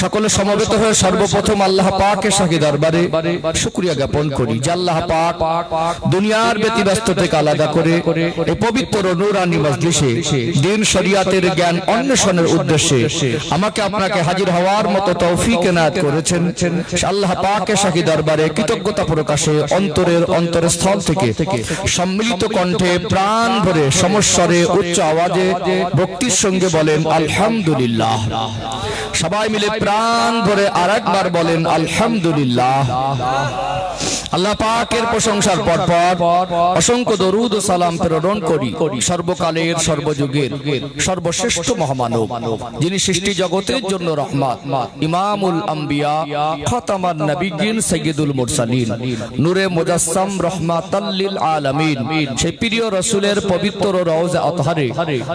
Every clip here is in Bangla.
সকলে সমবেত হয়ে সর্বপ্রথম আল্লাহ পাকের শাহী দরবারে শুকরিয়া জ্ঞাপন করি যে আল্লাহ পাক দুনিয়ার ব্যতিব্যস্ত থেকে আলাদা করে এই পবিত্র নূরানী মজলিসে দ্বীন শরিয়াতের জ্ঞান অন্বেষণের উদ্দেশ্যে আমাকে আপনাকে হাজির হওয়ার মতো তৌফিক এনায়েত করেছেন। আল্লাহ পাকের শাহী দরবারে কৃতজ্ঞতা প্রকাশে অন্তরের অন্তরস্থল থেকে সম্মিলিত কণ্ঠে প্রাণ ভরে সমস্বরে উচ্চ আওয়াজে ভক্তির সঙ্গে বলেন আলহামদুলিল্লাহ। সবাই মিলে প্রাণ ভরে আরেকবার বলেন আলহামদুলিল্লাহ। আল্লাহ পাকের প্রশংসার পর অসংখ্য দরুদ ও সালাম প্রেরণ করি সর্বকালের সর্বযুগের সর্বশ্রেষ্ঠ মহামানব, যিনি সৃষ্টি জগতের জন্য রহমত, ইমামুল আম্বিয়া, খাতামান নবিয়্যিন, সাইয়্যিদুল মুরসালিন, নূরে মুজাসসাম, রাহমাতাল লিল আলামিন, সেই প্রিয় রাসূলের পবিত্র রওজা আতহারে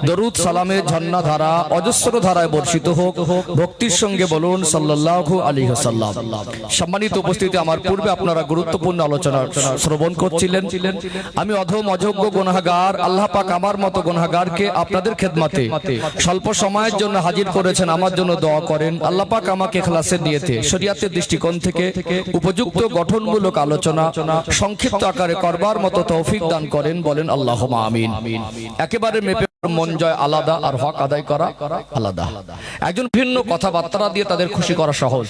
দরুদ সালামের ঝর্ণাধারা অজস্র ধারায় বর্ষিত হোক। ভক্তির সঙ্গে বলুন সাল্লাল্লাহু আলাইহি ওয়াসাল্লাম। সম্মানিত উপস্থিতি, আমার পূর্বে আপনারা গুরুত্বপূর্ণ আলোচনা শ্রবণ করছিলেন। আমি অধম অযোগ্য গুনাহগার, আল্লাহ পাক আমার মতো গুনাহগারকে আপনাদের খেদমতে স্বল্প সময়ের জন্য হাজির করেছেন। আমার জন্য দোয়া করেন আল্লাহ পাক আমাকে ইখলাসের নিয়তে শরীয়তের দৃষ্টিকোণ থেকে উপযুক্ত গঠনমূলক আলোচনা সংক্ষিপ্ত আকারে করবার মতো তৌফিক দান করেন। বলেন আল্লাহুম্মা আমিন। একেবারে মেপে মন জয় আলাদা আর হক আদায় করা আলাদা। একজন ভিন্ন কথাবার্তা দিয়ে তাদের খুশি করা সহজ।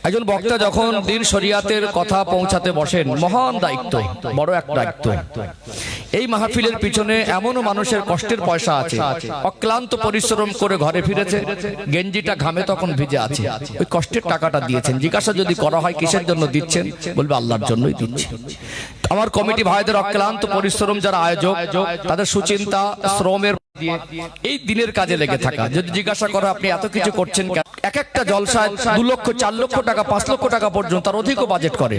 একজন বক্তা যখন দ্বীন শরিয়াতের কথা পৌঁছাতে বসেন, মহান দায়িত্ব, বড় এক দায়িত্ব। এই মাহফিলের পিছনে এমনও মানুষের কষ্টের পয়সা আছে, অক্লান্ত পরিশ্রম করে ঘরে ফিরেছে, গেঞ্জিটা ঘামে তখন ভিজে আছে, ওই কষ্টের টাকাটা দিয়েছেন। জিজ্ঞাসা যদি করা হয় কিসের জন্য দিচ্ছেন, বলবে আল্লাহর জন্যই দিচ্ছি। আমার কমিটি ভাইদের অক্লান্ত পরিশ্রম, যারা আয়োজক, তাদের সুচিন্তা শ্রমের দিয়ে এই দিনের কাজে লেগে থাকা। যদি জিজ্ঞাসা করা আপনি এত কিছু করছেন কেন, এক একটা জলসায় 2 লক্ষ 4 লক্ষ টাকা 5 লক্ষ টাকা পর্যন্ত, তার অধিকও বাজেট করে।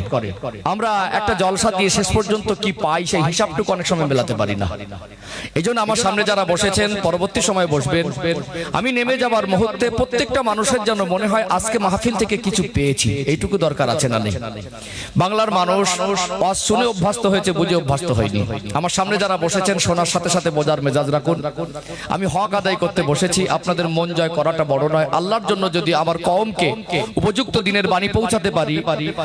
আমরা একটা জলসা দিয়ে শেষ পর্যন্ত কি পাই সেই হিসাবটুকু অনেক সময় মেলাতে পারি না। এই জন্য আমার সামনে যারা বসেছেন, পরবর্তী সময় বসবেন, আমি নেমে যাবার মুহূর্তে প্রত্যেকটা মানুষের জন্য মনে হয় আজকে মাহফিল থেকে কিছু পেয়েছি, এইটুকু দরকার আছে না নেই। বাংলার মানুষ ওয়াজ শুনে অভ্যস্ত হয়েছে, বুঝে অভ্যস্ত হয়নি। আমার সামনে যারা বসেছেন, শোনার সাথে সাথে বোঝার মেজাজ রাখুন। আমি হক আদায় করতে বসেছি, আপনাদের মন জয় করাটা বড় নয়। আল্লাহর জন্য যদি আমার কওমকে উপযুক্ত দিনের বাণী পৌঁছাতে পারি,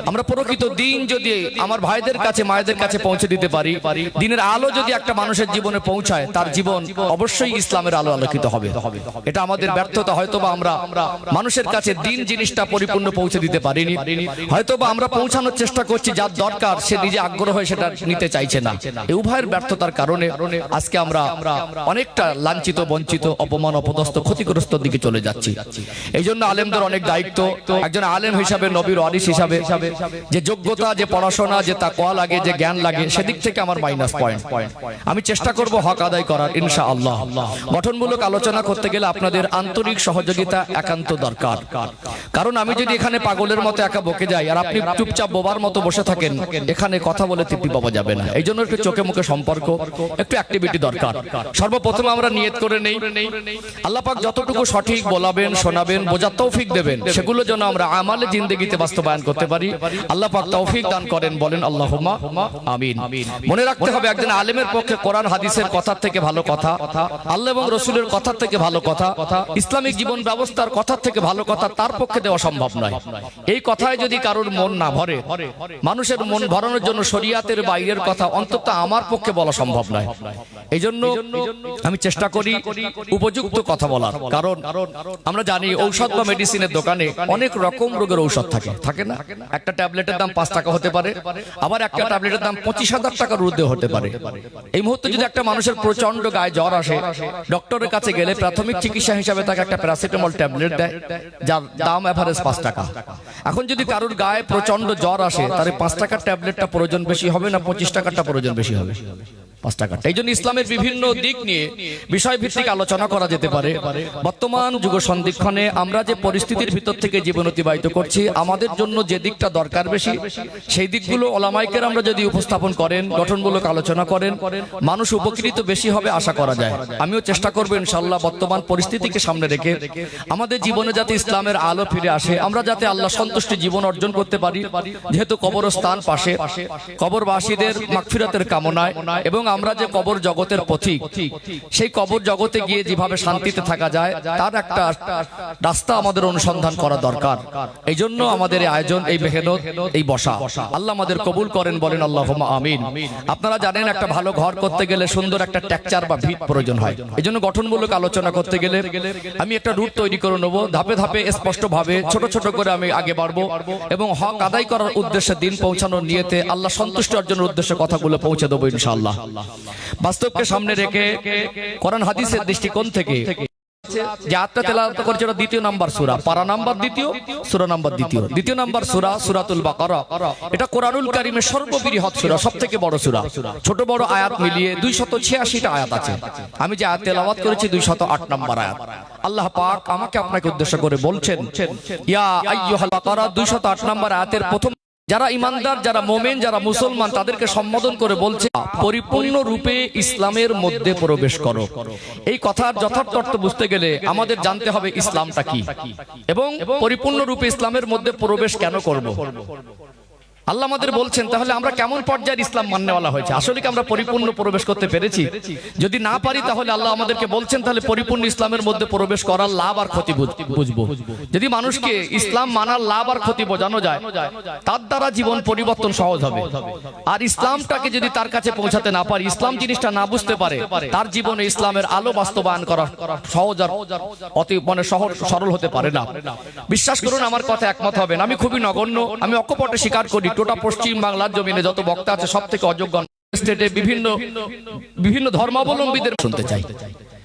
আমরা প্রকৃত দিন যদি আমার ভাইদের কাছে মায়েদের কাছে পৌঁছে দিতে পারি, দিনের আলো যদি একটা মানুষের জীবনে পৌঁছায়, তার জীবন অবশ্যই ইসলামের আলো আলোকিত হবে। এটা আমাদের ব্যর্থতা। হয়তোবা আমরা মানুষের কাছে দিন জিনিসটা পরিপূর্ণ পৌঁছে দিতে পারিনি। হয়তোবা আমরা পৌঁছানোর চেষ্টা করছি, যার দরকার সে নিজে আগ্রহ হয়ে সেটা নিতে চাইছে না। এই উভয়ের ব্যর্থতার কারণে আজকে আমরা অনেকটা লাঞ্ছিত, বঞ্চিত, অপমান, অপদস্থ, ক্ষতিগ্রস্ত দিকে চলে যাচ্ছি। এই জন্য আলেমদের অনেক দায়িত্ব। একজন আলেম হিসাবে, নবীর ওয়ারিস হিসাবে যে যোগ্যতা, যে পড়াশোনা, যে তাকওয়া লাগে, যে জ্ঞান লাগে, সেদিক থেকে আমার মাইনাস পয়েন্ট। আমি চেষ্টা করব হক আদায় করার ইনশাআল্লাহ। গঠনমূলক আলোচনা করতে গেলে আপনাদের আন্তরিক সহযোগিতা একান্ত দরকার। কারণ আমি যদি এখানে পাগলের মতো একা বকে যাই আর আপনি চুপচাপ বোবার মতো বসে থাকেন, এখানে কথা বলে তৃপ্তি পাওয়া যাবে না। এই জন্য একটু চোখে মুখে সম্পর্ক, একটু অ্যাক্টিভিটি দরকার। সর্বপ্রথম আমরা নিয়ত করে নেই, আল্লাহ পাক যতটুকু সঠিক বলাবেন, শোনাবেন, বোঝার তৌফিক দেবেন, সেগুলো যেন আমরা আমালে জিন্দেগিতে বাস্তবায়ন করতে পারি। আল্লাহ পাক তৌফিক দান করেন। বলেন আল্লাহুম্মা আমিন। মনে রাখতে হবে, একজন আলেমের পক্ষে কোরআন হাদিসের কথার থেকে ভালো কথা, আল্লাহ এবং রাসূলের কথার থেকে ভালো কথা, ইসলামিক জীবন ব্যবস্থার কথার থেকে ভালো কথা তার পক্ষে দেওয়া সম্ভব নয়। এই কথায় যদি কারোর মন না ভরে, মানুষের মন ভরানোর জন্য শরিয়াতের বাইরের কথা অন্তত আমার পক্ষে বলা সম্ভব নয়। এই জন্য আমি চেষ্টা করি উপযুক্ত কথা বলার। কারণ আমরা জানি ঔষধ বা মেডিসিনের দোকানে অনেক রকম রোগের ঔষধ থাকে না? একটা ট্যাবলেটের দাম 5 টাকা হতে পারে, আবার একটা ট্যাবলেটের দাম 25,000 টাকার ঊর্ধ্বে হতে পারে। এই মুহূর্তে যদি একটা মানুষের প্রচন্ড গায়ে জ্বর আসে, ডক্টরের কাছে গেলে প্রাথমিক চিকিৎসা হিসাবে তাকে একটা প্যারাসিটামল ট্যাবলেট দেয়, যার দাম এভারেজ 5 টাকা। এখন যদি কারোর গায়ে প্রচন্ড জ্বর আসে, তাহলে 5 টাকার ট্যাবলেটটা প্রয়োজন বেশি হবে না 25 টাকারটা প্রয়োজন বেশি হবে? 5 টাকা। এই জন্য ইসলামের বিভিন্ন দিক নিয়ে বিষয়ভিত্তিক আলোচনা করা যেতে পারে। বর্তমান যুগ সন্ধিক্ষণে আমরা যে পরিস্থিতির ভিতর থেকে জীবন অতিবাহিত করছি, আমাদের জন্য যে দিকটা দরকার বেশি, সেই দিকগুলো ওলামায়ে কেরামরা যদি উপস্থাপন করেন, গঠনমূলক আলোচনা করেন, মানুষ উপকৃত বেশি হবে আশা করা যায়। আমিও চেষ্টা করব ইনশাআল্লাহ বর্তমান পরিস্থিতিকে সামনে রেখে আমাদের জীবনে যাতে ইসলামের আলো ফিরে আসে, আমরা যাতে আল্লাহ সন্তুষ্টি জীবন অর্জন করতে পারি। যেহেতু কবরস্থান পাশে, কবরবাসীদের মাগফিরাতের কামনায় এবং আমরা যে কবর জগতের পথিক, সেই কবর জগতে গিয়ে যেভাবে শান্তিতে থাকা যায় তার একটা রাস্তা আমাদের অনুসন্ধান করা দরকার। এই জন্য আমাদের এই আয়োজন, এই মেহনত, এই বসা। আল্লাহ আমাদের কবুল করেন, বলেন আল্লাহুম্মা আমিন। আপনারা জানেন একটা ভালো ঘর করতে গেলে সুন্দর একটা টেকচার বা ভিত প্রয়োজন হয়। এই জন্য গঠনমূলক আলোচনা করতে গেলে আমি একটা রুট তৈরি করে নেবো, ধাপে ধাপে স্পষ্ট ভাবে ছোট ছোট করে আমি আগে বাড়বো এবং হক আদায় করার উদ্দেশ্যে, দিন পৌঁছানোর নিয়তে, আল্লাহ সন্তুষ্ট অর্জনের উদ্দেশ্যে কথাগুলো পৌঁছে দেবো ইনশাআল্লাহ। বাস্তবকে সামনে রেখে কোরআন হাদিসের দৃষ্টিকোণ থেকে যে আয়াতটা তেলাওয়াত করেছে এটা দ্বিতীয় নাম্বার সূরা, পারা নাম্বার দ্বিতীয়, সূরা নাম্বার দ্বিতীয়। দ্বিতীয় নাম্বার সূরা সূরাতুল বাকারা। এটা কোরআনুল কারীমের সর্ববৃহৎ সূরা, সবথেকে বড় সূরা। ছোট বড় আয়াত মিলিয়ে 286টা আয়াত আছে। আমি যে আয়াত তেলাওয়াত করেছি 208 নাম্বার আয়াত। আল্লাহ পাক আমাকে আপনাকে উদ্দেশ্য করে বলছেন, ইয়া আইয়ুহাল বাকারা 208 নাম্বার আয়াতের প্রথম, যারা ইমানদার, যারা মোমেন, যারা মুসলমান, তাদেরকে সম্বোধন করে বলছে পরিপূর্ণ রূপে ইসলামের মধ্যে প্রবেশ করো। এই কথার যথার্থ অর্থ বুঝতে গেলে আমাদের জানতে হবে ইসলামটা কি এবং পরিপূর্ণ রূপে ইসলামের মধ্যে প্রবেশ কেন করব। আল্লাহ আমাদের বলছেন, তাহলে আমরা কেমন পর্যায়ের ইসলাম মাননেওয়ালা হয়েছে? আসলে কি আমরা পরিপূর্ণ প্রবেশ করতে পেরেছি? যদি না পারি তাহলে আল্লাহ আমাদেরকে বলছেন তাহলে পরিপূর্ণ ইসলামের মধ্যে প্রবেশ করার লাভ আর ক্ষতি বুঝবো। যদি মানুষকে ইসলাম মানার লাভ আর ক্ষতি বোঝানো যায়, তার দ্বারা জীবন পরিবর্তন সহজ হবে। আর ইসলামটাকে যদি তার কাছে পৌঁছাতে না পারি, ইসলাম জিনিসটা না বুঝতে পারে, তার জীবনে ইসলামের আলো বাস্তবায়ন করা সহজ আর অতি সরল হতে পারে না। বিশ্বাস করুন, আমার কথা একমত হবেন। আমি খুবই নগণ্য, আমি অকপটে স্বীকার করি, গোটা পশ্চিম বাংলার জমিনে যত বক্তা আছে সব থেকে অযোগ্য স্টেটে বিভিন্ন ধর্মাবলম্বীদের শুনতে চাই।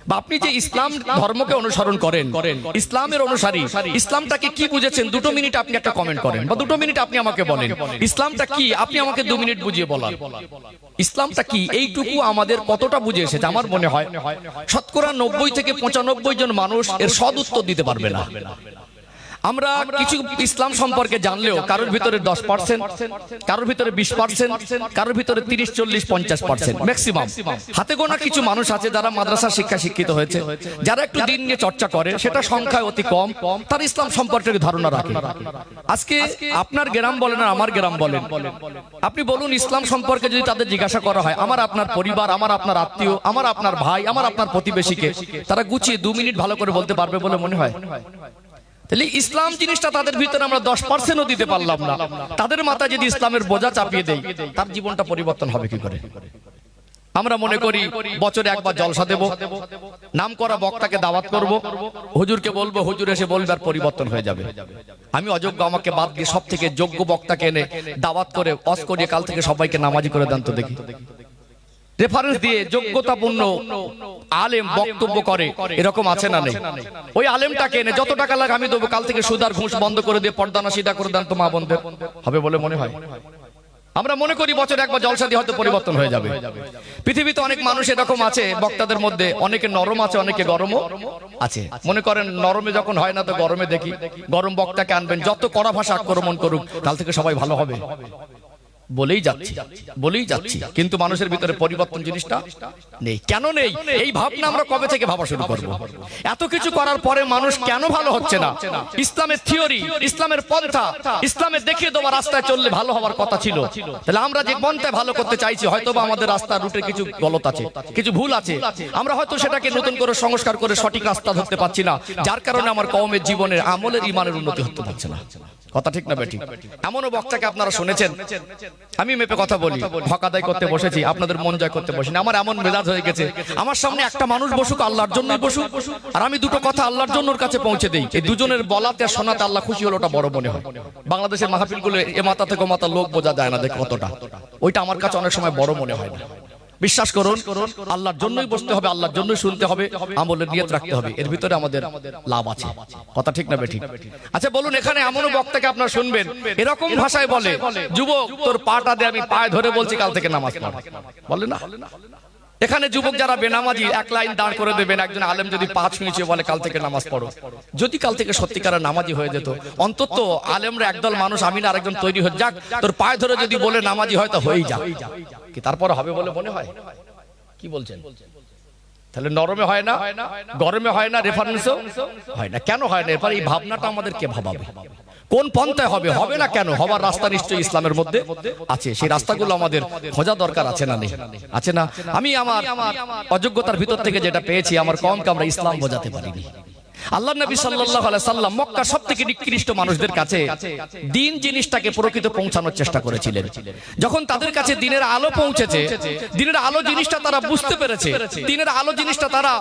বা আপনি যে ইসলাম ধর্মকে অনুসরণ করেন, ইসলামের অনুসারী, ইসলামটাকে কি বুঝেছেন 2 মিনিট আপনি একটা কমেন্ট করেন, বা 2 মিনিট আপনি আমাকে বলেন ইসলামটা কি, আপনি আমাকে 2 মিনিট বুঝিয়ে বলার ইসলামটা কি। এইটুকু আমাদের কতটা বুঝে এসেছে? আমার মনে হয় শতকরা 90 থেকে 95 জন মানুষ এর সদ উত্তর দিতে পারবে না। আমরা কিছু ইসলাম সম্পর্কে জানলেও কারোর ভিতরে 10%, কারোর ভিতরে 20%, কারোর ভিতরে 30, 40, 50%, ম্যাক্সিমাম হাতে গোনা কিছু মানুষ আছে যারা মাদ্রাসা শিক্ষা শিক্ষিত হয়েছে, যারা একটু দিন নিয়ে চর্চা করে, সেটা সংখ্যায় অতি কম, তার ইসলাম সম্পর্কে ধারণা রাখে। আজকে আপনার গ্রাম বলেন আর আমার গ্রাম বলেন, আপনি বলুন ইসলাম সম্পর্কে যদি তাদের জিজ্ঞাসা করা হয়, আমার আপনার পরিবার, আমার আপনার আত্মীয়, আমার আপনার ভাই, আমার আপনার প্রতিবেশীকে তারা গুছিয়ে 2 মিনিট ভালো করে বলতে পারবে বলে মনে হয়? তাহলে ইসলাম জিনিসটা তাদের ভিতরে আমরা 10%ও দিতে পারলাম না। তাদের মাথায় যদি ইসলামের বোঝা চাপিয়ে দেই, তার জীবনটা পরিবর্তন হবে কি করে? আমরা মনে করি বছরে একবার জলসা দেব, নাম করা বক্তাকে দাওয়াত করব, হুজুরকে বলবো, হুজুর এসে বলবে আর পরিবর্তন হয়ে যাবে। আমি অযোগ্য, আমাকে বাদ দিয়ে সব থেকে যোগ্য বক্তাকে এনে দাওয়াত করে ওয়াজ করিয়ে কাল থেকে সবাইকে নামাজি করে দেন তো দেখি। রেফারেন্স দিয়ে যোগ্যতাপূর্ণ আলেম বক্তব্য করে, এরকম আছে না নেই? ওই আলেমটাকে এনে যত টাকা লাগে আমি দেবো, কাল থেকে সুদ আর ঘুষ বন্ধ করে দিয়ে পর্দানা সিধা করে দেন তো মা বোনদের, হবে বলে মনে হয়? আমরা মনে করি বছরে একবার জলসা দিয়ে হয়তো পরিবর্তন হয়ে যাবে। পৃথিবীতে অনেক মানুষ এরকম আছে, বক্তাদের মধ্যে অনেকে নরম আছে, অনেকে গরমও আছে। মনে করেন নরমে যখন হয় না তো গরমে দেখি, গরম বক্তাকে আনবেন, যত কড়া ভাষা আক্রমণ করুক কাল থেকে সবাই ভালো হবে বলেই যাচ্ছি, কিন্তু মানুষের ভিতরে পরিবর্তন জিনিসটা নেই। কেন নেই? এই ভাবনা আমরা কবে থেকে ভাবা শুরু করব? এত কিছু করার পরে মানুষ কেন ভালো হচ্ছে না? ইসলামের থিওরি, ইসলামের পন্থা, ইসলামের দেখিয়ে দেওয়া রাস্তায় চললে ভালো হওয়ার কথা ছিল। তাহলে আমরা যে পন্থায় ভালো করতে চাইছি, হয়তো বা আমাদের রাস্তার রুটে কিছু গলত আছে, কিছু ভুল আছে, আমরা হয়তো সেটাকে নতুন করে সংস্কার করে সঠিক রাস্তা ধরতে পারছি না, যার কারণে আমার কওমের জীবনের আমলের ইমানের উন্নতি হতে পারছে না। কথা ঠিক না বেঠিক? এমনও বক্তাকে আপনারা শুনেছেন, আমি মেপে কথা বলি, হক আদায় করতে বসেছি, আপনাদের মন জয় করতে বসিনি। আমার এমন মেজাজ হয়ে গেছে, আমার সামনে একটা মানুষ বসুক, আল্লাহর জন্যই বসুক, আর আমি দুটো কথা আল্লাহর জন্য ওর কাছে পৌঁছে দেই। এই দুজনের বলাতে আর শোনাতে আল্লাহ খুশি হলো, ওটা বড় মনে হয়। বাংলাদেশের মাহফিলগুলো এ মাথা থেকে মাথা লোক বোঝা যায় না, দেখো কতটা, ওইটা আমার কাছে অনেক সময় বড় মনে হয় না। বিশ্বাস করুন, আল্লাহর জন্যই বসতে হবে, আল্লাহর জন্যই শুনতে হবে, আমলের নিয়ত রাখতে হবে, এর ভিতরে আমাদের লাভ আছে। কথা ঠিক না বেঠিক? আচ্ছা বলুন, এখানে এমনও বক্তাকে আপনারা শুনবেন এরকম ভাষায় বলে, যুবক তোর পাটা দে, আমি পায়ে ধরে বলছি কাল থেকে নামাজ পড়, বলে না? এখানে যুবক যারা বেনামাজি, এক লাইন দাঁড় করে দেবেন, একজন আলেম যদি 5 মিনিট বলে কাল থেকে নামাজ পড়ো, যদি কাল থেকে সত্যিকারের নামাজি হয়ে যেত, অন্তত আলেমরা একদল মানুষ, আমি না আরেকজন তৈরি হয়ে যাক, তোর পায়ে ধরে যদি বলে নামাজি হয় তো হয়েই যাক, কি তারপর হবে বলে মনে হয়? কি বলছেন? তাহলে নরমে হয় না, গরমে হয় না, রেফারেন্সও হয় না। কেন হয় না? এরপর এই ভাবনাটা আমাদের কে ভাবাবে? কোন পন্থায় হবে, হবে না কেন? হবার রাস্তা নিশ্চয়ই ইসলামের মধ্যে আছে। সেই রাস্তাগুলো আমাদের খোঁজা দরকার আছে না নেই? আছে না? আমি আমার অযোগ্যতার ভিতর থেকে যেটা পেয়েছি, আমার কমকে আমরা ইসলাম বোঝাতে পারিনি। আল্লাহ নবী সাল্লাল্লাহু আলাইহি সাল্লাম মক্কার সবথেকে নিকৃষ্ট মানুষদের কাছে দিন জিনিসটাকে প্রকৃত পৌঁছানোর চেষ্টা করেছিলেন। যখন তাদের কাছে দিনের আলো পৌঁছেছে, দিনের আলো জিনিসটা তারা বুঝতে পেরেছে, দিনের আলো জিনিসটা তারা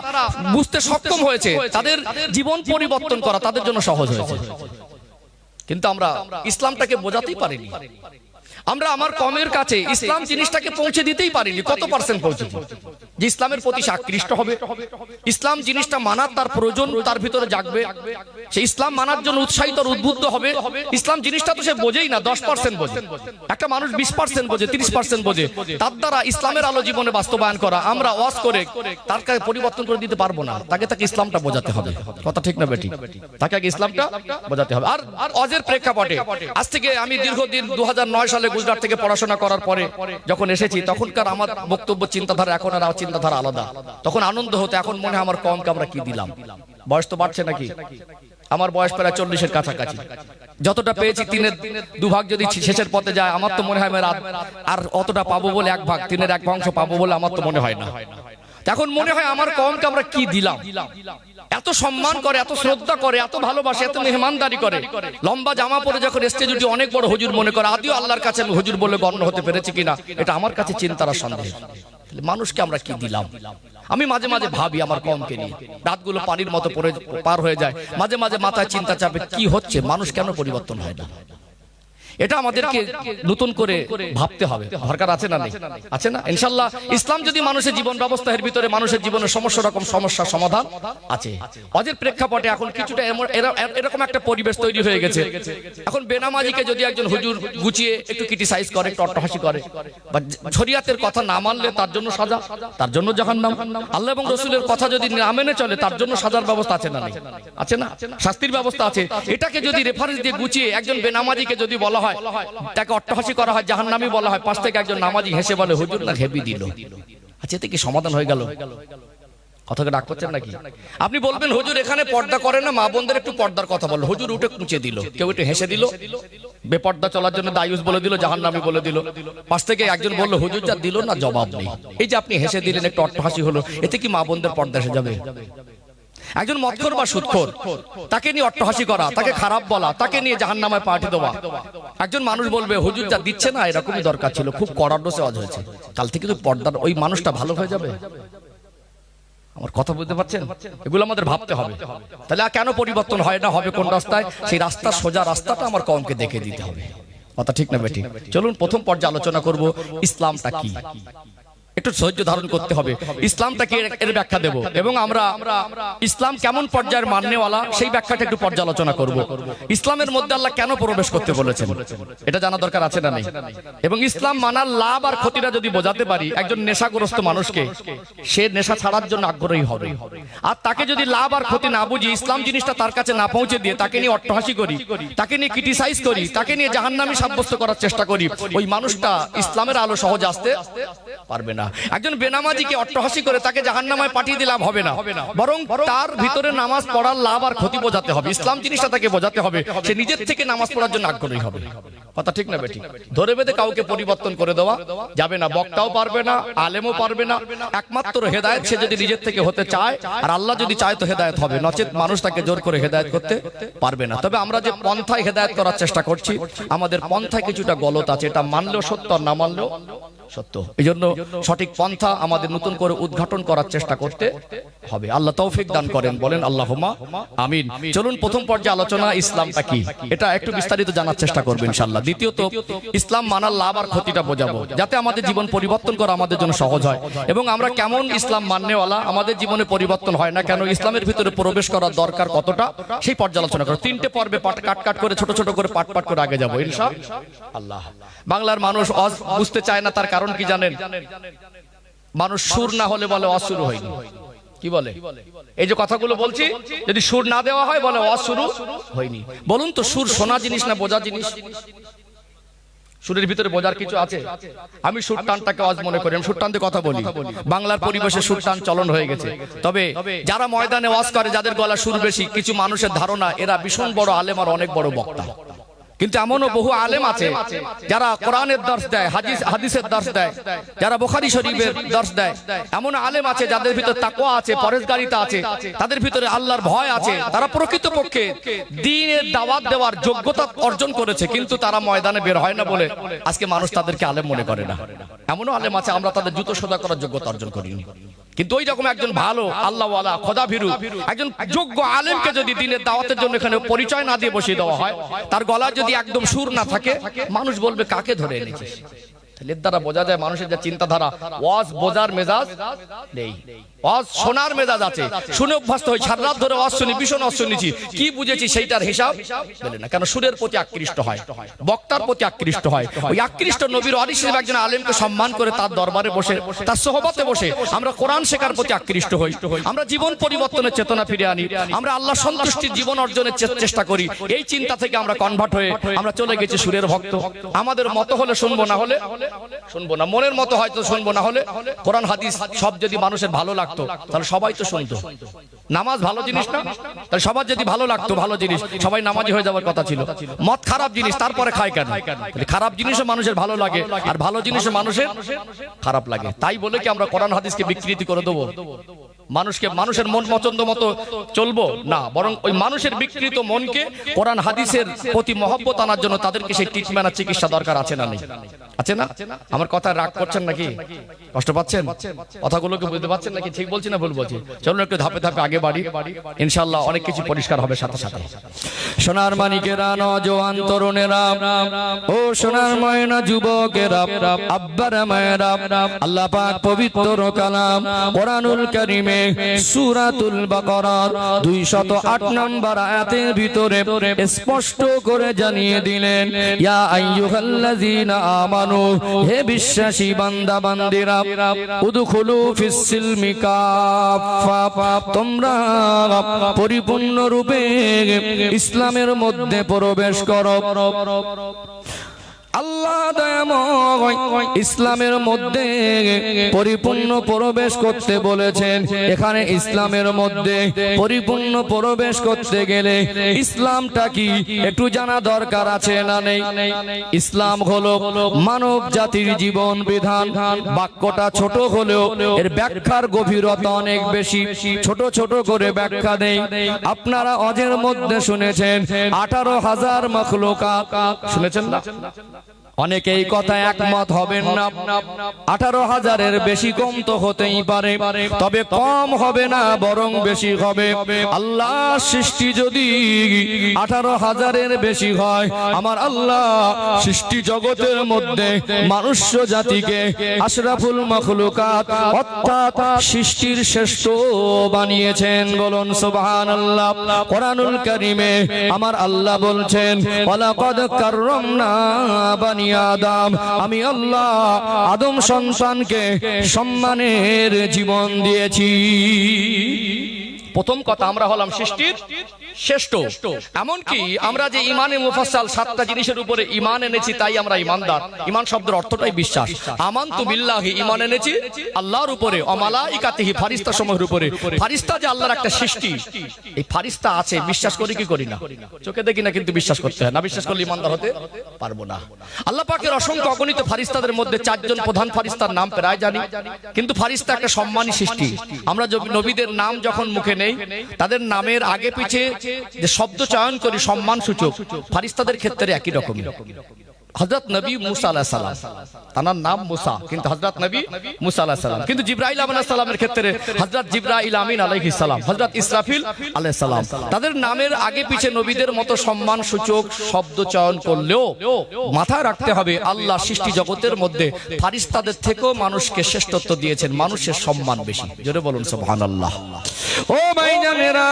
বুঝতে সক্ষম হয়েছে, তাদের জীবন পরিবর্তন করা তাদের জন্য সহজ হয়েছে। কিন্তু আমরা ইসলামটাকে বোঝাতেই পারিনি। আমরা আমার কমের কাছে ইসলাম জিনিসটাকে পৌঁছে দিতেই পারিনি। কত পার্সেন্ট পৌঁছেছি যে ইসলামের প্রতি সে আকৃষ্ট হবে, ইসলাম জিনিসটা মানার তার প্রয়োজন তার ভিতরে জাগবে, সে ইসলাম মানার জন্য উৎসাহিত আর উদ্বুদ্ধ হবে। ইসলাম জিনিসটা তো সে বোঝেই না, 10% বোঝে। একটা মানুষ 20% বোঝে, 30% বোঝে। তার দ্বারা ইসলামের আলো জীবনে বাস্তবায়ন করা, আমরা ওয়াজ করে তার কাছে পরিবর্তন করে দিতে পারবো না। তাকে ইসলামটা বোঝাতে হবে। কথা ঠিক না বেটি? তাকে আগে ইসলামটা বোঝাতে হবে। আর ওয়াজের প্রেক্ষাপটে আজ থেকে আমি দীর্ঘদিন 2009 সালে গুজরাট থেকে পড়াশোনা করার পরে যখন এসেছি, তখনকার আমার বক্তব্য চিন্তাধারা এখন আর চিন্তাধারা আলাদা। তখন আনন্দ হতো, এখন মনে হয় আমার কমকে আমরা কি দিলাম। বয়স তো বাড়ছে নাকি? আমার বয়স প্রায় 40-এর কাছাকাছি। যতটা পেয়েছি 3/2 ভাগ যদি শেষের পথে যায়, আমার তো মনে হয় আর অতটা পাবো বলে 1 ভাগ, 3/1 অংশ পাবো বলে আমার তো মনে হয় না। এখন মনে হয় আমার কমকে আমরা কি দিলাম। এত সম্মান করে, এত শ্রদ্ধা করে, এত ভালোবাসে, এত মেহমানদারি করে। লম্বা জামা পরে যখন স্টেজে উঠে অনেক বড় হুজুর মনে করে, আদিও আল্লাহর কাছে আমি হুজুর বলে গণ্য হতে পেরেছি কিনা, এটা আমার কাছে চিন্তার সন্দেহ। মানুষকে আমরা কি দিলাম? আমি মাঝে মাঝে ভাবি আমার কমকে নিয়ে, রাতগুলো পানির মতো পার হয়ে যায়। মাঝে মাঝে মাথায় চিন্তা চাপে, কি হচ্ছে, মানুষ কেন পরিবর্তন হয় না? এটা আমাদেরকে নতুন করে ভাবতে হবে, দরকার আছে না নেই? আছে না? ইনশাআল্লাহ ইসলাম যদি মানুষের জীবন ব্যবস্থা, এর ভিতরে মানুষের জীবনের সমস্ত রকম সমস্যার সমাধান আছে। অজের প্রেক্ষাপটে এখন কিছুটা এরকম একটা পরিবেশ তৈরি হয়ে গেছে। এখন বেনামাজিকে যদি একজন হুজুর গুছিয়ে একটু ক্রিটিসাইজ করে, একটু অট্টহাসি করে, বা শরীয়তের কথা না মানলে তার জন্য সাজা, তার জন্য জাহান্নাম। আল্লাহ এবং রাসূলের কথা যদি না মেনে চলে, তার জন্য সাজার ব্যবস্থা আছে না নেই? আছে না? শাস্তির ব্যবস্থা আছে। এটাকে যদি রেফারেন্স দিয়ে গুছিয়ে একজন বেনামাজিকে যদি বলা হয়, তাকে অট্টহাসি করা হয়, জাহান্নামী বলা হয়, পাশ থেকে একজন নামাজি হেসে বলে হুজুর না হেবি দিল, আচ্ছা এতে কি সমাধান হয়ে গেল? কথাকে ডাক করছেন নাকি? আপনি বলবেন হুজুর এখানে পর্দা করে না, মা বোনদের একটু পর্দার কথা বলল, হুজুর উঠে কুঁচে দিল, কেউ একটু হেসে দিল, বেপর্দা চলার জন্য দায়ুস বলে দিল, জাহান্নামী বলে দিল। পাশ থেকে একজন বলল হুজুর যা দিল না জবাব নেই। এই যে আপনি হেসে দিলেন, একটু অট্টহাসি হলো, এতে কি মা বোনদের পর্দা এসে যাবে? একজন মদখোর বা সুদখোর, তাকে নিয়ে অট্টহাসি করা, তাকে খারাপ বলা, তাকে নিয়ে জাহান্নামে পাঠিয়ে দেওয়া। একজন মানুষ বলবে হুজুর যা দিচ্ছে না এরকমই দরকার ছিল, খুব কড়া ডোজে ওয়াজ হয়েছে, কাল থেকে তো পর্দার ওই মানুষটা ভালো হয়ে যাবে। আমার কথা বুঝতে পারছেন? এগুলো আমাদের ভাবতে হবে। তাহলে কেন পরিবর্তন হয় না, হবে কোন রাস্তায়? সেই রাস্তা, সোজা রাস্তাটা আমার কমকে দেখে দিতে হবে। কথা ঠিক না বেটি? চলুন প্রথম পর্যায়ে আলোচনা করব ইসলামটা কি। একটু ধৈর্য ধারণ করতে হবে। ইসলামটাকে এর ব্যাখ্যা দেব, এবং আমরা ইসলাম কেমন পর্যায়ের মাননেওয়ালা সেই ব্যাখ্যাটা একটু পর্যালোচনা করব। ইসলামের মধ্যে আল্লাহ কেন প্রবেশ করতে বলেছেন, এটা জানা দরকার আছে না নেই? এবং ইসলাম মানার লাভ আর ক্ষতিটা যদি বোঝাতে পারি, একজন নেশাগ্রস্ত মানুষকে সে নেশা ছাড়ার জন্য আগ্রহী হবে। আর তাকে যদি লাভ আর ক্ষতি না বুঝি, ইসলাম জিনিসটা তার কাছে না পৌঁছে দিয়ে তাকে নিয়ে অট্টহাসি করি, তাকে নিয়ে ক্রিটিসাইজ করি, তাকে নিয়ে জাহান্নামী সাব্যস্ত করার চেষ্টা করি, ওই মানুষটা ইসলামের আলো সহজে আসতে পারবে না। একজন বেনামাজিকে অট্টহাসি করে তাকে জাহান্নামে পাঠিয়ে দিলাম হবে না, বরং তার ভিতরে নামাজ পড়ার লাভ আর ক্ষতি বোঝাতে হবে। ইসলাম জিনিসটা তাকে বোঝাতে হবে, সে নিজের থেকে নামাজ পড়ার জন্য আগ্রহী হবে। কথা ঠিক না বেটি? ধরে বেঁধে কাউকে পরিবর্তন করে দেওয়া যাবে না, বক্তাও পারবে না, আলেমও পারবে না। একমাত্র হেদায়েত সে যদি নিজের থেকে হতে চায়, আর আল্লাহ যদি চায় তো হেদায়েত হবে, নচেত মানুষ তাকে জোর করে হেদায়েত করতে পারবে না। তবে আমরা যে পন্থায় হেদায়েত করার চেষ্টা করছি, আমাদের পন্থায় কিছুটা গলত আছে, এটা মানলেও সত্য আর না মানলেও সত্য। এই জন্য সঠিক পন্থা আমাদের নতুন করে উদ্ঘাটন করার চেষ্টা করতে হবে। আল্লাহ তৌফিক দান করেন, বলেন আল্লাহুম্মা আমিন। চলুন প্রথম পর্যায়ে আলোচনা, ইসলামটা কি, এটা একটু বিস্তারিত জানার চেষ্টা করব ইনশাআল্লাহ। দ্বিতীয়ত ইসলাম মানার লাভ আর ক্ষতিটা বোঝাবো, যাতে আমাদের জীবন পরিবর্তন করা আমাদের জন্য সহজ হয়, এবং আমরা কেমন ইসলাম মাননেওয়ালা, আমাদের জীবনে পরিবর্তন হয় না কেন, ইসলামের ভিতরে প্রবেশ করার দরকার কতটা, সেই পর্যালোচনা করব। 3টে পর্বে কাট করে ছোট ছোট করে পাট করে আগে যাবো ইনশাআল্লাহ। বাংলার মানুষ বুঝতে চায় না, তার কারণ কি জানেন? মানুষ সুর না হলে বলে ওয়াজ শুরু হয়নি। কি বলে? এই যে কথাগুলো বলছি, যদি সুর না দেওয়া হয় বলে ওয়াজ শুরু হয়নি। বলুন তো, সুর শোনা জিনিস না বোঝা জিনিস? সুরের ভিতরে বোঝার কিছু আছে? আমি সুর টানটাকে ওয়াজ মনে করি, আমি সুর টানতে কথা বলি। বাংলার পরিবেশে সুর টান চলন হয়ে গেছে। তবে যারা ময়দানে ওয়াজ করে, যাদের গলা সুর বেশি, কিছু মানুষের ধারণা এরা ভীষণ বড় আলেম আর অনেক বড় বক্তা। কিন্তু এমনও বহু আলেম আছে যারা কোরআনের দর্শ দেয়, হাদিসের দর্শ দেয়, যারা বুখারী শরীফের দর্শ দেয়। এমন আলেম আছে যাদের ভিতরে তাকওয়া আছে, পরেজগারিতা আছে, তাদের ভিতরে আল্লাহর ভয় আছে। তারা প্রকৃতপক্ষে দ্বীনের দাওয়াত দেওয়ার যোগ্যতা অর্জন করেছে, কিন্তু তারা ময়দানে বের হয় না বলে আজকে মানুষ তাদেরকে আলেম মনে করে না। এমনও আলেম আছে আমরা তাদের জুতো সোজা করার যোগ্যতা অর্জন করিনি। কিন্তু ওই রকম একজন ভালো আল্লাহওয়ালা খোদাভীরু একজন যোগ্য আলেমকে যদি দ্বীনের দাওয়াতের জন্য এখানে পরিচয় না দিয়ে বসিয়ে দেওয়া হয়, তার গলায় যদি একদম সুর না থাকে, মানুষ বলবে কাকে ধরে এনেছিস। এর দ্বারা বোঝা যায় মানুষের যে চিন্তাধারা, ওয়াজ বোঝার মেজাজ নেই, ওয়াজ শোনার মেজাজ আছে। শুনে অভ্যস্ত হই, সারা রাত ধরে ওয়াজ শুনি, ভীষণ ওয়াজ শুনেছি, কি বুঝেছি সেইটার হিসাব বলে না। কেন? সুরের প্রতি আকৃষ্ট হয়, বক্তার প্রতি আকৃষ্ট হয়। ওই আকৃষ্ট নবীর ওয়ারিস হিসেবে একজন আলেমকে সম্মান করে তার দরবারে বসে, তার সোহবতে বসে আমরা কোরআন শেখার প্রতি আকৃষ্ট হই, আমরা জীবন পরিবর্তনের চেতনা ফিরে আনি, আমরা আল্লাহ সন্তুষ্টির জীবন অর্জনের চেষ্টা করি। এই চিন্তা থেকে আমরা কনভার্ট হয়ে আমরা চলে গেছি সুরের ভক্ত। আমাদের মতো হলে শুনবো, না হলে শুনবো না। মনের মতো হয়তো শুনবো, না হলে কোরআন হাদিস সব যদি মানুষের ভালো লাগতো তাহলে সবাই তো শুনতো। নামাজ ভালো জিনিস না? তাহলে সবার যদি ভালো লাগতো, ভালো জিনিস, সবাই নামাজি হয়ে যাওয়ার কথা ছিল। মদ খারাপ জিনিস, তারপরে খায় কেন? খারাপ জিনিসও মানুষের ভালো লাগে, আর ভালো জিনিসও মানুষের খারাপ লাগে। তাই বলে কি আমরা কোরআন হাদিসকে বিকৃতি করে দেবো? মানুষের মন পছন্দ মতো চলবো না, বরং ওই মানুষের বিকৃত মনকে কোরআন হাদিসের প্রতি মহব্বত আনার জন্য তাদেরকে সেই ট্রিটমেন্ট আর চিকিৎসা দরকার আছে না নেই? আছে না? আমার কথা রাগ করছেন নাকি? কষ্ট পাচ্ছেন? কথাগুলোকে বুঝতে পারছেন নাকি? ঠিক বলছি না ভুল বলছি? চলুন একটু ধাপে ধাপে আগে বাড়ি, ইনশাআল্লাহ অনেক কিছু পরিষ্কার হবে সাথে সাথে। সোনার মানিকেরা, নওজোয়ান তরুণেরা, ও সোনার ময়না যুবকেরা, আব্বারা মায়েরা, আল্লাহ পাক পবিত্র কালাম কোরআনুল কারীমে সূরাতুল বাকারার 208 নম্বর আয়াতের ভিতরে স্পষ্ট করে জানিয়ে দিলেন, ইয়া আইয়ুহাল্লাযীনা আমানু, হে বিশ্বাসী বান্দা বান্দিরা, উদখুলু ফিস সিলমি কাফা, তোমরা পরিপূর্ণ রূপে ইসলামের মধ্যে প্রবেশ করো। আল্লাহ দয়াময় ইসলামের মধ্যে পরিপূর্ণ প্রবেশ করতে বলেছেন। এখানে ইসলামের মধ্যে পরিপূর্ণ প্রবেশ করতে গেলে ইসলামটা কি একটু জানা দরকার আছে না নেই? ইসলাম হলো মানব জাতির জীবন বিধান। বাক্যটা ছোট হলেও এর ব্যাখ্যার গভীরতা অনেক বেশি। ছোট ছোট করে ব্যাখ্যা দেই। আপনারা অজের মধ্যে শুনেছেন 18,000 মাখলুকাত, শুনেছেন না? অনেকেই কথা একমত হবেন না। 18,000-এর বেশি কম তো হতেই পারে, তবে কম হবে না, বরং বেশি হবে। আল্লাহ সৃষ্টি যদি 18,000-এর বেশি হয়, আমার আল্লাহ সৃষ্টি জগতের মধ্যে মনুষ্য জাতিকে আশরাফুল মাখলুকাত অর্থাৎ সৃষ্টির শ্রেষ্ঠ বানিয়েছেন। বলুন সুবহানাল্লাহ। কোরআনুল কারীমে আমার আল্লাহ বলছেন, ওয়ালাকাদ কাররামনা বানি আদম, আমি আল্লাহ আদম সন্তানকে সম্মানের জীবন দিয়েছি। প্রথম কথা, আমরা হলাম সৃষ্টির শ্রেষ্ঠ। এমনকি আমরা যে ইমানে মুফাসসাল 7টা জিনিসের উপরে ইমান এনেছি, তাই আমরা ইমানদার। ইমান শব্দের অর্থটাই বিশ্বাস। আমানতু বিল্লাহি, ইমান এনেছি আল্লাহর উপরে, ও মালাইকাতিহি, ফারিস্তা সমূহের উপরে। ফারিস্তা যে আল্লাহর একটা সৃষ্টি, এই ফারিস্তা আছে, বিশ্বাস করি কি করি না? চোখে দেখি না, কিন্তু বিশ্বাস করতে হয়। না বিশ্বাস করলে ইমানদার হতে পারবো না। আল্লাহ পাকের অসংখ্য অগণিত ফারিস্তাদের মধ্যে 4 জন প্রধান ফারিস্তার নাম প্রায় জানি, কিন্তু ফারিস্তা একটা সম্মানী সৃষ্টি। আমরা নবীদের নাম যখন মুখে নেই, তাদের নামের আগে পিছে যে শব্দ চয়ন করি সম্মান সূচক, ফারিস্তাদের ক্ষেত্রে একই রকম। হযরত নবী মুসা আলাইহিস সালাম, তার নাম মুসা, কিন্তু হযরত নবী মুসা আলাইহিস সালাম। কিন্তু জিবরাইল আলাইহিস সালামের ক্ষেত্রে হযরত জিবরাইল আমিন আলাইহিস সালাম, হযরত ইসরাফিল আলাইহিস সালাম। তাদের নামের আগে পিছে নবীদের মতো সম্মান সূচক শব্দ চয়ন করলেও মাথায় রাখতে হবে, আল্লাহ সৃষ্টি জগতের মধ্যে ফারিস্তাদের থেকেও মানুষকে শ্রেষ্ঠত্ব দিয়েছেন, মানুষের সম্মান বেশি। জোরে বলুন সুবহানাল্লাহ। ও ভাইজানেরা,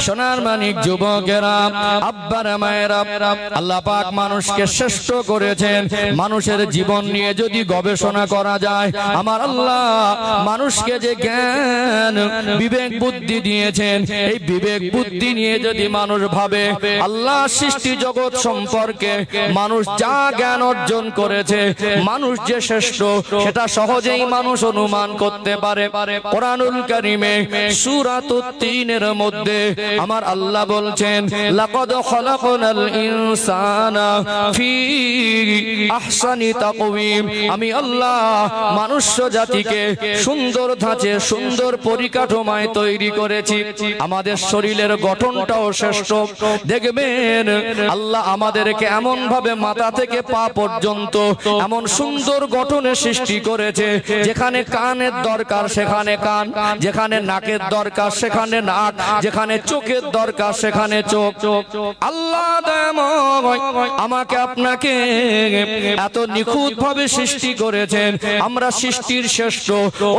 সোনার মানিক যুবকেরা, আব্বারা মায়েরা, আল্লাহ পাক মানুষকে শ্রেষ্ঠ করে করেছেন। মানুষের জীবন নিয়ে যদি গবেষণা করা যায়, আমার আল্লাহ মানুষকে যে জ্ঞান বিবেক বুদ্ধি দিয়েছেন, এই বিবেক বুদ্ধি নিয়ে যদি মানুষ ভাবে আল্লাহ সৃষ্টি জগৎ সম্পর্কে মানুষ যা জ্ঞান অর্জন করেছে, মানুষ যে শ্রেষ্ঠ সেটা সহজেই মানুষ অনুমান করতে পারে। কোরআনুল কারীমে সূরাতুত তিনের মধ্যে আমার আল্লাহ বলছেন, লাকাদ খালাকনাল ইনসানা ফি আহসানি তাকওয়িম। আমি আল্লাহ মনুষ্য জাতিকে সুন্দর ধাঁচে, সুন্দর পরিকাঠামোয় তৈরি করেছি। আমাদের শরীরের গঠনটাও শ্রেষ্ঠ। দেখবেন আল্লাহ আমাদেরকে এমন ভাবে মাথা থেকে পা পর্যন্ত এমন সুন্দর গঠনে সৃষ্টি করেছে, যেখানে কানের দরকার সেখানে কান, যেখানে নাকের দরকার সেখানে নাক, যেখানে চোখের দরকার সেখানে চোখ। আল্লাহ দয়াময় আমাকে আপনাকে এত নিখুঁত ভাবে সৃষ্টি করেছেন। আমরা সৃষ্টির শ্রেষ্ঠ।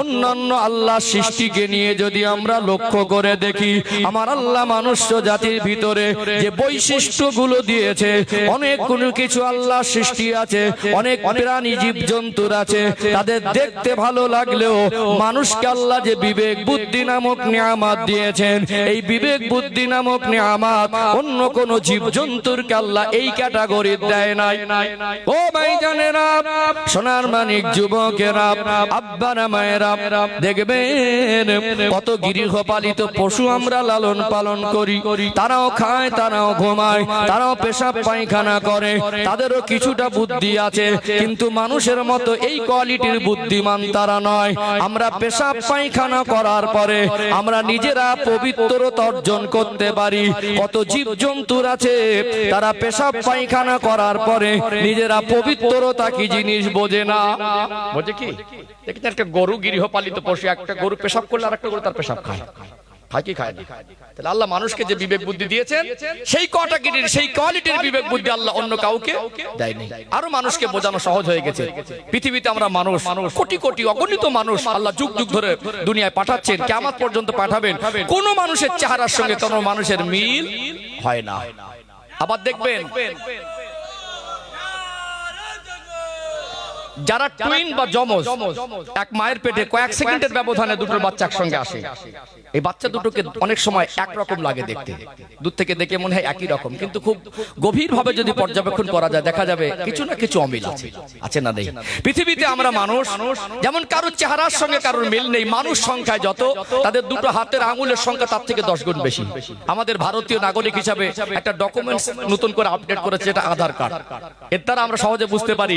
অন্যান্য আল্লাহ সৃষ্টিকে নিয়ে যদি আমরা লক্ষ্য করে দেখি, আমার আল্লাহ মনুষ্য জাতির ভিতরে যে বৈশিষ্ট্যগুলো দিয়েছে, অনেক কোনো কিছু আল্লাহ সৃষ্টি আছে, অনেক প্রাণী জীব জন্তুর আছে, তাদের দেখতে ভালো লাগলেও মানুষকে আল্লাহ যে বিবেক বুদ্ধি নামক নিয়ামত দিয়েছেন, এই বিবেক বুদ্ধি নামক নিয়ামত অন্য কোন জীব জন্তুরকে আল্লাহ এই ক্যাটাগরি দেয় নাই। ও ভাইজানেরা, সোনার মানিক যুবকেরা, আব্বারা মায়েরা, দেখবেন কত গৃহপালিত পশু আমরা লালন পালন করি। তারাও খায়, তারাও ঘুমায়, তারাও পেশাব পায়খানা করে, তাদেরও কিছুটা বুদ্ধি আছে, কিন্তু মানুষের মতো এই কোয়ালিটির বুদ্ধিমান তারা নয়। আমরা পেশাব পায়খানা করার পরে আমরা নিজেরা পবিত্রতা অর্জন করতে পারি। কত জীব জন্তুর আছে, তারা পেশাব পায়খানা করার পরে নিজেরা পবিত্রতা কি জিনিস বোঝে না। বোঝে কি? দেখেন একটা গরু গৃহপালিত পশু, একটা গরু পেশাব করলে আর একটা গরু তার পেশাব খায়, খায় কি খায় না? তাহলে আল্লাহ মানুষকে যে বিবেক বুদ্ধি দিয়েছেন, সেই ক্যাটাগরির, সেই কোয়ালিটির বিবেক বুদ্ধি আল্লাহ অন্য কাউকে দেয়নি। আরো মানুষকে বোঝানো সহজ হয়ে গেছে। পৃথিবীতে আমরা মানুষ, কোটি কোটি অগণিত মানুষ আল্লাহ যুগ যুগ ধরে দুনিয়ায় পাঠাচ্ছেন, কিয়ামত পর্যন্ত পাঠাবেন। কোন মানুষের চেহারার সঙ্গে কোন মানুষের মিল হয় না। আবার দেখবেন যারা টুইন বা যমজ, এক মায়ের পেটে কয়েক সেকেন্ডের ব্যবধানে দুটো বাচ্চা একসঙ্গে আসে, এই বাচ্চা দুটোকে অনেক সময় একরকম লাগে দেখতে, দূর থেকে দেখে মনে হয় একই রকম, কিন্তু খুব গভীর ভাবে যদি পর্যবেক্ষণ করা যায় দেখা যাবে কিছু না কিছু অমিল আছে। আছে না নেই? পৃথিবীতে আমরা মানুষ, যেমন কারোর চেহারার সঙ্গে কারোর মিল নেই, মানুষ সংখ্যায় যত, তাদের দুটো হাতের আঙুলের সংখ্যা তার থেকে 10 গুণ বেশি। আমাদের ভারতীয় নাগরিক হিসাবে একটা ডকুমেন্টস নতুন করে আপডেট করেছে, এটা আধার কার্ড। এর দ্বারা আমরা সহজে বুঝতে পারি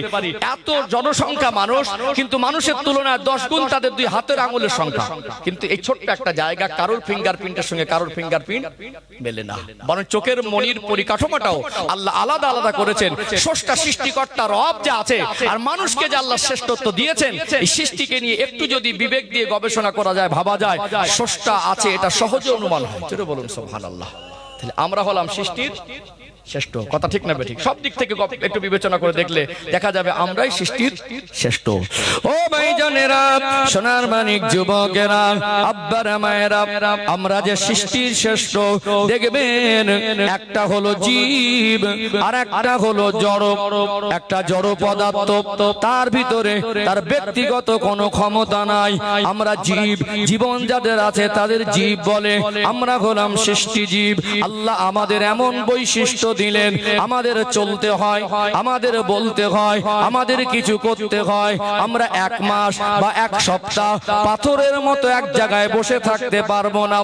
এত জনসংখ্যা মানুষ, কিন্তু মানুষের তুলনায় 10 গুণ তাদের দুই হাতের আঙুলের সংখ্যা। কিন্তু এই ছোট্ট একটা জায়গা, কারোর ফিঙ্গারপ্রিন্টের সঙ্গে কারোর ফিঙ্গারপ্রিন্ট মেলে না। বরং চোখের মনির পরিকাঠামোটাও আল্লাহ আলাদা আলাদা করেছেন। স্রষ্টা সৃষ্টিকর্তা রব যা আছে, আর মানুষকে যে আল্লাহ শ্রেষ্ঠত্ব দিয়েছেন, এই সৃষ্টিকে নিয়ে একটু যদি বিবেক দিয়ে গবেষণা করা যায়, ভাবা যায় স্রষ্টা আছে, এটা সহজে অনুমান হয়। জোরে বলুন সুবহানাল্লাহ। তাহলে আমরা হলাম সৃষ্টির শ্রেষ্ঠ। কথা ঠিক না ঠিক? সব দিক থেকে একটু বিবেচনা করে দেখলে দেখা যাবে আমরাই সৃষ্টির শ্রেষ্ঠ। ও ভাইজানেরা, সোনার মানিক যুবকেরা, আব্বারা মায়েরা, আমরা যে সৃষ্টির শ্রেষ্ঠ, দেখবেন একটা হলো জীব আর একটা হলো জড়। একটা জড় পদার্থ, তার ভিতরে তার ব্যক্তিগত কোনো ক্ষমতা নাই। আমরা জীব, জীবন যাদের আছে তাদের জীব বলে। আমরা হলাম সৃষ্টি জীব। আল্লাহ আমাদের এমন বৈশিষ্ট্য দিলেন, আমাদের চলতে হয়, আমাদের বলতে হয়, আমাদের কিছু করতে হয়। আমরা 1 মাস বা 1 সপ্তাহ পাথরের মতো এক জায়গায় বসে থাকতে পারবো না।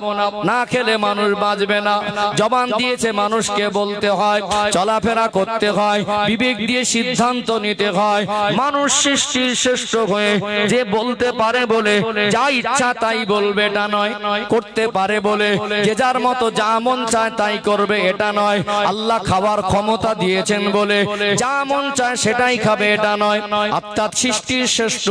না খেলে মানুষ বাঁচবে না। জবান দিয়েছে মানুষকে বলতে হয়, চলাফেরা করতে হয়, বিবেক দিয়ে সিদ্ধান্ত নিতে হয়। মানুষ সৃষ্টির শ্রেষ্ঠ হয়ে যে বলতে পারে বলে যা ইচ্ছা তাই বলবে এটা নয়, করতে পারে বলে যে যার মতো যা মন চায় তাই করবে এটা নয়। আল্লাহ খাওয়ার ক্ষমতা দিয়েছেন বলে যা মন চায় সেটাই খাবে এটা নয়। অর্থাৎ সৃষ্টির শ্রেষ্ঠ।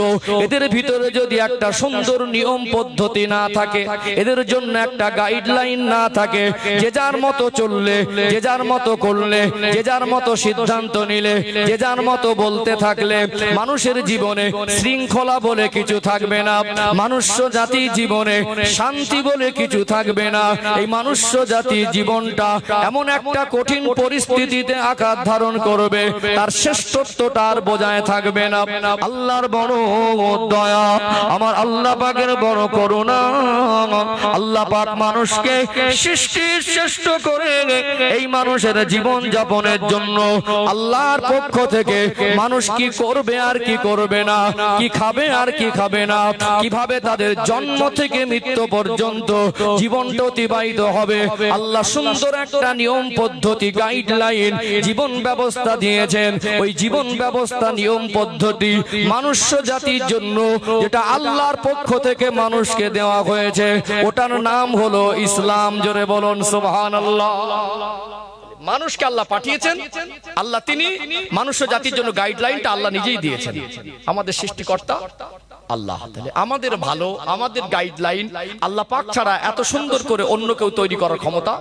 এদের ভিতরে যদি একটা সুন্দর নিয়ম পদ্ধতি না থাকে, এদের জন্য একটা গাইডলাইন না থাকে, যে যার মতো চললে, যে যার মতো করলে, যে যার মতো সিদ্ধান্ত নিলে, যে যার মতো বলতে থাকলে মানুষের জীবনে শৃঙ্খলা বলে কিছু থাকবে না। মনুষ্য জাতির জীবনে শান্তি বলে কিছু থাকবে না। এই মনুষ্য জাতির জীবনটা এমন একটা কঠিন পরিস্থিতিতে আকার ধারণ করবে তার শ্রেষ্ঠত্বটা আর বজায় থাকবে না। আল্লাহর বড় দয়া, আমার আল্লাহ পাকের বড় করুণা। আল্লাহ পাক মানুষকে সৃষ্টির শ্রেষ্ঠ করে এই মানুষের জীবন যাপনের জন্য আল্লাহর পক্ষ থেকে মানুষ কি করবে আর কি করবে না, কি খাবে আর কি খাবে না, কিভাবে তাদের জন্ম থেকে মৃত্যু পর্যন্ত জীবনটা অতিবাহিত হবে, আল্লাহ সুন্দর একটা নিয়ম পদ্ধতি গাইডলাইন জীবন ব্যবস্থা দিয়েছেন। ওই জীবন ব্যবস্থা নিয়ম পদ্ধতি মানুষ জাতির জন্য যেটা আল্লাহর পক্ষ থেকে মানুষকে দেওয়া হয়েছে ওটার নাম হলো ইসলাম। জোরে বলুন সুবহানাল্লাহ। মানুষকে আল্লাহ পাঠিয়েছেন, আল্লাহ তিনি মানুষ জাতির জন্য গাইডলাইনটা আল্লাহ নিজেই দিয়েছেন। আমাদের সৃষ্টিকর্তা আল্লাহ, তাহলে আমাদের ভালো, আমাদের গাইডলাইন আল্লাহ পাক ছাড়া এত সুন্দর করে অন্য কেউ তৈরি করার ক্ষমতা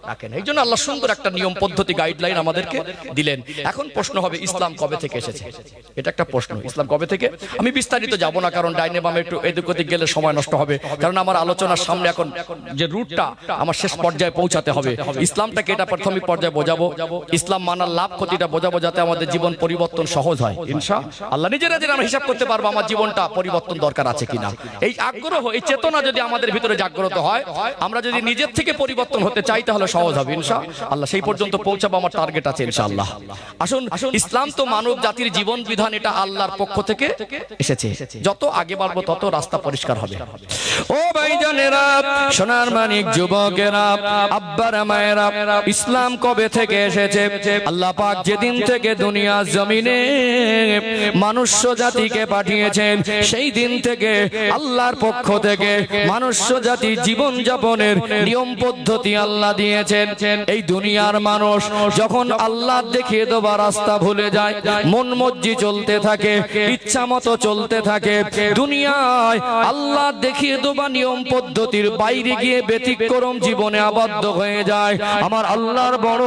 রাখেন। এই জন্য আল্লাহ সুন্দর একটা নিয়ম পদ্ধতি গাইডলাইন আমাদেরকে দিলেন। এখন প্রশ্ন হবে ইসলাম কবে থেকে এসেছে? এটা একটা প্রশ্ন, ইসলাম কবে থেকে। আমি বিস্তারিত যাব না, কারণ ডাইনে বামে একটু এদিক ওদিক গেলে সময় নষ্ট হবে। কারণ আমার আলোচনার সামনে এখন যে রুটটা আমার শেষ পর্যায়ে পৌঁছাতে হবে, ইসলামটাকে এটা প্রাথমিক পর্যায়ে বোঝাবো, ইসলাম মানার লাভ ক্ষতিটা বোঝাবো, যাতে আমাদের জীবন পরিবর্তন সহজ হয় ইনশাআল্লাহ। নিজেরা যেন আমরা হিসাব করতে পারবো আমার জীবনটা পরিবর্তন দরকার আছে কিনা। এই আগ্রহ, এই চেতনা যদি আমাদের ভিতরে জাগ্রত হয়, আমরা যদি নিজের থেকে পরিবর্তন হতে চাই, তাহলে সহজ হবে ইনশাআল্লাহ। সেই পর্যন্ত পৌঁছাবো, আমার টার্গেট আছে ইনশাআল্লাহ। আসুন, ইসলাম তো মানব জাতির জীবন বিধান, এটা আল্লাহর পক্ষ থেকে এসেছে। যত আগে বাড়বো তত রাস্তা পরিষ্কার হবে। ও ভাইজানেরা, সোনার মানিক যুবকেরা, আব্বারা মায়েরা, ইসলাম কবে থেকে এসেছে? আল্লাহ পাক যেদিন থেকে দুনিয়া জমিনে মানুষ জাতিকে পাঠিয়েছেন, সেই দিন থেকে আল্লাহর পক্ষ থেকে মানুষ জাতি জীবন যাপনের নিয়ম পদ্ধতি আল্লাহ দিয়েছেন। এই দুনিয়ার মানুষ যখন আল্লাহ দেখিয়ে দেওয়া রাস্তা ভুলে যায়, মন মর্জি চলতে থাকে, ইচ্ছা মতো চলতে থাকে, দুনিয়ায় আল্লাহ দেখিয়ে দেওয়া নিয়ম পদ্ধতির বাইরে গিয়ে ব্যতিক্রম জীবনে আবদ্ধ হয়ে যায়, আমার আল্লাহর বড়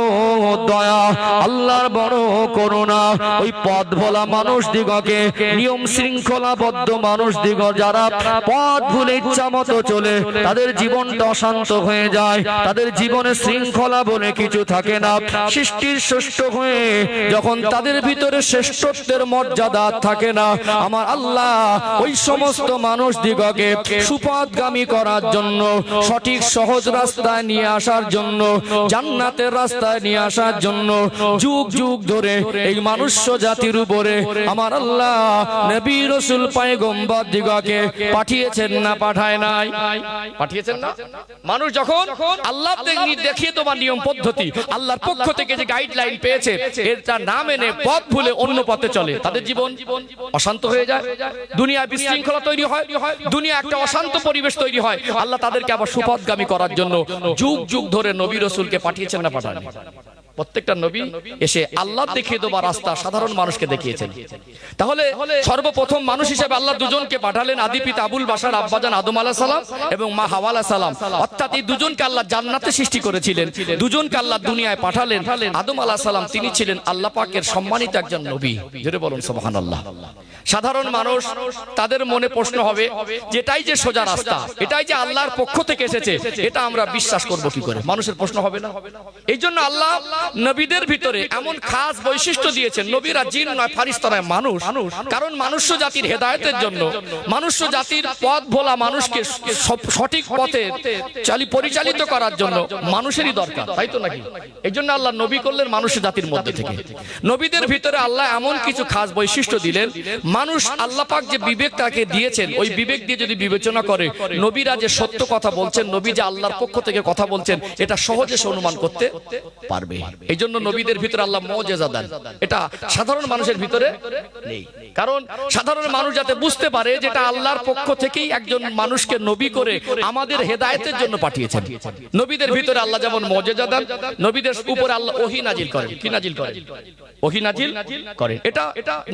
দয়া, আল্লাহর বড় করুণা ওই পথ ভোলা মানুষ দিগকে, নিয়ম শৃঙ্খলাবদ্ধ মানুষ দিগ যারা পথ ভুলে ইচ্ছা মতো চলে, তাদের জীবনটা অশান্ত হয়ে যায়, তাদের জীবনে শৃঙ্খলা বলে কিছু থাকে না। সৃষ্টির শ্রেষ্ঠ হয়ে যখন তাদের ভিতরে শ্রেষ্ঠত্বের মর্যাদা থাকে না, আমার আল্লাহ ওই সমস্ত মানুষ দিগকে সুপথগামী করার জন্য, সঠিক সহজ রাস্তায় নিয়ে আসার জন্য, জান্নাতের রাস্তায় নিয়ে আসার জন্য যুগ যুগ ধরে এই মানুষ জাতির উপরে আমার আল্লাহ নবী রাসূল পয়গম্বর দিগকে পাঠিয়েছেন না পাঠায় নাই? পাঠিয়েছেন না? মানুষ যখন আল্লাহ দেখিয়ে তোমার নিয়ম পদ্ধতি আল্লাহর পক্ষ থেকে যে গাইডলাইন পেয়েছে, এটা না মেনে পথ ভুলে অন্য পথে চলে, তাদের জীবন অশান্ত হয়ে যায়, দুনিয়ায় বিশৃঙ্খলা তৈরি হয়, দুনিয়া একটা অশান্ত পরিবেশ তৈরি হয়। আল্লাহ তাদেরকে আবার সুপথগামী করার জন্য যুগ যুগ ধরে নবী রাসূলকে পাঠিয়েছেন না পাঠান? প্রত্যেকটা নবী এসে আল্লাহ দেখিয়ে দেওয়া রাস্তা সাধারণ মানুষকে দেখিয়েছেন। তাহলে সর্বপ্রথম মানুষ হিসেবে আল্লাহ দুজনকে পাঠালেন, আদি পিতা আবুল বাশার আব্বাজান আদম আলাইহিস সালাম এবং মা হাওয়া আলাইহিস সালাম, অর্থাৎ এই দুজনকে আল্লাহ জান্নাতে সৃষ্টি করেছিলেন, দুজনকে আল্লাহ দুনিয়ায় পাঠালেন। আদম আলাইহিস সালাম তিনি ছিলেন আল্লাহ পাকের সম্মানিত একজন নবী। জোরে বলুন সুবহানাল্লাহ। সাধারণ মানুষ তাদের মনে প্রশ্ন হবে, যেটাই যে সোজা রাস্তা, এটাই যে আল্লাহর পক্ষ থেকে এসেছে, এটা আমরা বিশ্বাস করব কি করে? মানুষের প্রশ্ন হবে না? এই জন্য আল্লাহ নবীদের ভিতরে এমন খাস বৈশিষ্ট্য দিয়েছেন, নবীরা জিন নয় ফারিস্তা নয়, মানুষ। কারণ মানুষ জাতির হেদায়েতের জন্য, মানুষ জাতির পথ ভোলা মানুষকে সঠিক পথে পরিচালিত করার জন্য মানুষেরই দরকার, তাই তো নাকি? এই জন্য আল্লাহ নবী করলেন মানুষ জাতির মধ্যে থেকে। নবীদের ভিতরে আল্লাহ এমন কিছু খাস বৈশিষ্ট্য দিলেন, মানুষ আল্লাহ পাক যে বিবেক তাকে দিয়েছেন, ওই বিবেক দিয়ে যদি বিবেচনা করে, নবীরা যে সত্য কথা বলছেন, নবী যে আল্লাহর পক্ষ থেকে কথা বলছেন, এটা সহজে সে অনুমান করতে পারবে। এই জন্য নবীদের ভিতরে আল্লাহ মুজিজা দেন, এটা সাধারণ মানুষের ভিতরে নেই। কারণ সাধারণ মানুষ যাতে বুঝতে পারে যেটা আল্লাহর পক্ষ থেকেই একজন মানুষকে নবী করে আমাদের হেদায়েতের জন্য পাঠিয়েছেন। নবীদের ভিতরে আল্লাহ যেমন মুজিজা দেন, নবীদের উপরে আল্লাহ ওহী নাজিল করেন। কি নাজিল করেন? ওহী নাজিল করেন। এটা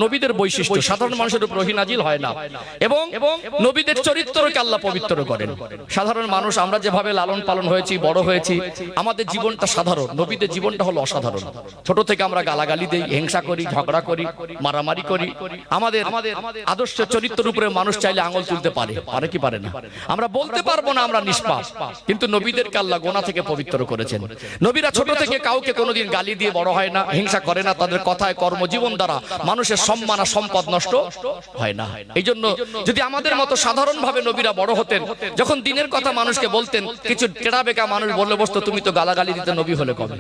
নবীদের বৈশিষ্ট্য, সাধারণ মানুষের উপর ওহী নাজিল হয় না। এবং নবীদের চরিত্রকে আল্লাহ পবিত্র করেন। সাধারণ মানুষ আমরা যেভাবে লালন পালন হয়েছি, বড় হয়েছি, আমাদের জীবনটা সাধারণ, নবীদের জীবনটা হলো অসাধারণ। ছোট থেকে আমরা গালাগালি দেই, হিংসা করি, ঝগড়া করি, মারামারি করি, আমাদের আদর্শ চরিত্রের উপরে মানুষ চাইলে আঙুল তুলতে পারে, পারে কি পারে না? আমরা বলতে পারবো না আমরা নিষ্পাপ, কিন্তু নবীদেরকে আল্লাহ গোনা থেকে পবিত্র করেছেন। নবীরা ছোট থেকে কাউকে কোনোদিন গালি দিয়ে বড় হয় না, হিংসা করে না, তাদের কথায় কর্মজীবন দ্বারা মানুষের সম্মান আর সম্পদ নষ্ট হয় না। এই জন্য যদি আমাদের মতো সাধারণ ভাবে নবীরা বড় হতেন, যখন দিনের কথা মানুষকে বলতেন, কিছু টেরা বেকা মানুষ বললে বসতো তুমি তো গালাগালি দিতে নবী হলে কবে।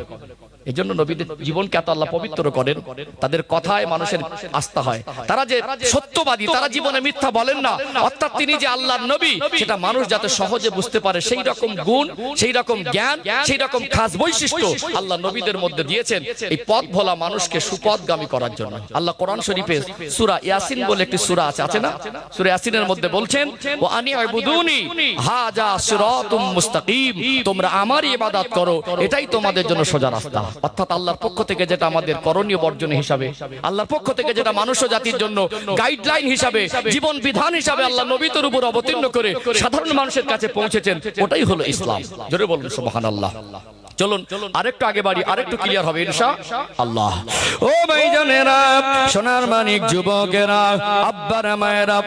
এই জন্য নবীদের জীবনকে এত আল্লাহ পবিত্র করেন, তাদের কথায় মানুষের আস্থা হয়, তারা যে সত্যবাদী, তারা জীবনে মিথ্যা বলেন না, অর্থাৎ তিনি যে আল্লাহর নবী সেটা মানুষ যাতে সহজে বুঝতে পারে, সেই রকম গুণ, সেই রকম জ্ঞান, সেই রকম খাস বৈশিষ্ট্য আল্লাহ নবীদের মধ্যে দিয়েছেন এই পথ ভোলা মানুষকে সুপথগামী করার জন্য। আল্লাহ কোরআন শরীফে সূরা ইয়াসিন বলে একটি সূরা আছে না, সূরা ইয়াসিনের মধ্যে বলছেন ওয়া আনি ইবুদুনি হাযা সিরাতুম মুস্তাকিম, তোমরা আমারই ইবাদত করো, এটাই তোমাদের জন্য সোজা রাস্তা। অর্থাৎ আল্লাহর পক্ষ থেকে যেটা আমাদের করণীয় বর্জন হিসাবে, আল্লাহর পক্ষ থেকে যেটা মানুষ জাতির জন্য গাইডলাইন হিসাবে, জীবন বিধান হিসাবে আল্লাহ নবীদের উপর অবতীর্ণ করে সাধারণ মানুষের কাছে পৌঁছেছেন, ওটাই হলো ইসলাম। জোরে বলুন সুবহানাল্লাহ। চলুন আরেকটু আগে বাড়ি, আরেকটু ক্লিয়ার হবে ইনশাআল্লাহ। ও ভাইজানেরা, সোনার মানিক যুবকেরা, আব্বারা মায়েরা,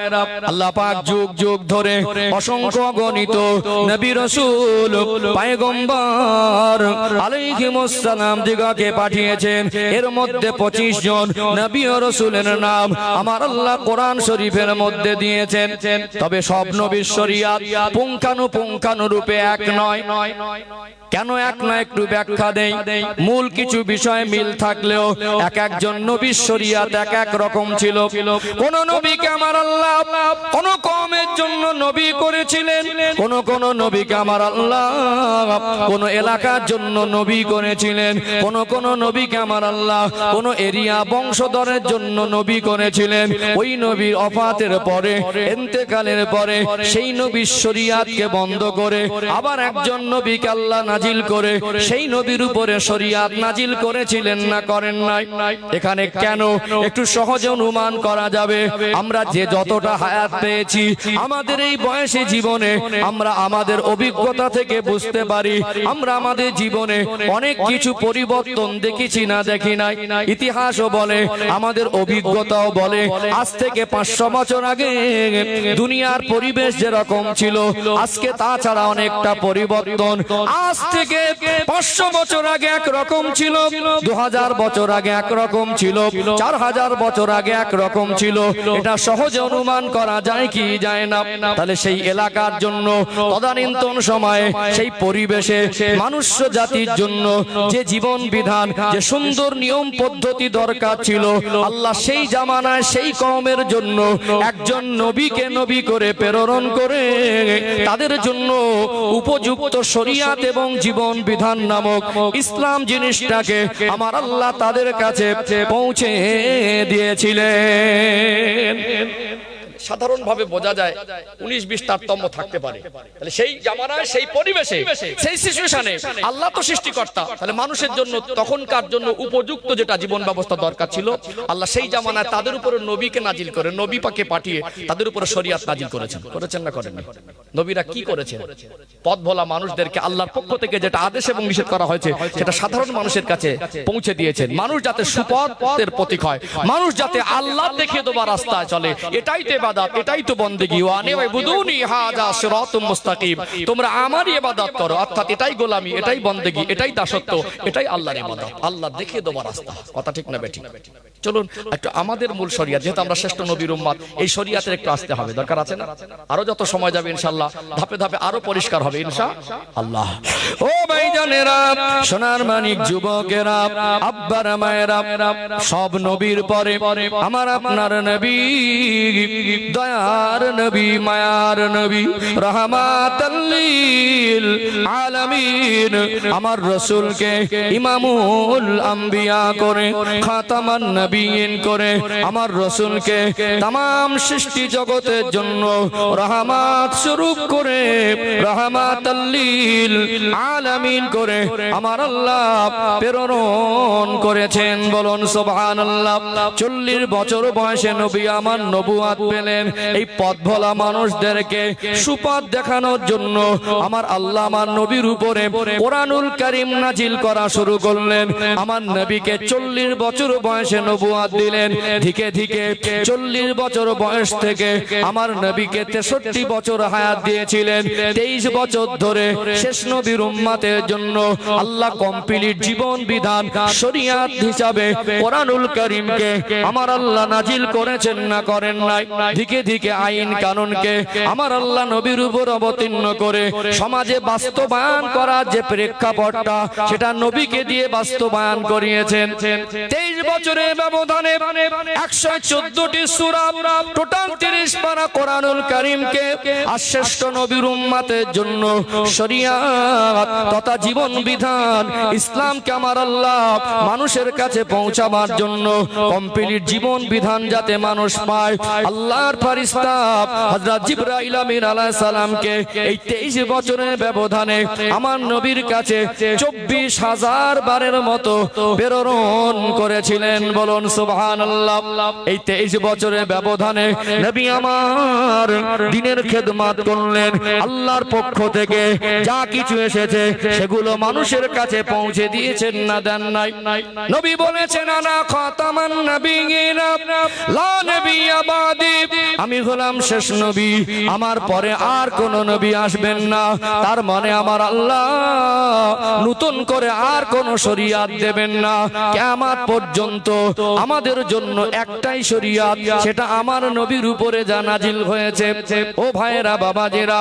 আল্লাহ পাক যুগ যুগ ধরে অসংখ্য গণিত নবী রাসূল পয়গম্বর আলাইহিমুস সালাম দিগকে পাঠিয়েছেন। এর মধ্যে 25 জন নবী ও রাসূলের নাম আমার আল্লাহ কোরআন শরীফের মধ্যে দিয়েছেন। তবে সব নবীর শরীয়ত পুঙ্খানুপুঙ্খানু রূপে এক নয়। কেন এক না একটু ব্যাখ্যা দেই। মূল কিছু বিষয় মিল থাকলেও এক একজন নবীর শরীয়ত এক এক রকম ছিল। কোন নবীকে আমার আল্লাহ কোন কওমের জন্য নবী করেছিলেন, কোন নবীকে আমার আল্লাহ কোন এলাকার জন্য নবী করেছিলেন, কোন নবীকে আমার আল্লাহ কোন এরিয়া বংশধরের জন্য নবী করেছিলেন। ওই নবীর ওফাতের পরে, ইন্তেকালের পরে সেই নবীর শরীয়তকে বন্ধ করে আবার একজন নবীকে আল্লাহ নাজিল করে সেই নবীর উপরে শরীয়ত নাজিল করেছিলেন না করেন নাই? এখানে কেন একটু সহজে অনুমান করা যাবে। আমরা যে যতটা হায়াত পেয়েছি আমাদের এই বয়সী জীবনে, আমরা আমাদের অভিজ্ঞতা থেকে বুঝতে পারি আমরা আমাদের জীবনে অনেক কিছু পরিবর্তন দেখেছি না দেখি নাই। ইতিহাসও বলে, আমাদের অভিজ্ঞতাও বলে, আজ থেকে 500 বছর আগে দুনিয়ার পরিবেশ যেরকম ছিল আজকে তাছাড়া অনেকটা পরিবর্তন। আজ থেকে 500 বছর আগে একরকম ছিল, 2000 বছর আগে একরকম ছিল, 4000 বছর আগে একরকম ছিল। এটা সহজে অনুমান করা যায় কি যায় না? তাহলে সেই এলাকার জন্য তদানীন্তন সময়ে সেই পরিবেশে মানুষ জাতির জন্য যে জীবন বিধান, যে সুন্দর নিয়ম পদ্ধতি দরকার ছিল, আল্লাহ সেই জামানায় সেই কওমের জন্য একজন নবীকে নবী করে প্রেরণ করে তাদের জন্য উপযুক্ত শরীয়ত এবং জীবন বিধান নামক ইসলাম জিনিসটাকে আমার আল্লাহ তাদের কাছে পৌঁছে দিয়েছিলেন। সাধারণভাবে বোঝা যায় 19-20 তারতম্য থাকতে পারে। তাহলে সেই জামানায় সেই পরিবেশে সেই সিচুয়েশনে আল্লাহ তো সৃষ্টিকর্তা, তাহলে মানুষের জন্য তখনকার জন্য উপযুক্ত যেটা জীবন ব্যবস্থা দরকার ছিল আল্লাহ সেই জামানায় তাদের উপরে নবীকে নাজিল করে, নবী পাকে পাঠিয়ে তাদের উপরে শরীয়ত নাজিল করেছেন না করেননি? নবীরা কি করেছেন? পথ ভোলা মানুষদেরকে আল্লাহর পক্ষ থেকে যেটা আদেশ এবং নিষেধ করা হয়েছে সেটা সাধারণ মানুষের কাছে পৌঁছে দিয়েছেন। মানুষ যাতে সুপথের প্রতীক হয়, মানুষ যাতে আল্লাহ দেখিয়ে দেওয়া রাস্তায় চলে, এটাই তো ইবাদত, এটাই তো বন্দেগী। ওয়ানি ইবুদুনি হাযা সিরাতুম মুস্তাকিম, তোমরা আমারই ইবাদত করো, অর্থাৎ এটাই গোলামি, এটাই বন্দেগী, এটাই দাসত্ব, এটাই আল্লাহর ইবাদত, আল্লাহ দেখিয়ে দেওয়া রাস্তা। কথা ঠিক না বেঠিক? চলুন একটু আমাদের মূল শরীয়ত, যেহেতু আমরা শ্রেষ্ঠ নবীর উম্মত, এই শরীয়তের একটু আসতে হবে, দরকার আছে না? আরো যত সময় যাবে ইনশাআল্লাহ ধাপে ধাপে আরো পরিষ্কার হবে ইনশাআল্লাহ। ও ভাইজানেরা, সোনার মানিক যুবকেরা, আব্বারা মায়েরা, সব নবীর পরে আমার আপনার নবী, দয়ার নবী, মায়ার নবী, রাহমাতাল লিল আলামিন আমার রাসূলকে ইমামুল আম্বিয়া করে, খাতামান নবীন করে আমার রাসূলকে तमाम সৃষ্টি জগতের জন্য রহমত স্বরূপ করে, রাহমাতাল লিল আলামিন করে আমার আল্লাহ প্রেরণ করেছেন। বলুন সুবহানাল্লাহ। 40 বছর বয়সে নবী আমার নবুয়ত পেলেন। দিলেন এই পথ ভোলা মানুষদেরকে সুপথ দেখানোর জন্য আমার আল্লাহ আমার নবীর উপরে কোরআনুল কারীম নাজিল করা শুরু করলেন। আমার নবীকে 40 বছর বয়সে নবুয়ত দিলেন। ধীরে ধীরে 40 বছর বয়স থেকে আমার নবীকে 63 বছর হায়াত দিয়েছিলেন। 23 বছর ধরে শেষ নবীর উম্মতের জন্য আল্লাহ কমপ্লিট জীবন বিধান শরীয়ত হিসাবে কোরআনুল কারীমকে আমার আল্লাহ নাজিল করেছেন না করেন নাই। ধীরে ধীরে আইন কানুনকে আমার আল্লাহ নবীর উপর অবতীর্ণ করে সমাজে বাস্তবায়ন করার যে প্রেক্ষাপটটা সেটা নবীকে দিয়ে বাস্তবায়ন করিয়েছেন। 23 বছরের ব্যবধানে 114টি সূরা, টোটাল 30 পারা কোরআনুল কারীমকে আর শ্রেষ্ঠ নবীর উম্মতের জন্য শরীয়ত তথা জীবন বিধান ইসলামকে আমার আল্লাহ মানুষের কাছে পৌঁছাবার জন্য কমপ্লিট জীবন বিধান যাতে মানুষ পায়, আল্লাহর ফেরেশতা হযরত জিবরাইল আমিন আলাইহিস সালামকে এই 23 বছরের ব্যবধানে আমার নবীর কাছে 24,000 বারের মতো প্রেরণ করেছিলেন। বলুন সুবহানাল্লাহ। এই 23 বছরের ব্যবধানে নবী আমার দ্বীনের খেদমত করলেন। আল্লাহর পক্ষ থেকে যা কিছু এসেছে সেগুলো মানুষের কাছে পৌঁছে দিয়েছেন না দেন নাই। নবী বলেছেন আনা খাতামান নবিয়িন লা নবিয়্যা বাদি, আমি হলাম শেষ নবী, আমার পরে আর কোন নবী আসবেন না। তার মানে আমার আল্লাহ নতুন করে আর কোন শরীয়ত দেবেন না। কিয়ামত পর্যন্ত আমাদের জন্য একটাই শরীয়ত, সেটা আমার নবীর উপরে যা নাজিল হয়েছে। ও ভাইরা বাবাজিরা,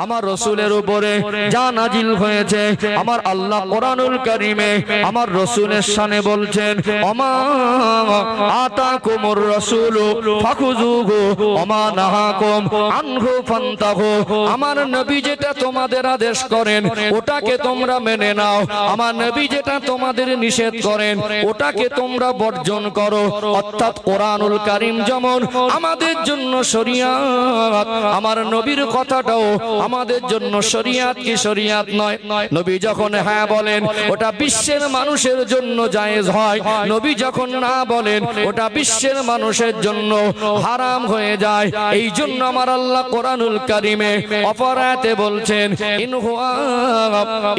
আমার রাসূলের উপরে যা নাজিল হয়েছে আমার আল্লাহ কোরআনুল কারীমে আমার রাসূলের শানে বলছেন ওমা আতাকুমুর রাসূলু ফাখুযুহু ওমা নাহাকুম আনহু ফান্তাহু। আমার নবী যেটা তোমাদের আদেশ করেন ওটাকে তোমরা মেনে নাও, আমার নবী যেটা তোমাদের নিষেধ করেন ওটাকে তোমরা বর্জন করো। অর্থাৎ কোরআনুল কারীম যেমন আমাদের জন্য শরীয়ত, আমার নবীর কথাটাও আমাদের জন্য শরীয়ত কি শরীয়ত নয়? নবী যখন হ্যাঁ বলেন ওটা বিশ্বের মানুষের জন্য জায়েজ হয়, নবী যখন না বলেন ওটা বিশ্বের মানুষের জন্য হারাম হয়ে যায়। এই জন্য আমার আল্লাহ কোরআনুল কারীমে অপর আয়াতে বলছেন ইন হুয়া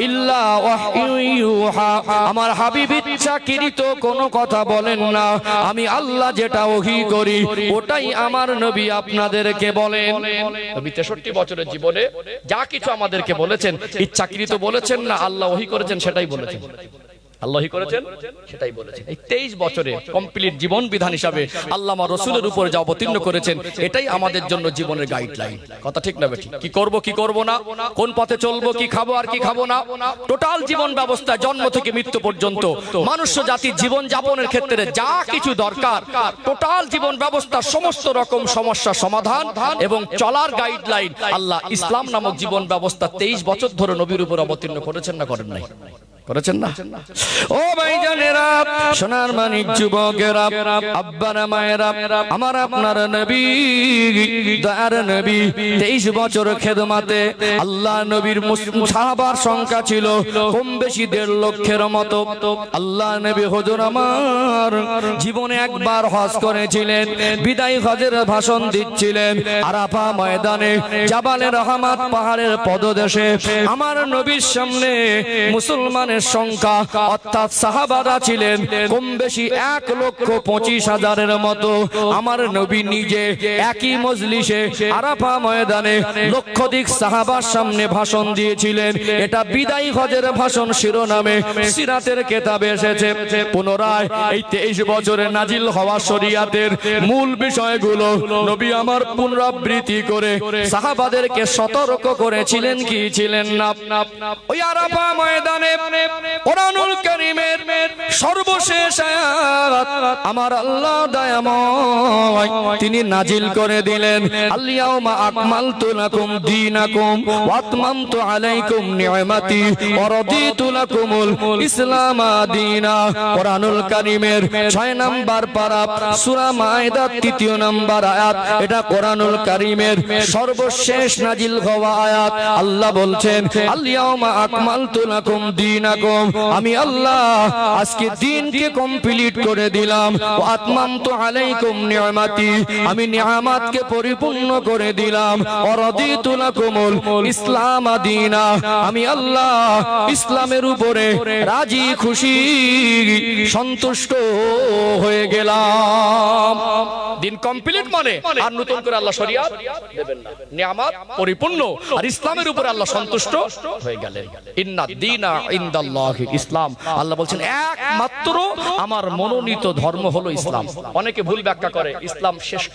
ইল্লা ওয়াহয়ু ইউহা, আমার হাবিব ইচ্ছাকৃত কোনো কথা বলেন না, আমি আল্লাহ যেটা ওহী করি ওটাই আমার নবী আপনাদেরকে বলেন। নবী 63 বছরের জীবনে যা কিছু আমাদেরকে বলেছেন ইচ্ছাকৃত বলেছেন না, আল্লাহ ওহী করেছেন সেটাই বলেছেন, আল্লাহই করেছেন সেটাই বলেছেন। এই 23 বছরে কমপ্লিট জীবন বিধান হিসাবে আল্লাহ আমার রাসূলের উপরে যা অবতীর্ণ করেছেন এটাই আমাদের জন্য জীবনের গাইডলাইন। কথা ঠিক না বেঠিক? কি করব কি করব না, কোন পথে চলবো, কি খাবো আর কি খাবো না, টোটাল জীবন ব্যবস্থা জন্ম থেকে মৃত্যু পর্যন্ত মানুষ জাতির জীবন যাপনের ক্ষেত্রে যা কিছু দরকার টোটাল জীবন ব্যবস্থা সমস্ত রকম সমস্যা সমাধান এবং চলার গাইডলাইন আল্লাহ ইসলাম নামক জীবন ব্যবস্থা 23 বছর ধরে নবীর উপর অবতীর্ণ করেছেন না করেন নাই? করেছেন না? ও ভাইজানেরা, সোনার মানিক যুবকেরা, আব্বারা মায়েরা, আমার আপনার নবী দয়ার নবী 23 বছর খেদমতে আল্লাহ নবীর সাহাবার সংখ্যা ছিল কম বেশি 1.5 লক্ষের মতো। আল্লাহ নবী হুজুর আমার জীবনে একবার হজ করেছিলেন, বিদায় হজের ভাষণ দিচ্ছিলেন আরাফা ময়দানে জাবালে রহমত পাহাড়ের পদদেশে। আমার নবীর সামনে মুসলমান সংখ্যা অর্থাৎ সাহাবারা ছিলেন কম বেশি 1,25,000-এর মতো। আমার নবী নিজে একই মজলিসে আরাফা ময়দানে লক্ষাধিক সাহাবার সামনে ভাষণ দিয়েছিলেন। এটা বিদায়ী হজের ভাষণ শিরোনামে সিরাতের কিতাবে এসেছে। পুনরায় এই 23 বছরে নাজিল হওয়া শরীয়তের মূল বিষয়গুলো নবী আমার পুনরাবৃত্তি করে সাহাবাদেরকে সতর্ক করেছিলেন কি ছিলেন না? ওই আরাফা ময়দানে কোরআনুল কারীমের সর্বশেষ আয়াত আমার আল্লাহ দয়াময় তিনি নাজিল করে দিলেন আল ইয়াউমা আকমালতু লাকুম দীনাকুম ওয়া আতমামতু আলাইকুম নি'মাতি ওয়া রাদিতু লাকুমুল ইসলাম দীনা। কোরআনুল কারীমের 6 নাম্বার পারা সূরা মায়দা 3 নাম্বার আয়াত। এটা কোরআনুল কারীমের সর্বশেষ নাজিল হওয়া আয়াত। আল্লাহ বলছেন আল ইয়াউমা আকমালতু লাকুম দীনাকুম দীনাকুম, আমি আল্লাহ আজকে দ্বীনকে কমপ্লিট করে দিলাম। ওয়া আতমামতু আলাইকুম নিয়ামাতি, আমি নিয়ামতকে পরিপূর্ণ করে দিলাম। ওয়া রাদিতু লাকুমুল ইসলাম দীনা, আমি আল্লাহ ইসলামের উপরে রাজি খুশি সন্তুষ্ট হয়ে গেলাম। দিন কমপ্লিট মানে আর নতুন করে আল্লাহ শরিয়াত দেবেন না, নিয়ামত পরিপূর্ণ আর ইসলামের উপরে আল্লাহ সন্তুষ্ট হয়ে গেলেন। ইন্নাদ দীনা ইনদাল্লাহিল ইসলাম, আল্লাহ বলছেন একমাত্র আমার মনোনীত ধর্ম হলো ইসলাম। অনেকে ভুল ব্যাখ্যা করে ইসলাম শ্রেষ্ঠ,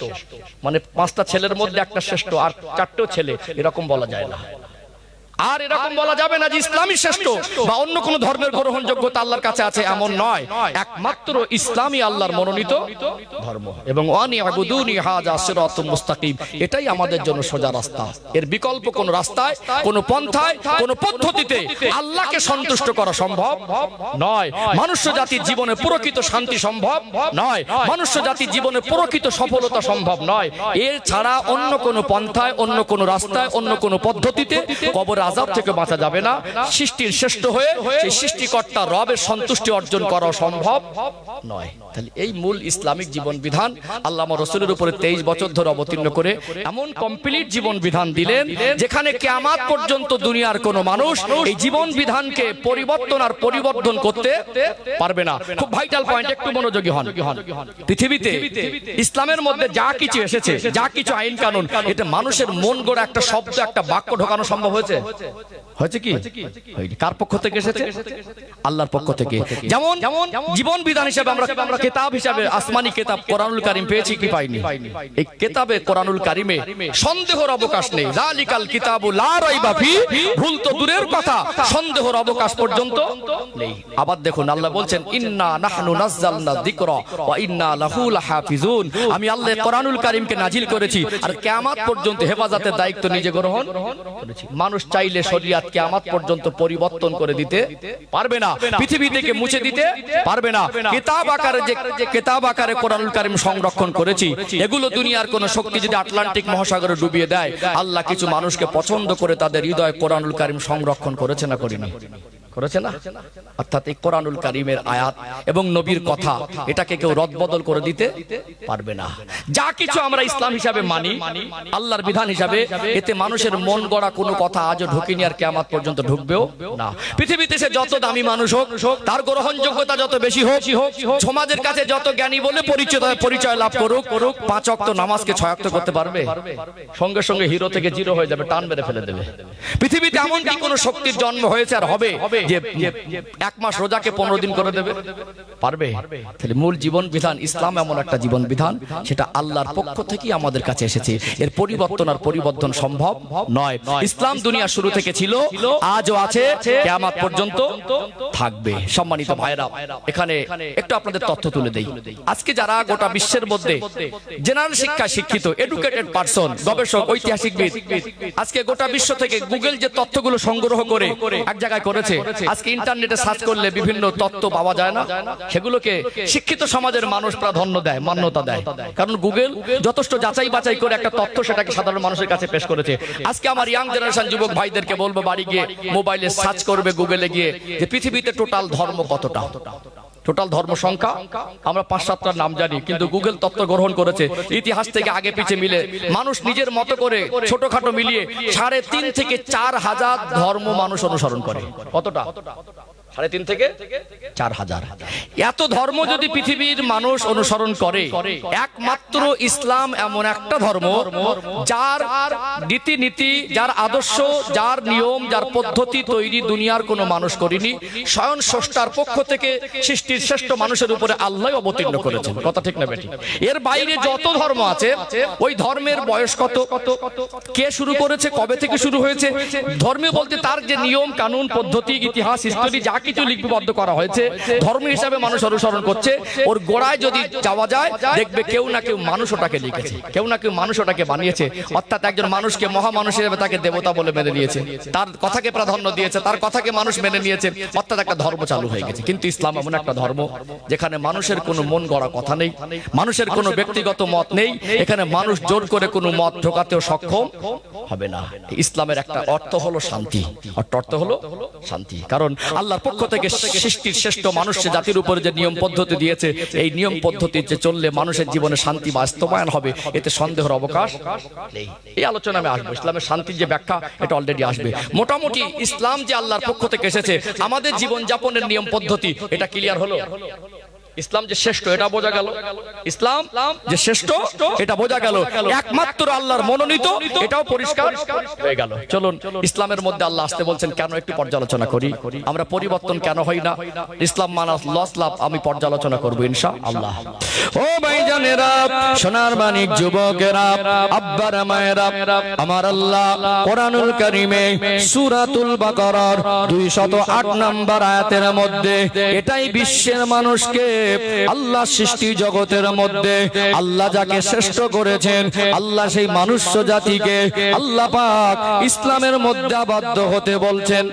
মানে 5টা ছেলের মধ্যে একটা শ্রেষ্ঠ আর 4টো ছেলে, এরকম বলা যায় না। আর এরকম বলা যাবে না যে ইসলামই শ্রেষ্ঠ বা অন্য কোন ধর্মের গ্রহণযোগ্যতা আল্লাহর কাছে আছে, এমন নয়। একমাত্র ইসলামই আল্লাহর মনোনীত ধর্ম। এবং ওয়ানি আবুদুনি হাযা সিরাতুম মুস্তাকিম, এটাই আমাদের জন্য সোজা রাস্তা। এর বিকল্প কোন রাস্তায়, কোন পন্থায়, কোন পদ্ধতিতে আল্লাহকে সন্তুষ্ট করা সম্ভব নয়। মনুষ্য জাতির জীবনে প্রকৃত শান্তি সম্ভব নয়, মনুষ্য জাতির জীবনে প্রকৃত সফলতা সম্ভব নয়। এর ছাড়া অন্য কোন পন্থায়, অন্য কোন রাস্তায়, অন্য কোন পদ্ধতিতে কবর আযাব থেকে বাঁচা যাবে না। সৃষ্টির শ্রেষ্ঠ হয়ে সেই সৃষ্টিকর্তা রবের সন্তুষ্টি অর্জন করা সম্ভব নয়। তাহলে এই মূল ইসলামিক জীবন বিধান আল্লাহ আমার রাসূলের উপরে 23 বছর ধরে অবতীর্ণ করে এমন কমপ্লিট জীবন বিধান দিলেন, যেখানে কিয়ামত পর্যন্ত দুনিয়ার কোন মানুষ এই জীবন বিধানকে পরিবর্তন আর পরিবর্তন করতে পারবে না। খুব ভাইটাল পয়েন্ট, একটু মনোযোগী হন। পৃথিবীতে ইসলামের মধ্যে যা কিছু এসেছে, যা কিছু আইন কানুন, এটা মানুষের মন গড়া একটা শব্দ, একটা বাক্য ঢোকানো সম্ভব হয়েছে? হয়েছে কি? কার পক্ষ থেকে এসেছে? আল্লাহর পক্ষ থেকে। যেমন জীবন বিধান হিসেবে আমরা কিতাব হিসেবে আসমানি কিতাব কোরআনুল কারীম পেয়েছি কি পাইনি? এই কিতাবে কোরআনুল কারীমে সন্দেহের অবকাশ নেই। যালিকাল কিতাবু লা রাইবা ফি, ভুল তো দূরের কথা, সন্দেহের অবকাশ পর্যন্ত নেই। আবার দেখুন আল্লাহ বলছেন ইন্না নাহনু নাযালনা যিকরা ওয়া ইন্না লাহু লাহাফিজুন, আমি আল্লাহ কোরআনুল কারীমকে নাজিল করেছি আর কিয়ামত পর্যন্ত হেফাজতের দায়িত্ব নিজে গ্রহণ করেছি। মানুষ চাইলে শরীয়ত কিয়ামত পর্যন্ত পরিবর্তন করে দিতে পারবে না, পৃথিবী থেকে মুছে দিতে পারবে না। কিতাব আকারে যে কিতাব আকারে কোরআনুল কারীম সংরক্ষণ করেছি, এগুলো দুনিয়ার কোন শক্তি যদি আটলান্টিক মহাসাগরে ডুবিয়ে দেয়, আল্লাহ কিছু মানুষকে পছন্দ করে তাদের হৃদয়ে কোরআনুল কারীম সংরক্ষণ করেছে না করেনি? করেছে না? অর্থাৎ এই কোরআনুল কারীমের আয়াত এবং নবীর কথা, এটাকে কেউ রদবদল করে দিতে পারবে না। যা কিছু আমরা ইসলাম হিসাবে মানি, আল্লাহর বিধান হিসাবে, এতে মানুষের মন গড়া কোনো কথা আজও ঢুকেনি আর কিয়ামত পর্যন্ত ঢুকবেও না। পৃথিবীতে সে যত দামি মানুষ হোক, তার গ্রহণযোগ্যতা যত বেশি হোক, সমাজের কাছে যত জ্ঞানী বলে পরিচয় লাভ করুক, 5 ওয়াক্ত নামাজকে 6 ওয়াক্ত করতে পারবে? সঙ্গে সঙ্গে হিরো থেকে জিরো হয়ে যাবে, টান মেরে ফেলে দেবে। পৃথিবীতে এমন কি কোনো শক্তির জন্ম হয়েছে আর হবে যে 1 মাস রোজাকে 15 দিন করে দেবে? পারবে? তাহলে মূল জীবন বিধান ইসলাম এমন একটা জীবন বিধান, সেটা আল্লাহর পক্ষ থেকেই আমাদের কাছে এসেছে। এর পরিবর্তন আর পরিবর্তন সম্ভব নয়। ইসলাম দুনিয়া শুরু থেকে ছিল, আজও আছে, কিয়ামত পর্যন্ত থাকবে। সম্মানিত ভাইরা, এখানে একটু আপনাদের তথ্য তুলে দেই। আজকে যারা গোটা বিশ্বের মধ্যে জেনারেল শিক্ষায় শিক্ষিত, এডুকেটেড পারসন, গবেষক, ঐতিহাসিকবিদ, আজকে গোটা বিশ্ব থেকে গুগল যে তথ্যগুলো সংগ্রহ করে এক জায়গায় করেছে, আজকে ইন্টারনেটে সার্চ করলে বিভিন্ন তথ্য পাওয়া যায় না, সেগুলোকে শিক্ষিত সমাজের মানুষ প্রাধান্য দেয়, মান্যতা দেয়। কারণ গুগল যথেষ্ট যাচাই বাছাই করে একটা তথ্য সেটাকে সাধারণ মানুষের কাছে পেশ করেছে। আজকে আমার ইয়াং জেনারেশন যুবক ভাইদেরকে বলবো, বাড়ি গিয়ে মোবাইলে সার্চ করবে, গুগলে গিয়ে, যে পৃথিবীতে টোটাল ধর্ম কতটা, টোটাল ধর্ম সংখ্যা আমরা 5-7টার নাম জানি, কিন্তু গুগল তথ্য গ্রহণ করেছে ইতিহাস থেকে আগে পিছে মিলে মানুষ নিজের মতো করে ছোটখাটো মিলিয়ে 3.5 থেকে 4 হাজার ধর্ম মানুষ অনুসরণ করে। কতটা? 3.5 থেকে 4 হাজার। এত ধর্ম যদি পৃথিবীর মানুষ অনুসরণ করে, একমাত্র ইসলাম এমন একটা ধর্ম যার রীতিনীতি, যার আদর্শ, যার নিয়ম, যার পদ্ধতি তৈরি দুনিয়ার কোনো মানুষ করেনি। স্বয়ং স্রষ্টার পক্ষ থেকে সৃষ্টির শ্রেষ্ঠ মানুষের উপরে আল্লাহ অবতীর্ণ করেছেন। কথা ঠিক না বেটি? এর বাইরে যত ধর্ম আছে, ওই ধর্মের বয়স কত, কে শুরু করেছে, কবে থেকে শুরু হয়েছে, ধর্মে বলতে তার যে নিয়ম কানুন, পদ্ধতি, ইতিহাস, হিস্টোরি যা কিছু লিপিবদ্ধ করা হয়েছে, ধর্ম হিসাবে মানুষ অনুসরণ করছে। ওর গোড়ায় যদি যাওয়া যায়, দেখবে কেউ না কেউ মানুষ ওটাকে লিখেছে, কেউ না কেউ মানুষ ওটাকে বানিয়েছে। অর্থাৎ একজন মানুষকে মহামানুষ হিসেবে তাকে দেবতা বলে মেনে নিয়েছে, তার কথাকে প্রাধান্য দিয়েছে, তার কথাকে মানুষ মেনে নিয়েছে, অর্থাৎ একটা ধর্ম চালু হয়ে গেছে। কিন্তু ইসলাম এমন একটা ধর্ম যেখানে মানুষের কোনো মন গড়া কথা নেই, মানুষের কোনো ব্যক্তিগত মত নেই, এখানে মানুষ জোর করে কোনো মত ঢোকাতেও সক্ষম হবে না। ইসলামের একটা অর্থ হলো শান্তি, অর্থ হলো শান্তি। কারণ আল্লাহর পক্ষ থেকে সৃষ্টির শ্রেষ্ঠ মানুষ জাতির উপরে যে নিয়ম পদ্ধতি দিয়েছে, এই নিয়ম পদ্ধতি যে চললে মানুষের জীবনে শান্তি বাস্তবায়ন হবে, এতে সন্দেহের অবকাশ নেই। এই আলোচনা আমি আসবো। ইসলামের শান্তির যে ব্যাখ্যা, এটা অলরেডি আসবে। মোটামুটি ইসলাম যে আল্লাহর পক্ষ থেকে এসেছে, আমাদের জীবন যাপনের নিয়ম পদ্ধতি, এটা ক্লিয়ার হলো। ইসলাম যে শ্রেষ্ঠ এটা বোঝা গেল, ইসলাম যে শ্রেষ্ঠ এটা বোঝা গেল, একমাত্র আল্লাহর মনোনীত, এটাও পরিষ্কার হয়ে গেল। চলুন ইসলামের মধ্যে আল্লাহ আসতে বলছেন কেন একটু পর্যালোচনা করি। আমরা পরিবর্তন কেন হই না, ইসলাম মানা লস লাভ আমি পর্যালোচনা করবো ইনশাআল্লাহ। ও ভাইজানেরা, সোনার মানিক যুবকেরা, আব্বারা মায়েরা, আমার আল্লাহ কোরআনুল কারীমে সূরাতুল বাকারার 208 নম্বর আয়াতের মধ্যে এটাই বিশ্বের মানুষকে আল্লাহ সৃষ্টি জগতের মধ্যে আল্লাহ যাকে শ্রেষ্ঠ করেছেন, আল্লাহ সেই মনুষ্য জাতিকে আল্লাহ পাক ইসলামের মধ্যে আবদ্ধ হতে বলছেন।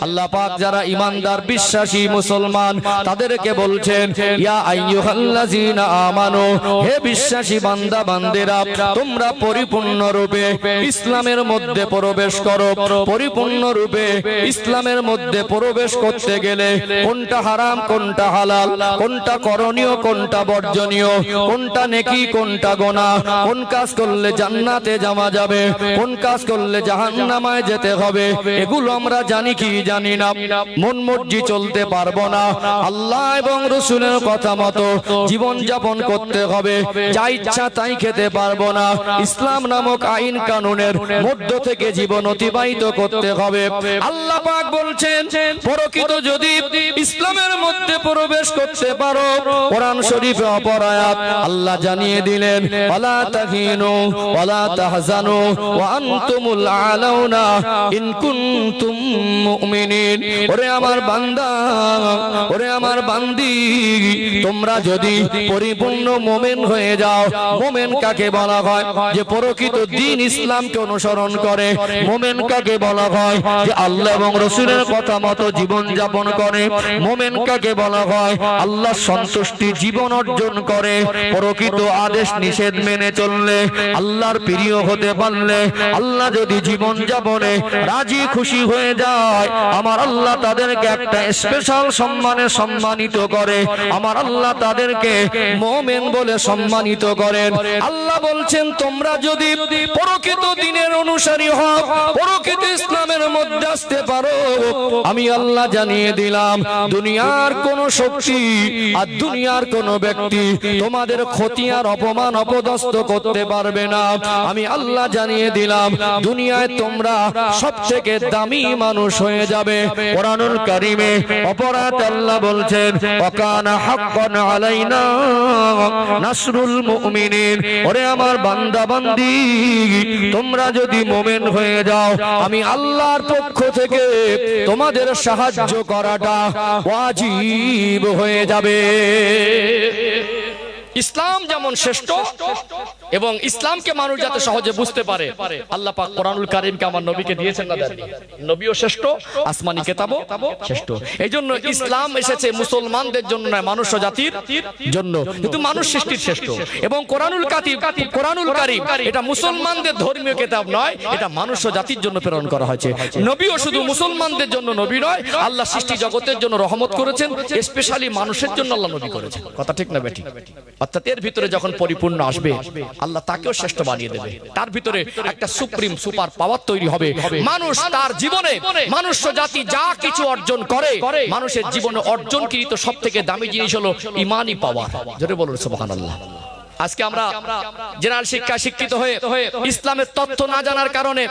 আল্লাহ পাক যারা ঈমানদার বিশ্বাসী মুসলমান তাদেরকে বলছেন, ইয়া আইয়ুহাল্লাযীনা আমানু, হে বিশ্বাসী বান্দা বান্দিরা, তোমরা পরিপূর্ণ রূপে ইসলামের মধ্যে প্রবেশ করো। পরিপূর্ণ রূপে ইসলামের মধ্যে প্রবেশ করতে গেলে কোনটা হারাম কোনটা হালাল, কোনটা করণীয় কোনটা বর্জনীয়, কোনটা নেকি কোনটা গুনাহ, কোন কাজ করলে জান্নাতে যাওয়া যাবে, কোন কাজ করলে জাহান্নামায় যেতে হবে, এগুলো আমরা জানি কি জানি না। মন মর্জি চলতে পারবো না, আল্লাহ এবং রাসূলের কথা মতো জীবন যাপন করতে হবে, যা ইচ্ছা তাই খেতে পারবো না। ইসলাম নামক আইন কানুনের মধ্য থেকে জীবন অতিবাহিত করতে হবে। আল্লাহ পাক বলছেন, প্রকৃত যদি ইসলামের মধ্যে প্রবেশ করতে পারো, কোরআন শরীফে অপর আয়াত আল্লাহ জানিয়ে দিলেন, ওয়ালা তাহিনু ওয়ালা তাহজানু ওয়া আনতুমুল আলাউনা ইন কুনতুম মুমিনিন। ওরে আমার বান্দা, ওরে আমার বান্দি, তোমরা যদি পরিপূর্ণ মুমিন হয়ে যাও। মুমিন কাকে বলা হয়? যে প্রকৃত দ্বীন ইসলামকে অনুসরণ করে। মুমিন কাকে বলা হয়? যে আল্লাহ এবং রাসূলের কথা মতো জীবন যাপন করে। মুমিন কাকে বলা হয়? আল্লাহ সন্তুষ্টি জীবন অর্জন করে, প্রকৃত আদেশ নিষেধ মেনে চললে, আল্লাহর প্রিয় হতে পারলে, আল্লাহ যদি জীবন যাপনে রাজি খুশি হয়ে যায়, আমার আল্লাহ তাদেরকে একটা স্পেশাল সম্মানে সম্মানিত করে। আমার আল্লাহ তাদেরকে মুমিন বলে সম্মানিত করেন। আল্লাহ বলছেন, তোমরা যদি প্রকৃত দ্বীনের অনুসারী হও, প্রকৃত ইসলামের মধ্যে আসতে পারো, আমি আল্লাহ জানিয়ে দিলাম, দুনিয়ার কোন শক্তি আর দুনিয়ার কোন ব্যক্তি তোমাদের ক্ষতি আর অপমান অপদস্থ করতে পারবে না। আমি আল্লাহ জানিয়ে দিলাম, দুনিয়ায় তোমরা সবথেকে দামি মানুষ হয়ে যাবে। কোরআনুল কারীমে অপরাধ আল্লাহ বলছেন, ওয়াকানা হাক্কান আলাইনা নাসরুল মুমিনিন। ওরে আমার বান্দা বান্দি, তোমরা যদি মুমিন হয়ে যাও, আমি আল্লাহর পক্ষ থেকে তোমাদের সাহায্য করাটা ওয়াজিব হয়ে যাবে। ইসলাম যেমন শ্রেষ্ঠ এবং ইসলামকে মানুষ যাতে সহজে বুঝতে পারে, আল্লাহ পাক কোরআনুল কারীমকে আমার নবীকে দিয়েছেন না দেন? নবীও শ্রেষ্ঠ, আসমানি কিতাবও শ্রেষ্ঠ। এইজন্য ইসলাম এসেছে মুসলমানদের জন্য নয়, মানুষ জাতির জন্য, কিন্তু মানুষ সৃষ্টির শ্রেষ্ঠ। এবং কোরআনুল কারীম এটা মুসলমানদের ধর্মীয় কিতাব নয়, এটা মানুষ জাতির জন্য প্রেরণ করা হয়েছে। নবীও শুধু মুসলমানদের জন্য নবী নয়, আল্লাহ সৃষ্টি জগতের জন্য রহমত করেছেন, স্পেশালি মানুষের জন্য আল্লাহ নবী করেছেন। কথা ঠিক না বেঠিক? অর্থাৎ এর ভিতরে যখন পরিপূর্ণ আসবে, আল্লাহ তাকেও শ্রেষ্ঠ বানিয়ে দেবে। তার ভিতরে একটা সুপ্রিম সুপার পাওয়ার তৈরি হবে। মানুষ তার জীবনে, মানুষ জাতি যা কিছু অর্জন করে, মানুষের জীবনে অর্জনকৃত সব থেকে দামি জিনিস হলো ইমানি পাওয়ার। জোরে বলুন সুবহানাল্লাহ। আজকে আমরা জেনারেল শিক্ষায় শিক্ষিত হয়ে ইসলামের তথ্য না জানার কারণে,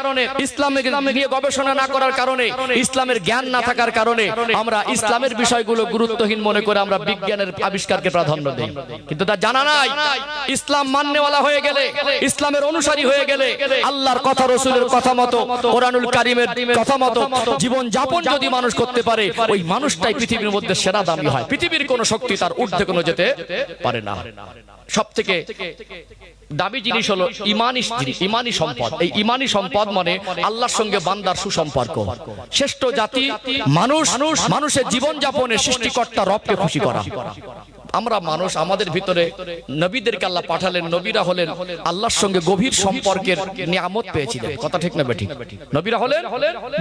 ইসলামের নিয়ে গবেষণা না করার কারণে, ইসলামের জ্ঞান না থাকার কারণে আমরা ইসলামের বিষয়গুলো গুরুত্বহীন মনে করে আমরা বিজ্ঞানের আবিষ্কারকে প্রাধান্য দেই। কিন্তু তা জানা নাই, ইসলাম মাননেওয়ালা হয়ে গেলে, ইসলামের অনুসারী হয়ে গেলে, আল্লাহর কথা রাসূলের কথা মতো, কোরআনুল কারীমের কথা মতো জীবন যাপন যদি মানুষ করতে পারে, ওই মানুষটাই পৃথিবীর মধ্যে সেরা দামি হয়। পৃথিবীর কোন শক্তি তার ঊর্ধ্বে কোনো যেতে পারে না। সব থেকে দামি জিনিস হলো ইমানি সম্পদ। এই ইমানি সম্পদ মানে আল্লাহর সঙ্গে বান্দার সুসম্পর্ক। শ্রেষ্ঠ জাতি মানুষ, মানুষের জীবন যাপনে সৃষ্টিকর্তা রবকে খুশি করা। আমরা মানুষ, আমাদের ভিতরে নবীদেরকে আল্লাহ পাঠালেন, নবীরা হলেন আল্লাহর সঙ্গে গভীর সম্পর্কের নিয়ামত পেয়েছিলেন। কথা ঠিক না বেঠিক? নবীরা হলেন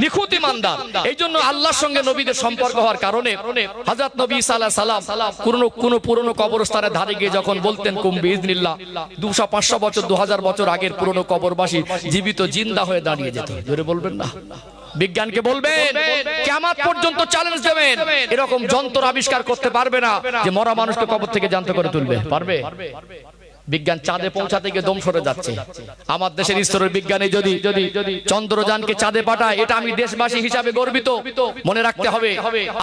নিখুঁত ঈমানদার। এই জন্য আল্লাহর সঙ্গে নবীদের সম্পর্ক হওয়ার কারণে হযরত নবী ঈসা আলাইহিস সালাম কোন পুরনো কবরস্থানের ধারে গিয়ে যখন বলতেন কুম বিইজনিল্লাহ, 200-500 বছর 2000 বছর আগের পুরনো কবরবাসী জীবিত জিন্দা হয়ে দাঁড়িয়ে যেত। জোরে বলবেন না? বিজ্ঞানকে বলবেন, কিয়ামত পর্যন্ত চ্যালেঞ্জ দেবেন, এরকম যন্ত্র আবিষ্কার করতে পারবে না যে মরা মানুষকে কবর থেকে জ্যান্ত করে তুলবে। পারবে? বিজ্ঞান চাঁদে পৌঁছাতে গিয়ে দম সরে যাচ্ছে। আমার দেশের ইসরোর বিজ্ঞানী যদি চন্দ্রযানকে চাঁদে পাঠায়, এটা আমি দেশবাসী হিসাবে গর্বিত। মনে রাখতে হবে,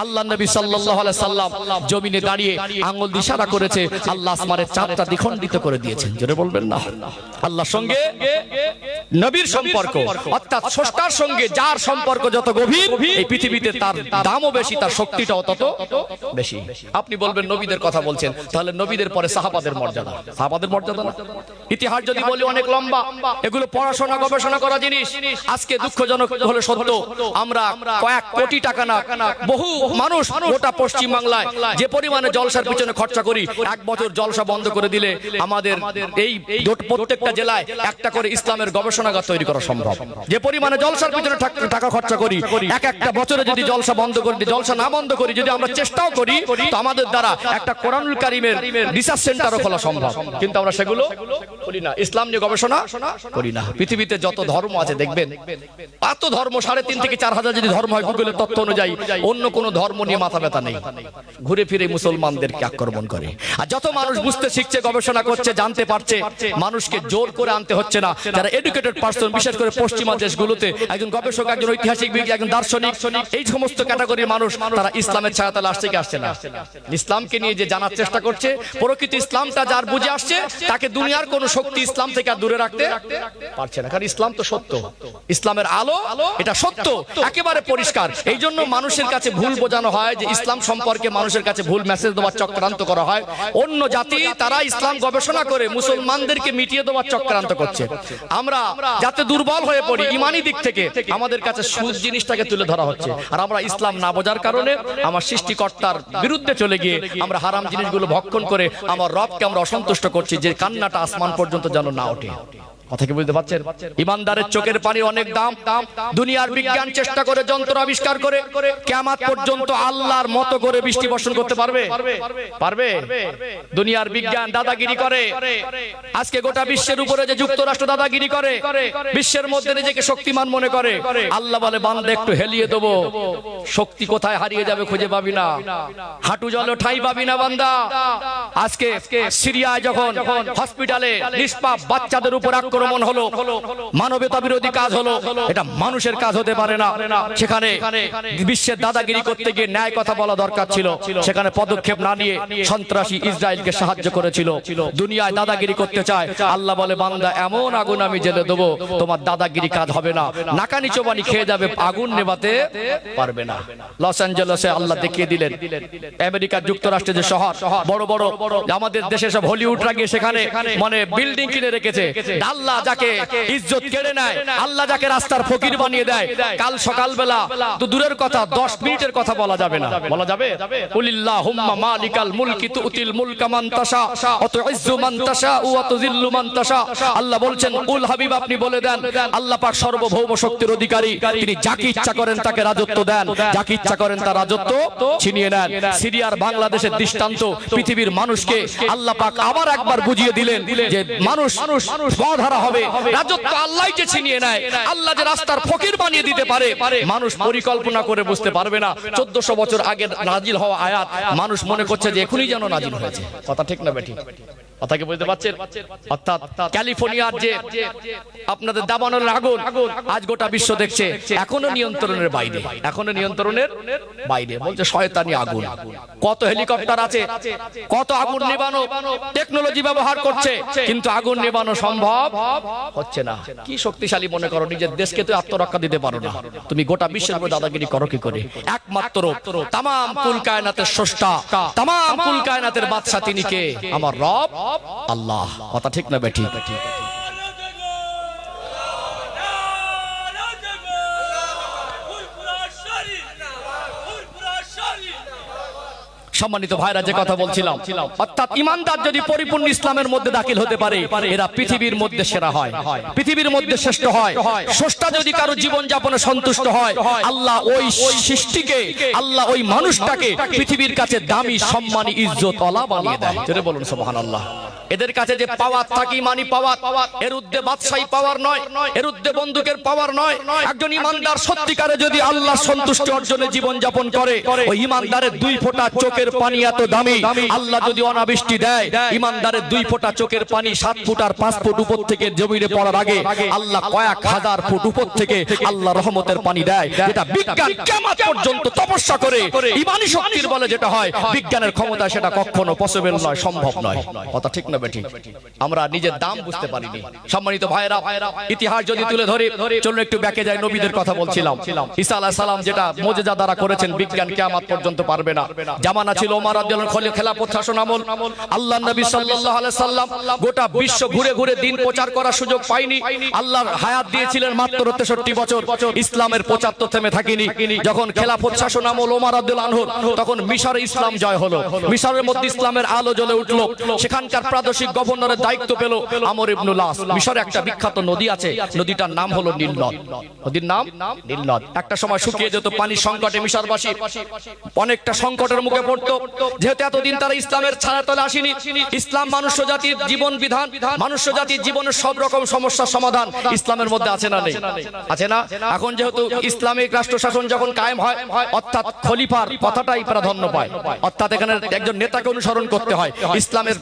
আল্লাহর নবী সাল্লাল্লাহু আলাইহি সাল্লাম জমিনে দাঁড়িয়ে আঙ্গুল দিয়ে ইশারা করেছে, আল্লাহ আসমানের চাঁদটা দ্বিখণ্ডিত করে দিয়েছেন। জোরে বলবেন না? আল্লাহর সঙ্গে নবীর সম্পর্ক, অর্থাৎ স্রষ্টার সঙ্গে যার সম্পর্ক যত গভীর, এই পৃথিবীতে তার দামও বেশি, তার শক্তিটাও তত বেশি। আপনি বলবেন নবীদের কথা বলছেন, তাহলে নবীদের পরে সাহাবাদের মর্যাদা। সাহাবাদের মর্যাদা না? ইতিহাস যদি বলি অনেক লম্বা, এগুলো পড়াশোনা গবেষণা করা জিনিস। আজকে দুঃখজনক হলে সত্য, আমরা কয়েক কোটি টাকা না, বহু মানুষ গোটা পশ্চিম বাংলায় যে পরিমাণে জলসার পিছনে খরচা করি, এক বছর জলসা বন্ধ করে দিলে আমাদের এই প্রত্যেকটা জেলায় একটা করে ইসলামের গবেষণাগার তৈরি করা সম্ভব। যে পরিমাণে জলসার পিছনে টাকা খরচা করি, একটা বছরে যদি জলসা বন্ধ করে দিই, জলসা না বন্ধ করি, যদি আমরা চেষ্টাও করি, তো আমাদের দ্বারা একটা কোরআনুল কারীমের রিসার্চ সেন্টারও খোলা সম্ভব। কিন্তু আমরা সেগুলো করি না, ইসলাম নিয়ে গবেষণা করি না। পৃথিবীতে যত ধর্ম আছে দেখবেন, এত ধর্ম, 3.5 থেকে 4 হাজার যদি ধর্ম হয় গুগলের তথ্য অনুযায়ী, অন্য কোনো ধর্ম নিয়ে মাথা ব্যথা নেই। ঘুরে ফিরে মুসলমানদেরকে আক্রমণ করে। আর যত মানুষ বুঝতে শিখছে, গবেষণা করছে, জানতে পারছে, মানুষকে জোর করে আনতে হচ্ছে না। যারা এডুকেটেড পারসন, বিশেষ করে পশ্চিমা দেশগুলোতে, একজন গবেষক, একজন ঐতিহাসিক, একজন দার্শনিক, এই সমস্ত ক্যাটাগরির মানুষ, তারা ইসলামের ছায়াতলে আসছে কি আসছে না? ইসলামকে নিয়ে যে জানার চেষ্টা করছে, প্রকৃত ইসলামটা যার বুঝে আসছে, তাকে দুনিয়ার কোন শক্তি ইসলাম থেকে আর দূরে রাখতে পারছে না। কারণ ইসলাম তো সত্য, ইসলামের আলো, এটা সত্য, একেবারে পরিষ্কার। এই জন্য মানুষের কাছে ভুল বোঝানো হয়, যে ইসলাম সম্পর্কে মানুষের কাছে ভুল মেসেজ দেওয়ার চক্রান্ত করা হয়। অন্য জাতি তারা ইসলাম গবেষণা করে মুসলমানদেরকে মিটিয়ে দেওয়ার চক্রান্ত করছে। আমরা যাতে দুর্বল হয়ে পড়ি ইমানি দিক থেকে, আমাদের কাছে সুদ জিনিসটাকে তুলে ধরা হচ্ছে। আর আমরা ইসলাম না বোঝার কারণে আমার সৃষ্টিকর্তার বিরুদ্ধে চলে গিয়ে আমরা হারাম জিনিসগুলো ভক্ষণ করে আমার রবকে আমরা অসন্তুষ্ট করছি, যে কান্নাটা আসমান পর্যন্ত যেন না ওঠে। কথা কি বুঝতে পারছেন? ইমানদারের চোখের পানি অনেক দাম। দুনিয়ার বিজ্ঞান চেষ্টা করে, যন্ত্র আবিষ্কার করে, কিয়ামত পর্যন্ত আল্লাহর মতো করে বৃষ্টি বর্ষণ করতে পারবে? পারবে? দুনিয়ার বিজ্ঞান দাদাগিরি করে। আজকে গোটা বিশ্বের উপরে যে যুক্তরাষ্ট্র দাদাগিরি করে, বিশ্বের মধ্যে নিজেকে শক্তিমান মনে করে, আল্লাহ বলে বান্দা একটু হেলিয়ে দেবো, শক্তি কোথায় হারিয়ে যাবে খুঁজে পাবি না, হাঁটু জলে ঠাঁই পাবি না বান্দা। আজকে সিরিয়ায় যখন হসপিটালে নিষ্পাপ বাচ্চাদের উপর আক্রমণ হলো, মানবতা বিরোধী কাজ হলো, এটা মানুষের কাজ হতে পারে না। সেখানে বিশ্বের দাদাগিরি করতে গিয়ে ন্যায় কথা বলা দরকার ছিল, সেখানে পদক্ষেপ না নিয়ে সন্ত্রাসী ইসরায়েলকে সাহায্য করেছিল। দুনিয়ায় দাদাগিরি করতে চায়, আল্লাহ বলে বান্দা এমন আগুন আমি জেলে দেবো, তোমার দাদাগিরি কাজ হবে না, নাকানি চোবানি খেয়ে যাবে, আগুন নেভাতে পারবে না। লস অ্যাঞ্জেলেসে আল্লাহ দেখিয়ে দিলেন, আমেরিকার যুক্তরাষ্ট্রের যে শহর, বড় বড় আমাদের দেশে সব হলিউডরা গিয়ে সেখানে মানে বিল্ডিং কিনে রেখেছে। আল্লাহ যাকে ইজ্জত কেড়ে নেয়, আল্লাহ যাকে রাস্তার ফকির বানিয়ে দেয়, কাল সকালবেলা তো দূরের কথা 10 মিনিটের কথা বলা যাবে না। বলা যাবে? কুলিল্লাহুম্মা মালিকাল মুলকি তুতিল মুলকা মান তাশা ওয়া তুইজ্জু মান তাশা ওয়া তুযিল্লু মান তাশা। আল্লাহ বলছেন, কুল হাবিব আপনি বলে দেন, আল্লাহ পাক সার্বভৌম শক্তির অধিকারী, তিনি যাকে ইচ্ছা করেন তাকে রাজত্ব দেন, যাকে ইচ্ছা করেন তার রাজত্ব ছিনিয়ে নেন। সিরিয়ার বাংলাদেশের দৃষ্টান্ত পৃথিবীর মানুষকে আল্লাহ পাক আবার একবার বুঝিয়ে দিলেন যে মানুষ ধরা হবে, রাজত্ব আল্লাহই যে ছিনিয়ে নেয়, আল্লাহ যে রাস্তার ফকির বানিয়ে দিতে পারে, মানুষ পরিকল্পনা করে বুঝতে পারবে না। 1400 বছর আগে নাজিল হওয়া আয়াত মানুষ মনে করছে যে এখনই যেন নাজিল হয়েছে। কথা ঠিক না বেঠিক? কথা কি বুঝতে পারছেন? অর্থাৎ ক্যালিফোর্নিয়ার যে আপনাদের দাবানল আগুন আজ গোটা বিশ্ব দেখছে, এখনো নিয়ন্ত্রণের বাইরে, এখনো নিয়ন্ত্রণের বাইরে। বলছে শয়তানি আগুন। কত হেলিকপ্টার আছে, কত আগুন নেভানো টেকনোলজি ব্যবহার করছে, কিন্তু আগুন নেভানো সম্ভব হচ্ছে না। কি শক্তিশালী মনে করো নিজের দেশকে? তো আত্মরক্ষা দিতে পারো না, তুমি গোটা বিশ্বের উপর দাদাগিরি করো কি করে? একমাত্র তামাম কুল কায়নাতের স্রষ্টা, তামাম কুল কায়নাতের বাদশা তিনি কে? আমার রব আল্লাহ। কথা ঠিক না বেঠিক? সম্মানিত ভাইরা, যে কথা বলছিলাম, অর্থাৎ ইমানদার যদি পরিপূর্ণ ইসলামের মধ্যে দাখিল হতে পারে, এরা পৃথিবীর মধ্যে সেরা হয়, পৃথিবীর মধ্যে শ্রেষ্ঠ হয়। স্রষ্টা যদি কারো জীবন যাপনে সন্তুষ্ট হয়, আল্লাহ ওই সৃষ্টিকে, আল্লাহ ওই মানুষটাকে পৃথিবীর কাছে দামি, সম্মানী, ইজ্জত ওয়ালা বানিয়ে দেয়। জোরে বলুন সুবহানাল্লাহ। এদের কাছে যে পাওয়ার থাকে, ইমানি পাওয়ার, এর উদ্দে বাদশাহী পাওয়ার নয়, এর উদ্দে বন্দুকের পাওয়ার নয়। একজন ইমানদার সত্যিকারে যদি আল্লাহ সন্তুষ্টি অর্জনে জীবন যাপন করে, ওই ইমানদারের 2 ফোঁটা চোখের পানি এত দামি, আল্লাহ যদি অনাবৃষ্টি দেয়, ইমানদারের 2 ফোঁটা চোখের পানি 7 ফুট আর 5 ফুট উপর থেকে জমিনে পড়ার আগে আল্লাহ কয়েক হাজার ফুট উপর থেকে আল্লাহ রহমতের পানি দেয়। এটা বিজ্ঞান কিয়ামত পর্যন্ত তপস্যা করে ইমানি শক্তির বলে যেটা হয়, বিজ্ঞানের ক্ষমতা সেটা কখনো পসিবল নয়, সম্ভব নয়। কথা ঠিক না বেঠিক? আমরা নিজের দাম বুঝতে পারিনি। সম্মানিত ভাইরা, ইতিহাস যদি তুলে ধরে, চলুন একটু ব্যাকে যাই। নবীদের কথা বলছিলাম। ঈসা আলাইহিস সালাম যেটা মুজিজা দ্বারা করেছেন, বিজ্ঞান কিয়ামত পর্যন্ত পারবে না। জামানা ছিল ওমর রাদিয়াল্লাহু আনহু খেলাফত শাসন আমল। আল্লাহর নবী সাল্লাল্লাহু আলাইহি সাল্লাম গোটা বিশ্ব ঘুরে ঘুরে দিন প্রচার করার সুযোগ পায়নি। আল্লাহর হায়াত দিয়েছিলেন মাত্র 63 বছর। ইসলামের প্রচার তো থেমে থাকেনি। যখন খেলাফত শাসন আমল ওমর রাদিয়াল্লাহু আনহু, তখন মিশরে ইসলাম জয় হলো। মিশরের মধ্যে ইসলামের আলো জ্বলে উঠলো। সেখানকার প্রাদেশিক গভর্নরের দায়িত্ব পেল আমর ইবনে লাস। মিশরে একটা বিখ্যাত নদী আছে, নদীটার নাম হলো নীল নদ। নদীর নাম নীল নদ। একটা সময় শুকিয়ে যেত, পানির সংকটে মিশরবাসী অনেকটা সংকটের মুখে পড়তো। যেহেতু এতদিন তারা ইসলামের ছায়াতলে আসেনি, ইসলাম মনুষ্য জাতির জীবন বিধান, মনুষ্য জাতির জীবনের সব রকম সমস্যার সমাধান ইসলামের মধ্যে আছে না নেই? আছে না? এখন যেহেতু ইসলামিক রাষ্ট্র শাসন যখন কায়েম হয়, অর্থাৎ খলিফার কথাটাই প্রাধান্য পায়, অর্থাৎ এখানে একজন নেতাকে অনুসরণ করতে হয়। ইসলামের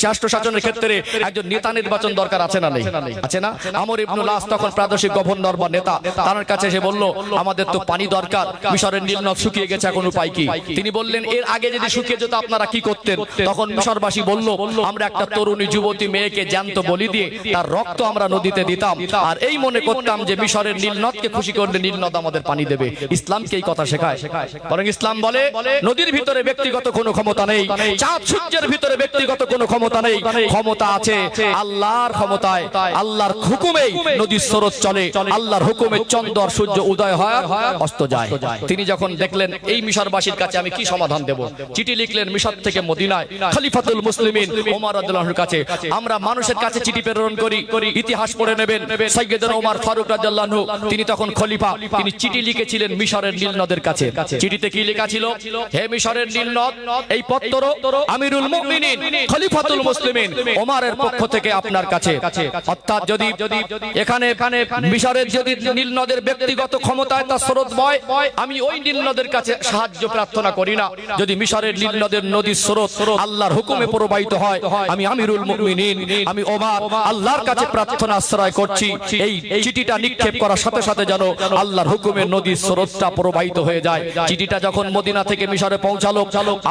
রাষ্ট্র শাসনের ক্ষেত্রে একজন নেতা নির্বাচন দরকার আছে না নেই? আছে না? আমর ইবনে লাস তখন প্রাদেশিক গভর্নর বা নেতা, তার কাছে এসে বলল, আমাদের তো পানি দরকার, মিশরের নীল নদ শুকিয়ে গেছে, এখন উপায় কি? তিনি বললেন, এর আগে যদি শুকিয়ে যেত আপনারা কি করতেন? তখন মিশরবাসী বলল, আমরা একটা তরুণী যুবতী মেয়েকে জ্যান্ত বলি দিয়ে তার রক্ত আমরা নদীতে দিতাম, আর এই মনে করতাম যে মিশরের নীল নদকে খুশি করলে নীল নদ আমাদের পানি দেবে। ইসলামকে এই কথা শেখায়? বরং ইসলাম বলে, নদীর ভিতরে ব্যক্তিগত কোনো ক্ষমতা নেই, চাঁদ সূর্যের ভিতরে ব্যক্তিগত কোনো ক্ষমতা নেই, ক্ষমতা আছে আল্লাহর ক্ষমতায়। আল্লাহর হুকুমেই নদীর স্রোত চলে, আল্লাহর হুকুমে চন্দ্র আর সূর্য উদয় হয়, অস্ত যায়। তিনি যখন দেখলেন এই মিশরবাসীর কাছে আমি কি সমাধান দেব, চিঠি লিখলেন মিশর থেকে মদিনায় খলিফাতুল মুসলিমিন ওমর রাদিয়াল্লাহু আনহুর কাছে। আমরা মানুষের কাছে চিঠি প্রেরণ করি, ইতিহাস পড়ে নেবেন। সাইয়েদনা ওমর ফারুক রাদিয়াল্লাহু আনহু, তিনি তখন খলিফা, তিনি চিঠি লিখেছিলেন মিশরের নীল নদের কাছে। চিঠিতে কি লেখা ছিল? হে মিশরের নীল নদ, এই পত্র আমিরুল মুমিনিন খলিফাতুল মুসলিমিন ওমরের পক্ষ থেকে আপনার কাছে। অর্থাৎ যদি এখানে মিশরের যদি নীল নদের ব্যক্তিগত ক্ষমতায় তার স্রোত বয়, আমি ওই নীল নদের কাছে সাহায্য প্রার্থনা করি না। যদি মিশরের নীল নদের নদীর স্রোত আল্লাহর হুকুমে প্রবাহিত হয়, আমি আমিরুল মুমিনিন, আমি ওমর আল্লাহর কাছে প্রার্থনা আশ্রয় করছি, এই চিঠিটা নিক্ষেপ করার সাথে সাথে যেন আল্লাহর হুকুমে নদীর স্রোতটা প্রবাহিত হয়ে যায়। চিঠিটা যখন মদিনা থেকে মিশরে পৌঁছালো,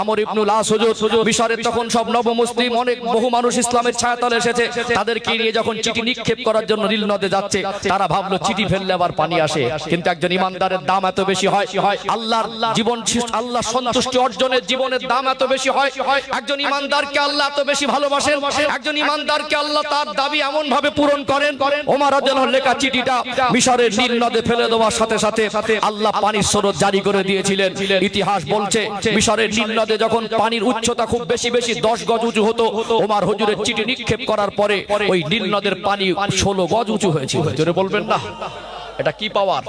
আমর ইবনে লাস হুজুর, মিশরে তখন সব নবমুসলিম অনেক বহু মানুষ ইসলামের ছায়াতলে এসেছে, তাদেরকে নিয়ে যখন চিঠি নিক্ষেপ করার জন্য নীল নদে যাচ্ছে, তারা ভাবলো চিঠি ফেললে আবার পানি আসে। কিন্তু একজন ইমানদারের দাম এত বেশি হয়, আল্লাহর জীবন, আল্লাহ সন্তুষ্টি অর্জনের জীবনের দাম এত বেশি হয়। একজন ইমানদারকে আল্লাহ এত বেশি ভালোবাসেন, একজন ইমানদারকে আল্লাহ তার দাবি এমন ভাবে পূরণ করেন। ওমর রাদিয়াল্লাহু আনহু লেখা চিঠিটা মিশরের নীল নদে ফেলে দেওয়ার সাথে সাথে আল্লাহ পানির স্রোত জারি করে দিয়েছিলেন। ইতিহাস বলছে মিশরের নীল নদে যখন পানির উচ্চতা খুব বেশি 10 গজ উঁচু হতো, ওমর হুজুরের চিঠি নিক্ষেপ করার পরে ওই নীল নদের পানি 16 গজ উঁচু হয়েছিল। জোরে বলবেন না? এটা কি পাওয়ার?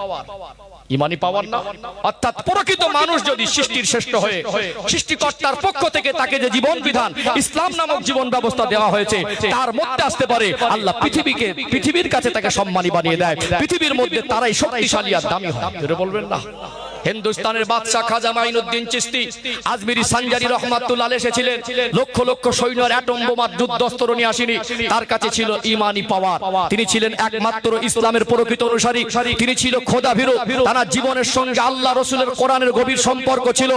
ইমানি পাওয়ার না? অর্থাৎ প্রকৃত মানুষ যদি সৃষ্টির শ্রেষ্ঠ হয়ে সৃষ্টিকর্তার পক্ষ থেকে তাকে যে জীবন বিধান ইসলাম নামক জীবন ব্যবস্থা দেওয়া হয়েছে তার মধ্যে আসতে পারে, আল্লাহ পৃথিবীর কাছে তাকে সম্মানী বানিয়ে দেয়। পৃথিবীর মধ্যে তারাই শক্তিশালী আর দামি হয়। জোরে বলবেন না? হিন্দুস্তানের বাদশা খাজা মাইনুদ্দিন চিশতি আজমিরি সানজারি রহমাতুল্লাহ আলাইহি এসেছিলেন, লক্ষ লক্ষ সৈন্যের অ্যাটম বোমার যুদ্ধস্ত্র নিয়ে আসেনি, তার কাছে ছিল ইমানি পাওয়ার। তিনি ছিলেন একমাত্র ইসলামের প্রকৃত অনুসারী, তিনি ছিল খোদা ভীরু, তার জীবনের সঙ্গে আল্লাহ রাসূলের কোরআনের গভীর সম্পর্ক ছিল।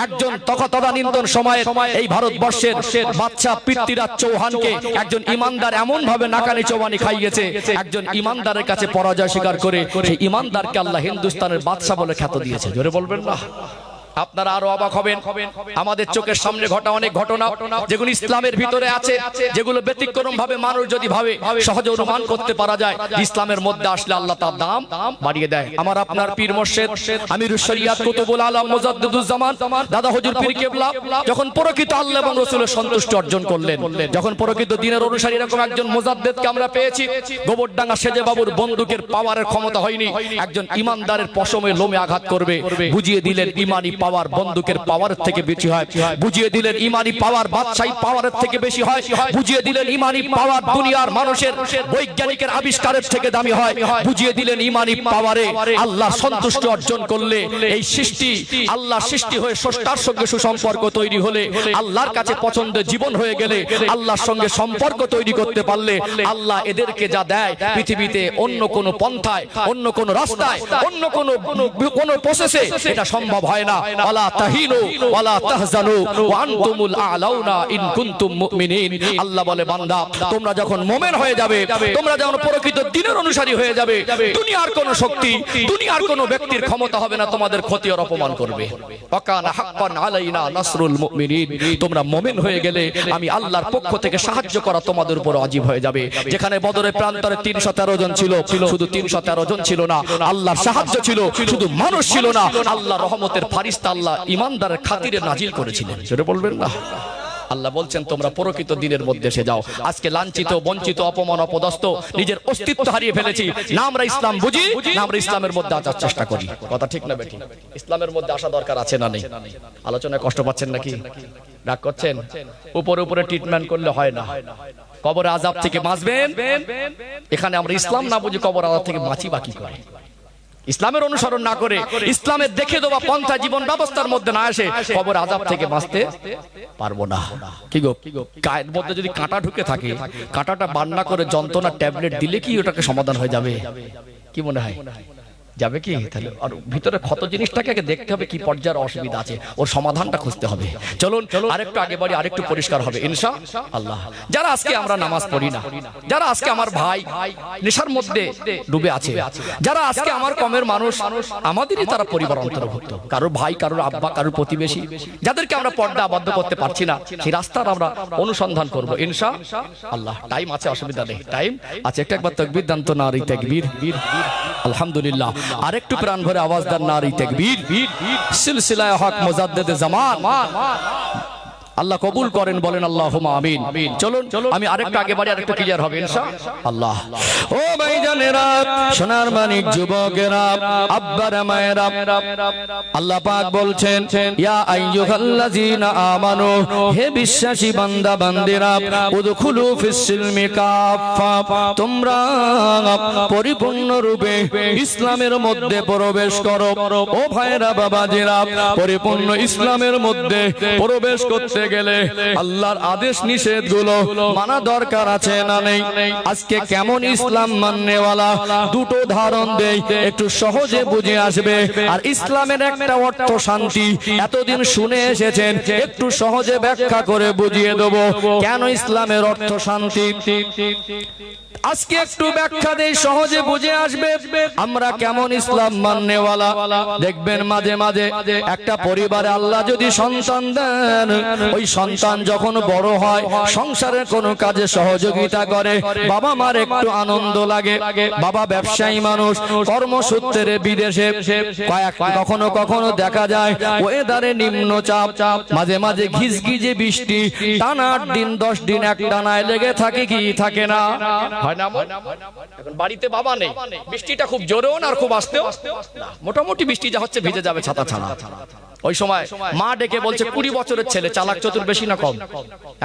একজন তদানীন্তন সময়ে এই ভারতবর্ষের বাদশা পৃথ্বীরাজ চৌহানকে একজন ইমানদার এমন ভাবে নাকানি চৌবানি খাইয়েছে, একজন ইমানদারের কাছে পরাজয় স্বীকার করে সেই ইমানদারকে আল্লাহ হিন্দুস্তানের বাদশা বলে খ্যাত দিয়েছে। জোরে বলবেন না? আপনারা আরো অবাক হবেন, আমাদের চোখের সামনে ঘটা অনেক ঘটনা যেগুলো ইসলামের ভিতরে আছে, যেগুলো ব্যতিক্রম ভাবে মানুষ যদি ভাবে সহজে অনুমান করতে পারা যায়, ইসলামের মধ্যে আসলে আল্লাহ তার দাম বাড়িয়ে দেয়। আমার আপনার পীর মুর্শিদ আমিরুশ শরিয়াত কুতুবুল আলম মুজাদ্দিদুজ্জামান দাদা হুজুর পীর কেবলা যখন প্রকৃত আল্লাহ এবং রাসূলের সন্তুষ্টি অর্জন করলেন, যখন প্রকৃত দ্বীনের অনুসারী এরকম একজন মুজাদ্দিদকে আমরা পেয়েছি, গোবরডাঙ্গা সেজে বাবুর বন্দুকের পাওয়ারের ক্ষমতা হয়নি একজন ইমানদারের পশমে লোমে আঘাত করবে, বুঝিয়ে দিলেন ইমানি পাওয়ার বন্দুকের পাওয়ারের থেকে বেশি হয়, বুঝিয়ে দিলেন ইমানি পাওয়ার বাদশাহী পাওয়ারের থেকে বেশি হয়, বুঝিয়ে দিলেন ইমানি পাওয়ার দুনিয়ার মানুষের বৈজ্ঞানিকের আবিষ্কারের থেকে দামি হয়, বুঝিয়ে দিলেন ইমানি পাওয়ারে আল্লাহ সন্তুষ্টি অর্জন করলে এই সৃষ্টি আল্লাহ সৃষ্টি হয়ে স্রষ্টার সঙ্গে সুসম্পর্ক তৈরি হলে, আল্লাহর কাছে পছন্দের জীবন হয়ে গেলে, আল্লাহর সঙ্গে সম্পর্ক তৈরি করতে পারলে আল্লাহ এদেরকে যা দেয় পৃথিবীতে অন্য কোন পন্থায়, অন্য কোন রাস্তায়, অন্য কোন প্রসেসে এটা সম্ভব হয় না। ওয়ালা তাহিনু ওয়ালা তাহজানু ওয়া আনতুমুল আ'লাউনা ইন কুনতুম মুমিনিন। আল্লাহ বলে বান্দা তোমরা যখন মুমিন হয়ে যাবে, তোমরা যখন প্রকৃত দ্বীনের অনুসারী হয়ে যাবে, দুনিয়ার কোন শক্তি, দুনিয়ার কোন ব্যক্তির ক্ষমতা হবে না তোমাদের ক্ষতি আর অপমান করবে। ওয়াকানা হাক্কান আলাইনা নাসরুল মুমিনিন। তোমরা মুমিন হয়ে গেলে আমি আল্লাহর পক্ষ থেকে সাহায্য করা তোমাদের উপর ওয়াজিব হয়ে যাবে। যেখানে বদরের প্রান্তরে 313 জন ছিল, শুধু 313 জন ছিল না, আল্লাহর সাহায্য ছিল, শুধু মানুষ ছিল না, আল্লাহ রহমতের ফারিস্তা আল্লাহ ইমানদারের খাতিরে নাজিল করেছিলেন। সেটা বলবেন না? আল্লাহ বলছেন তোমরা প্রকৃত দ্বীনের মধ্যে এসে যাও। আজকে লাঞ্ছিত, বঞ্চিত, অপমান, অপদস্থ, নিজের অস্তিত্ব হারিয়ে ফেলেছি, না আমরা ইসলাম বুঝি, না আমরা ইসলামের মধ্যে আসার চেষ্টা করি। কথা ঠিক না বেঠিক? ইসলামের মধ্যে আসা দরকার আছে না নেই? আলোচনায় কষ্ট পাচ্ছেন নাকি? রাগ করছেন? উপরে উপরে ট্রিটমেন্ট করলে হয় না। কবর আযাব থেকে বাঁচবেন, এখানে আমরা ইসলাম না বুঝি কবর আযাব থেকে বাঁচি বাকি করে, ইসলামের অনুসরণ না করে, ইসলামের দেখে দেওয়া পন্থা জীবন ব্যবস্থার মধ্যে না আসে, কবর আযাব থেকে বাঁচতে পারবো না। কি গো, গায়ের মধ্যে যদি কাঁটা ঢুকে থাকে, কাঁটাটা বান্না করে যন্ত্রণা ট্যাবলেট দিলে কি ওটাকে সমাধান হয়ে যাবে? কি মনে হয় যাবে কি? তাহলে আর ভিতরে ক্ষত জিনিসটাকে আগে দেখতে হবে, কি পর্যায়ের অসুবিধা আছে, ওর সমাধানটা খুঁজতে হবে। চলুন আরেকটু আগে বাড়ি, আরেকটু পরিষ্কার হবে ইনশাআল্লাহ। যারা আজকে আমরা নামাজ পড়ি না, যারা আজকে আমার ভাই নেশার মধ্যে ডুবে আছে, যারা আজকে আমার কমের মানুষ, আমাদেরই তারা পরিবার অন্তর্ভুক্ত, কারোর ভাই, কারোর আব্বা, কারোর প্রতিবেশী, যাদেরকে আমরা পর্দা আবদ্ধ করতে পারছি না, সেই রাস্তার আমরা অনুসন্ধান করবো ইনশাআল্লাহ। টাইম আছে, অসুবিধা নেই, টাইম আছে। একবার তাকবীর দান তো, নারী তাকবীর, আলহামদুলিল্লাহ। আরেকটু প্রাণ ভরে আওয়াজ দেন, নারী তাকবীর। সিলসিলায়ে হক মুজাদ্দিদে জামান আল্লাহ কবুল করেন, বলেন আল্লাহুম্মা আমিন। চলুন আমি আরেকটু আগে বাড়ি, আরেকটু ক্লিয়ার হবে ইনশাআল্লাহ। ও ভাইজানেরা, সোনার মানিক যুবকেরা, আব্বারা মায়েরা, আল্লাহ পাক বলছেন ইয়া আইয়ুহাল্লাযীনা আমানু, হে বিশ্বাসী বান্দা বান্দিরা, উদখুলু ফিস সিলমি কাফা, তোমরা পরিপূর্ণ রূপে ইসলামের মধ্যে প্রবেশ করো। ও ভাইরা বাবাজিরা, পরিপূর্ণ ইসলামের মধ্যে প্রবেশ করতে গেলে আল্লাহর আদেশ নিষেধ গুলো মানা দরকার আছে না নেই? আজকে কেমন ইসলাম মাননেওয়ালা, দুটো ধারণ দেই, একটু সহজে বুঝে আসবে। আর ইসলামের একটা অর্থ শান্তি, এতদিন শুনে এসেছেন, একটু সহজে ব্যাখ্যা করে বুঝিয়ে দেবো কেন ইসলামের অর্থ শান্তি। আজকে একটু ব্যাখ্যা দেই, সহজে বুঝে আসবে আমরা কেমন ইসলাম মাননেওয়ালা। দেখবেন মাঝে মাঝে একটা পরিবারে আল্লাহ যদি সন্তান দেন, ওই সন্তান যখন বড় হয়, সংসারের কোনো কাজে সহযোগিতা করে, বাবা মার একটু আনন্দ লাগে। বাবা ব্যবসায়ী মানুষ, কর্মসূত্রে বিদেশে, কখনো কখনো দেখা যায় ওয়েদারে নিম্নচাপ, মাঝে মাঝে ঘিজঘিজে বৃষ্টি, টানা 8 দিন 10 দিন এক টানায় লেগে থাকে, কি থাকে না? এখন বাড়িতে বাবা নেই, বৃষ্টিটা খুব জোরেও না আর খুব আস্তেও না, মোটামুটি বৃষ্টি যা হচ্ছে ভিজে যাবে ছাতা ছাড়া। ওই সময় মা ডেকে বলছে 20 বছরের ছেলে, চালাক চতুর বেশি না কম?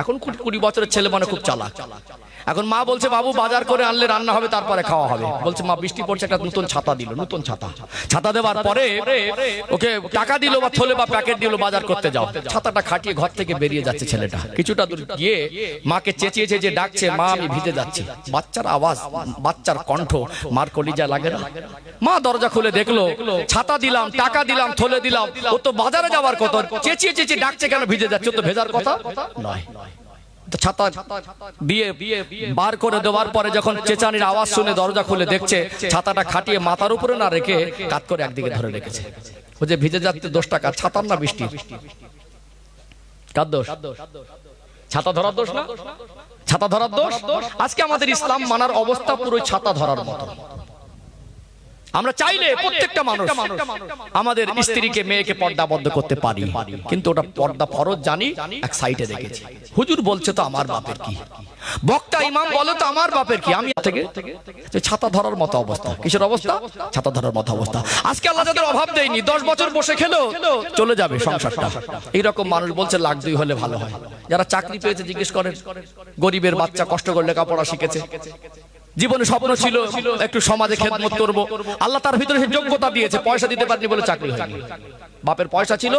এখন 20 বছরের ছেলে মানে খুব চালাক। এখন মা বলছে বাবু বাজার করে আনলে রান্না হবে, তারপরে খাওয়া হবে। বলছে মা বৃষ্টি পড়ছে, একটা নতুন ছাতা দিল, নতুন ছাতা দেওয়ার পরে ওকে টাকা দিল বা থলে বা প্যাকেট দিল, বাজার করতে যাও। ছাতাটা খাটিয়ে ঘর থেকে বেরিয়ে যাচ্ছে ছেলেটা, কিছুটা দূর গিয়ে মাকে চেঁচিয়ে চেঁচিয়ে ডাকছে, মা আমি ভিজে যাচ্ছি। বাচ্চার আওয়াজ, বাচ্চার কণ্ঠ, মার কলিজা লাগে না? মা দরজা খুলে দেখলো, ছাতা দিলাম, টাকা দিলাম, থলে দিলাম, ও তো বাজারে যাওয়ার কথা, চেঁচিয়ে চেঁচিয়ে ডাকছে কেন ভিজে যাচ্ছে? ও তো ভেজার কথা নয়। ছাতা দিয়ে বার করে দেওয়ার পরে যখন চেঁচানির আওয়াজ শুনে দরজা খুলে দেখছে ছাতাটা খাটিয়ে মাথার উপরে না রেখে কাত করে একদিকে ধরে রেখেছে। ও যে ভিজে যাচ্ছে দোষটা কার? ছাতার না বৃষ্টির? কার দোষ? ছাতা ধরার দোষ না? ছাতা ধরার দোষ? আজকে আমাদের ইসলাম মানার অবস্থা পুরো ছাতা ধরার মতো। আমরা চাইলে প্রত্যেকটা মানুষ আমাদের স্ত্রীকে মেয়েকে পর্দাবদ্ধ করতে পারি, কিন্তু ওটা পর্দা ফরজ জানি এক সাইডে রেখেছি। হুজুর বলছে তো আমার বাপের কি, বক্তা ইমাম বলে তো আমার বাপের কি, আমি থেকে ছাতা ধরার মতো অবস্থা। কিসের অবস্থা? ছাতা ধরার মতো অবস্থা। আজকে আল্লাহ যাদের অভাব দেয়নি, 10 বছর বসে খেলো চলে যাবে সংসারটা, এইরকম মানুষ বলছে লাখ 2 হলে ভালো হয়। যারা চাকরি পেয়েছে জিজ্ঞেস করেন, গরিবের বাচ্চা কষ্ট করে লেখাপড়া শিখেছে, জীবনে স্বপ্ন ছিল একটু সমাজে খেদমত করব, আল্লাহ তার ভিতরে সেই যোগ্যতা দিয়েছে, পয়সা দিতে পারেনি বলে চাকরি হয়নি। বাপের পয়সা ছিল,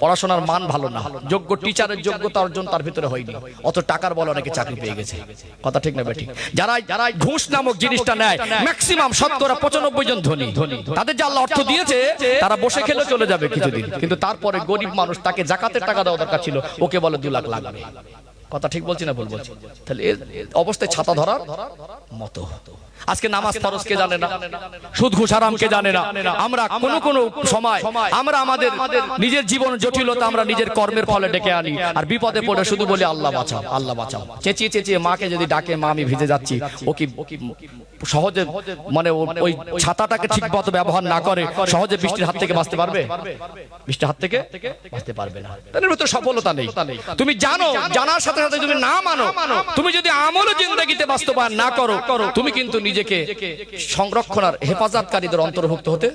পড়াশোনার মান ভালো না, যোগ্য টিচারের যোগ্যতা অর্জন তার ভিতরে হয়নি, অত টাকার বলে অনেকে চাকরি পেয়ে গেছে। কথা ঠিক না বেঠিক? যারা ঘুষ নামক জিনিসটা নেয় ম্যাক্সিমাম 95% জন ধনী, তাদের যে আল্লাহ অর্থ দিয়েছে তারা বসে খেলে চলে যাবে কিছুদিন, কিন্তু তারপরে গরিব মানুষ, তাকে যাকাতের টাকা দেওয়া দরকার ছিল, ওকে বলে 2 লাখ লাগবে। কথা ঠিক বলছি না ভুল বলছি? তাহলে এই অবস্থায় ছাতা ধরার মতো। আজকে নামাজ ফরজ কে জানে না, সুদ ঘুষ হারাম কে জানে না। আমরা কোন সময় আমরা আমাদের নিজের জীবন জটিলতা আমরা নিজের কর্মের ফলে ডেকে আনি, আর বিপদে পড়ে শুধু বলি আল্লাহ বাঁচাও, আল্লাহ বাঁচাও। চেঁচিয়ে চেঁচিয়ে মাকে যদি ডাকে, মা আমি ভিজে যাচ্ছি, ও কি সহজে মানে ওই ছাতাটাকে ঠিক মতো ব্যবহার না করে সহজে বৃষ্টির হাত থেকে বাঁচতে পারবে? বৃষ্টির হাত থেকে বাঁচতে পারবে না। তার ভিতরে সফলতা নেই। তুমি জানো, জানার সাথে সাথে তুমি না মানো, তুমি যদি আমল জিন্দেগিতে বাস্তবায়ন না করো, তুমি কিন্তু নিজেকে সংরক্ষণ আর হেফাজতকারীদের অন্তর্ভুক্ত হতে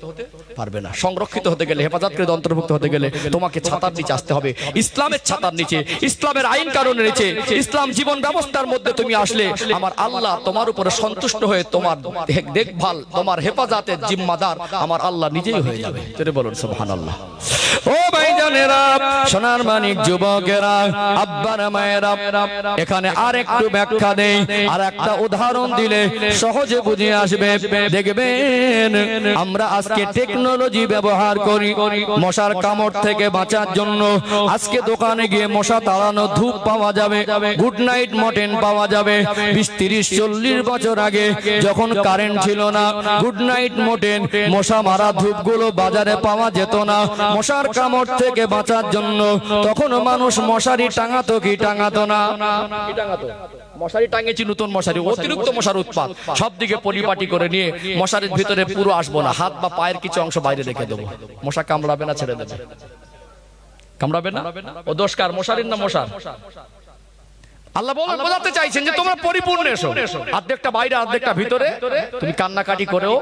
পারবে না। সংরক্ষিত হতে গেলে, হেফাজতকারীদের অন্তর্ভুক্ত হতে গেলে তোমাকে ছাতার নিচে আসতে হবে, ইসলামের ছাতার নিচে, ইসলামের আইন কানুনের নিচে, ইসলাম জীবন ব্যবস্থার মধ্যে তুমি আসলে আমার আল্লাহ তোমার উপরে সন্তুষ্ট হয়ে তোমার দেখভাল, তোমার হেফাজতের জিম্মাদার আমার আল্লাহ নিজেই হয়ে যাবে। তোরে বলুন সুবহানাল্লাহ। ও ভাইজানেরা, সোনার মানিক যুবকেরা, আব্বারা মায়েরা, এখানে আর একটু ব্যাখ্যা দেই, আর একটা উদাহরণ দিলে সহজে বুঝে আসবে। দেখবেন আমরা আজকে টেকনোলজি ব্যবহার করি মশার কামড় থেকে বাঁচার জন্য। আজকে দোকানে গিয়ে মশা তাড়ানো ধূপ পাওয়া যাবে, গুড নাইট মর্টেন পাওয়া যাবে। 20, 30, 40 বছর আগে যখন কারেন্ট ছিল না, গুড নাইট মর্টেন মশা মারা ধূপগুলো বাজারে পাওয়া যেত না। মশার কামড় থেকে বাঁচার জন্য তখন মানুষ মশারি টাঙাতো কি টাঙাতো না? মশারি টাঙিয়েছি, নতুন মশারি, অতিরিক্ত মশার উৎপাত, সব দিকে পরিপাটি করে নিয়ে মশারির ভিতরে পুরো আসবো না, হাত বা পায়ের কিছু অংশ বাইরে রেখে দেবো। মশা কামড়াবে না, ছেড়ে দেবে। কামড়াবে না? ও দোষ কার? মশারির না মশার? আল্লাহ বোঝাতে চাইছেন যে তোমরা পরিপূর্ণ এসো, অর্ধেকটা বাইরে অর্ধেকটা ভিতরে। তুমি কান্নাকাটি করেও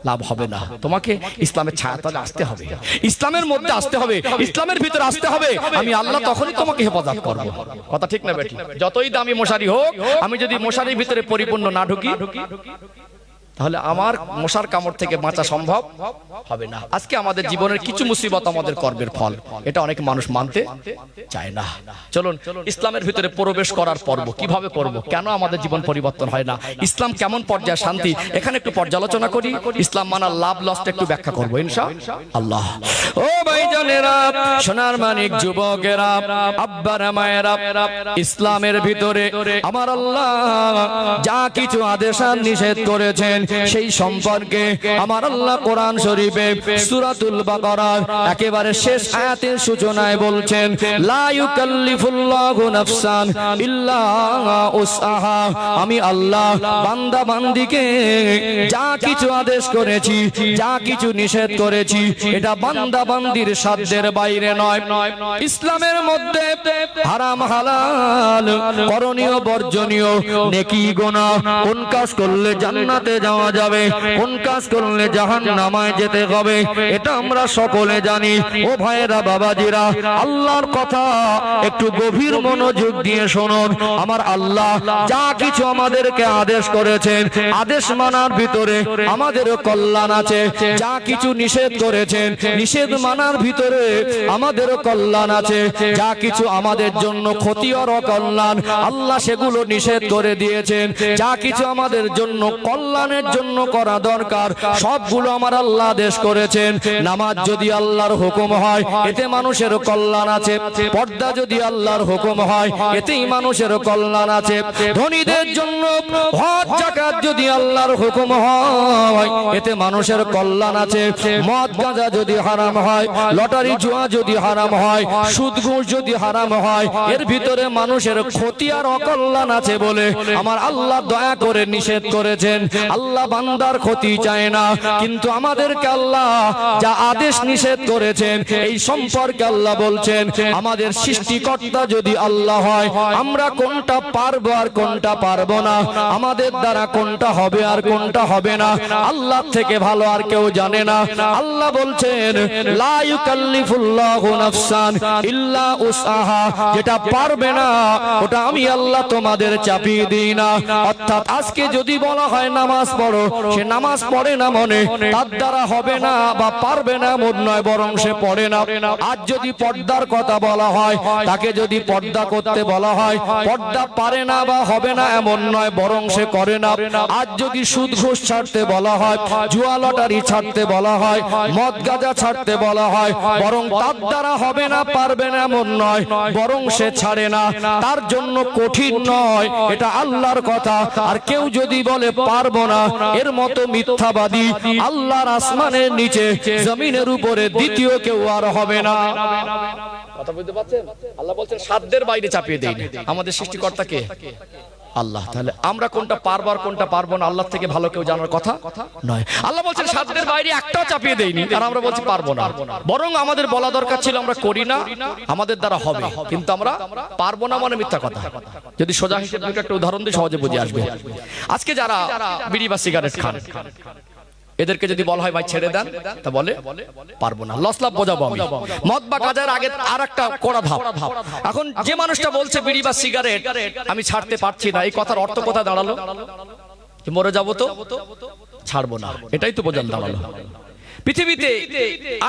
লাভ হবে না, তোমাকে ইসলামের ছায়াতলে আসতে হবে, ইসলামের মধ্যে আসতে হবে, ইসলামের ভিতরে আসতে হবে। আমি আল্লাহ তখনই তোমাকে হেফাজত করব। কথা ঠিক না বেঠিক? যতই দামি মশারি হোক, আমি যদি মশারির ভিতরে পরিপূর্ণ না ঢুকি, তাহলে আমার মশার কামড় থেকে বাঁচা সম্ভব হবে না। আজকে আমাদের জীবনের কিছু মুসিবত আমাদের কর্মের ফল, এটা অনেক মানুষ মানতে চায় না। চলুন ইসলামের ভিতরে প্রবেশ করার পর্ব কিভাবে করব, কেন আমাদের জীবন পরিবর্তন হয় না, ইসলাম কেমন পর্যায়ে শান্তি, এখানে একটু পর্যালোচনা করি। ইসলাম মানার লাভ লসটা একটু ব্যাখ্যা করবো ইনশাআল্লাহ। ও ভাইজানেরা, সোনার মানিক যুবকেরা, আব্বারা মায়েরা, ইসলামের ভিতরে আমার আল্লাহ যা কিছু আদেশ আর নিষেধ করেছেন সেই সম্পর্কে আমার আল্লাহ কোরআন শরীফে সূরাতুল বাকারার একেবারে শেষ আয়াতের সূচনায় বলছেন, লা ইউকাল্লিফুল্লাহু নাফসান ইল্লা উসআহা। আমি আল্লাহ বান্দা বান্দিকে যা কিছু আদেশ করেছি, যা কিছু নিষেধ করেছি, এটা বান্দা বান্দির সাধ্যের বাইরে নয়। ইসলামের মধ্যে হারাম হালাল, করণীয় বর্জনীয়, নেকি গুনাহ, কোন কাজ করলে জান্নাতে যাওয়া যাবে, কোন কাজ করলে জাহান্নামায় যেতে হবে, এটা আমরা সকলে জানি। ও ভাইরা, বাবাজিরা, আল্লাহর কথা একটু গভীর মনোযোগ দিয়ে শুনুন। আমার আল্লাহ যা কিছু আমাদেরকে আদেশ করেছেন, আদেশ মানার ভিতরে আমাদেরও কল্যাণ আছে। যা কিছু নিষেধ করেছেন, নিষেধ মানার ভিতরে আমাদেরও কল্যাণ আছে। যা কিছু আমাদের জন্য ক্ষতি আর অকল্যাণ, আল্লাহ সেগুলো নিষেধ করে দিয়েছেন। যা কিছু আমাদের জন্য কল্যাণের কল্যাণের জন্য করা দরকার সবগুলো আমার আল্লাহ আদেশ করেছেন। নামাজ যদি আল্লাহর হুকুম হয় এতে মানুষের কল্যাণ আছে, পর্দা যদি আল্লাহর হুকুম হয় এতেই মানুষের কল্যাণ আছে। ধনীদের জন্য হজ যাকাত যদি আল্লাহর হুকুম হয় এতে মানুষের কল্যাণ আছে। মদ গাঁজা যদি হারাম হয়, লটারি জুয়া যদি হারাম হয়, সুদ ঘুষ যদি হারাম হয়, এর ভিতরে মানুষের ক্ষতি আর অকল্যাণ আছে বলে আমার আল্লাহ দয়া করে নিষেধ করেছেন। আল্লাহ বান্দার ক্ষতি চায় না, কিন্তু আমাদেরকে আল্লাহ যা আদেশ নিষেধ করেছেন এই সম্পর্কে আল্লাহ বলছেন আমাদের সৃষ্টিকর্তা যদি আল্লাহ হয় আমরা কোনটা পারবো আর কোনটা পারবো না, আমাদের দ্বারা কোনটা হবে আর কোনটা হবে না আল্লাহ থেকে ভালো আর কেউ জানে না। আল্লাহ বলছেন লা ইউকাল্লিফুল্লাহু নাফসান ইল্লা উসআহা, যেটা পারবে না ওটা আমি আল্লাহ তোমাদের চাপিয়ে দিই না। অর্থাৎ আজকে যদি বলা হয় নামাজ পড়ো, সে নামাজ পড়ে না মনে তার দ্বারা হবে না বা পারবে না এমন নয়, বরং সে পড়ে না। আজ যদি পর্দার কথা বলা হয়, তাকে যদি পর্দা করতে বলা হয়, পর্দা পারে না বা হবে না এমন নয়, বরং সে করে না। আজ যদি সুদ ঘুষ ছাড়তে বলা হয়, জুয়া লটারি ছাড়তে বলা হয়, মদ গাঁজা ছাড়তে বলা হয়, বরং তার দ্বারা হবে না পারবে না এমন নয়, বরং সে ছাড়ে না। তার জন্য কঠিন নয়, এটা আল্লাহর কথা। আর কেউ যদি বলে পারবো না, এর মতো মিথ্যাবাদী আল্লাহর আসমানের নিচে জমিনের উপরে দ্বিতীয় কেউ আর হবে না। কথা বুঝতে পারছেন? আল্লাহ বলছেন সাধ্যের বাইরে চাপিয়ে দেই না। আমাদের সৃষ্টিকর্তা কে? আল্লাহ। তাহলে আমরা কোনটা পারবো আর কোনটা পারবো না আল্লাহ থেকে ভালো কেউ জানার কথা নয়। আল্লাহ বলছেন সাধ্যের বাইরে একটাও চাপিয়ে দেইনি, আর আমরা বলছি পারবো না। বরং আমাদের বলা দরকার ছিল আমরা করি না, আমাদের দ্বারা হবে, কিন্তু আমরা পারবো না মানে মিথ্যা কথা। যদি সোজা হিসেবে একটা উদাহরণ দিয়ে সহজে বুঝে আসবে। আজকে যারা বিড়ি বা সিগারেট খান, এদেরকে যদি বলা হয় ভাই ছেড়ে দেন, তা বলে পারবো না, লস লাভ বোঝাবো আমি। মদ বা গাঁজার আগে আর একটা কড়া ধাপ। এখন যে মানুষটা বলছে বিড়ি বা সিগারেট আমি ছাড়তে পারছি না, এই কথার অর্থ কোথায় দাঁড়ালো? মরে যাবো তো ছাড়বো না, এটাই তো বোঝান দাঁড়ালো। পৃথিবীতে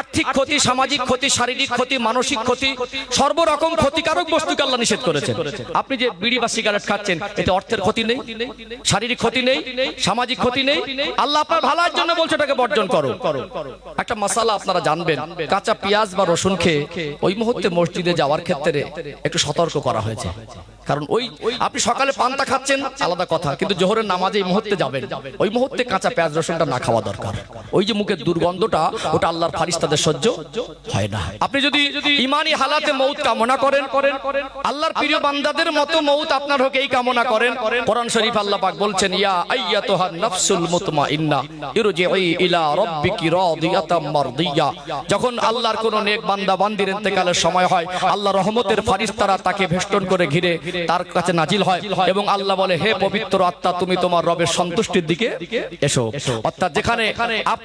আর্থিক ক্ষতি, সামাজিক ক্ষতি, শারীরিক ক্ষতি, মানসিক ক্ষতি, সর্বরকম ক্ষতিকারক বস্তুকে আল্লাহ নিষেধ করেছেন। আপনি যে বিড়ি বা সিগারেট খাচ্ছেন এতে অর্থের ক্ষতি নেই, শারীরিক ক্ষতি নেই, সামাজিক ক্ষতি নেই। আল্লাহ আপনার ভালোর জন্য বলছে এটাকে বর্জন করো। একটা মাসালা আপনারা জানবেন, কাঁচা পেঁয়াজ বা রসুন খেয়ে ওই মুহূর্তে মসজিদে যাওয়ার ক্ষেত্রে একটু সতর্ক করা হয়েছে। কারণ ওই আপনি সকালে পান্তা খাচ্ছেন আলাদা কথা, কিন্তু জোহরের নামাজে এই মুহূর্তে যাবেন, ওই মুহূর্তে কাঁচা পেঁয়াজ রসুনটা না খাওয়া দরকার। ওই যে মুখের দুর্গন্ধটা, ওটা আল্লাহর ফারিস্তাদের সহ্য হয় না। আপনি যদি ইমানি হালাতে মৌত কামনা করেন, আল্লাহর প্রিয় বান্দাদের মতো মৌত আপনার হোক এই কামনা করেন। কোরআন শরীফ আল্লাহ পাক বলছেন ইয়া আইয়াতুহান নাফসুল মুতমাইন্না ইরজিই ইলা রাব্বিকি রাদিয়াতাম মারদিয়া। যখন আল্লাহর কোন নেক বান্দা বান্দির ইন্তেকালের সময় হয়, আল্লাহ রহমতের ফারিস্তারা তাকে বেষ্টন করে ঘিরে তার কাছে নাজিল হয় এবং আল্লাহ বলে হে পবিত্র আত্মা তুমি তোমার রবের সন্তুষ্টির দিকে এসো। অর্থাৎ যেখানে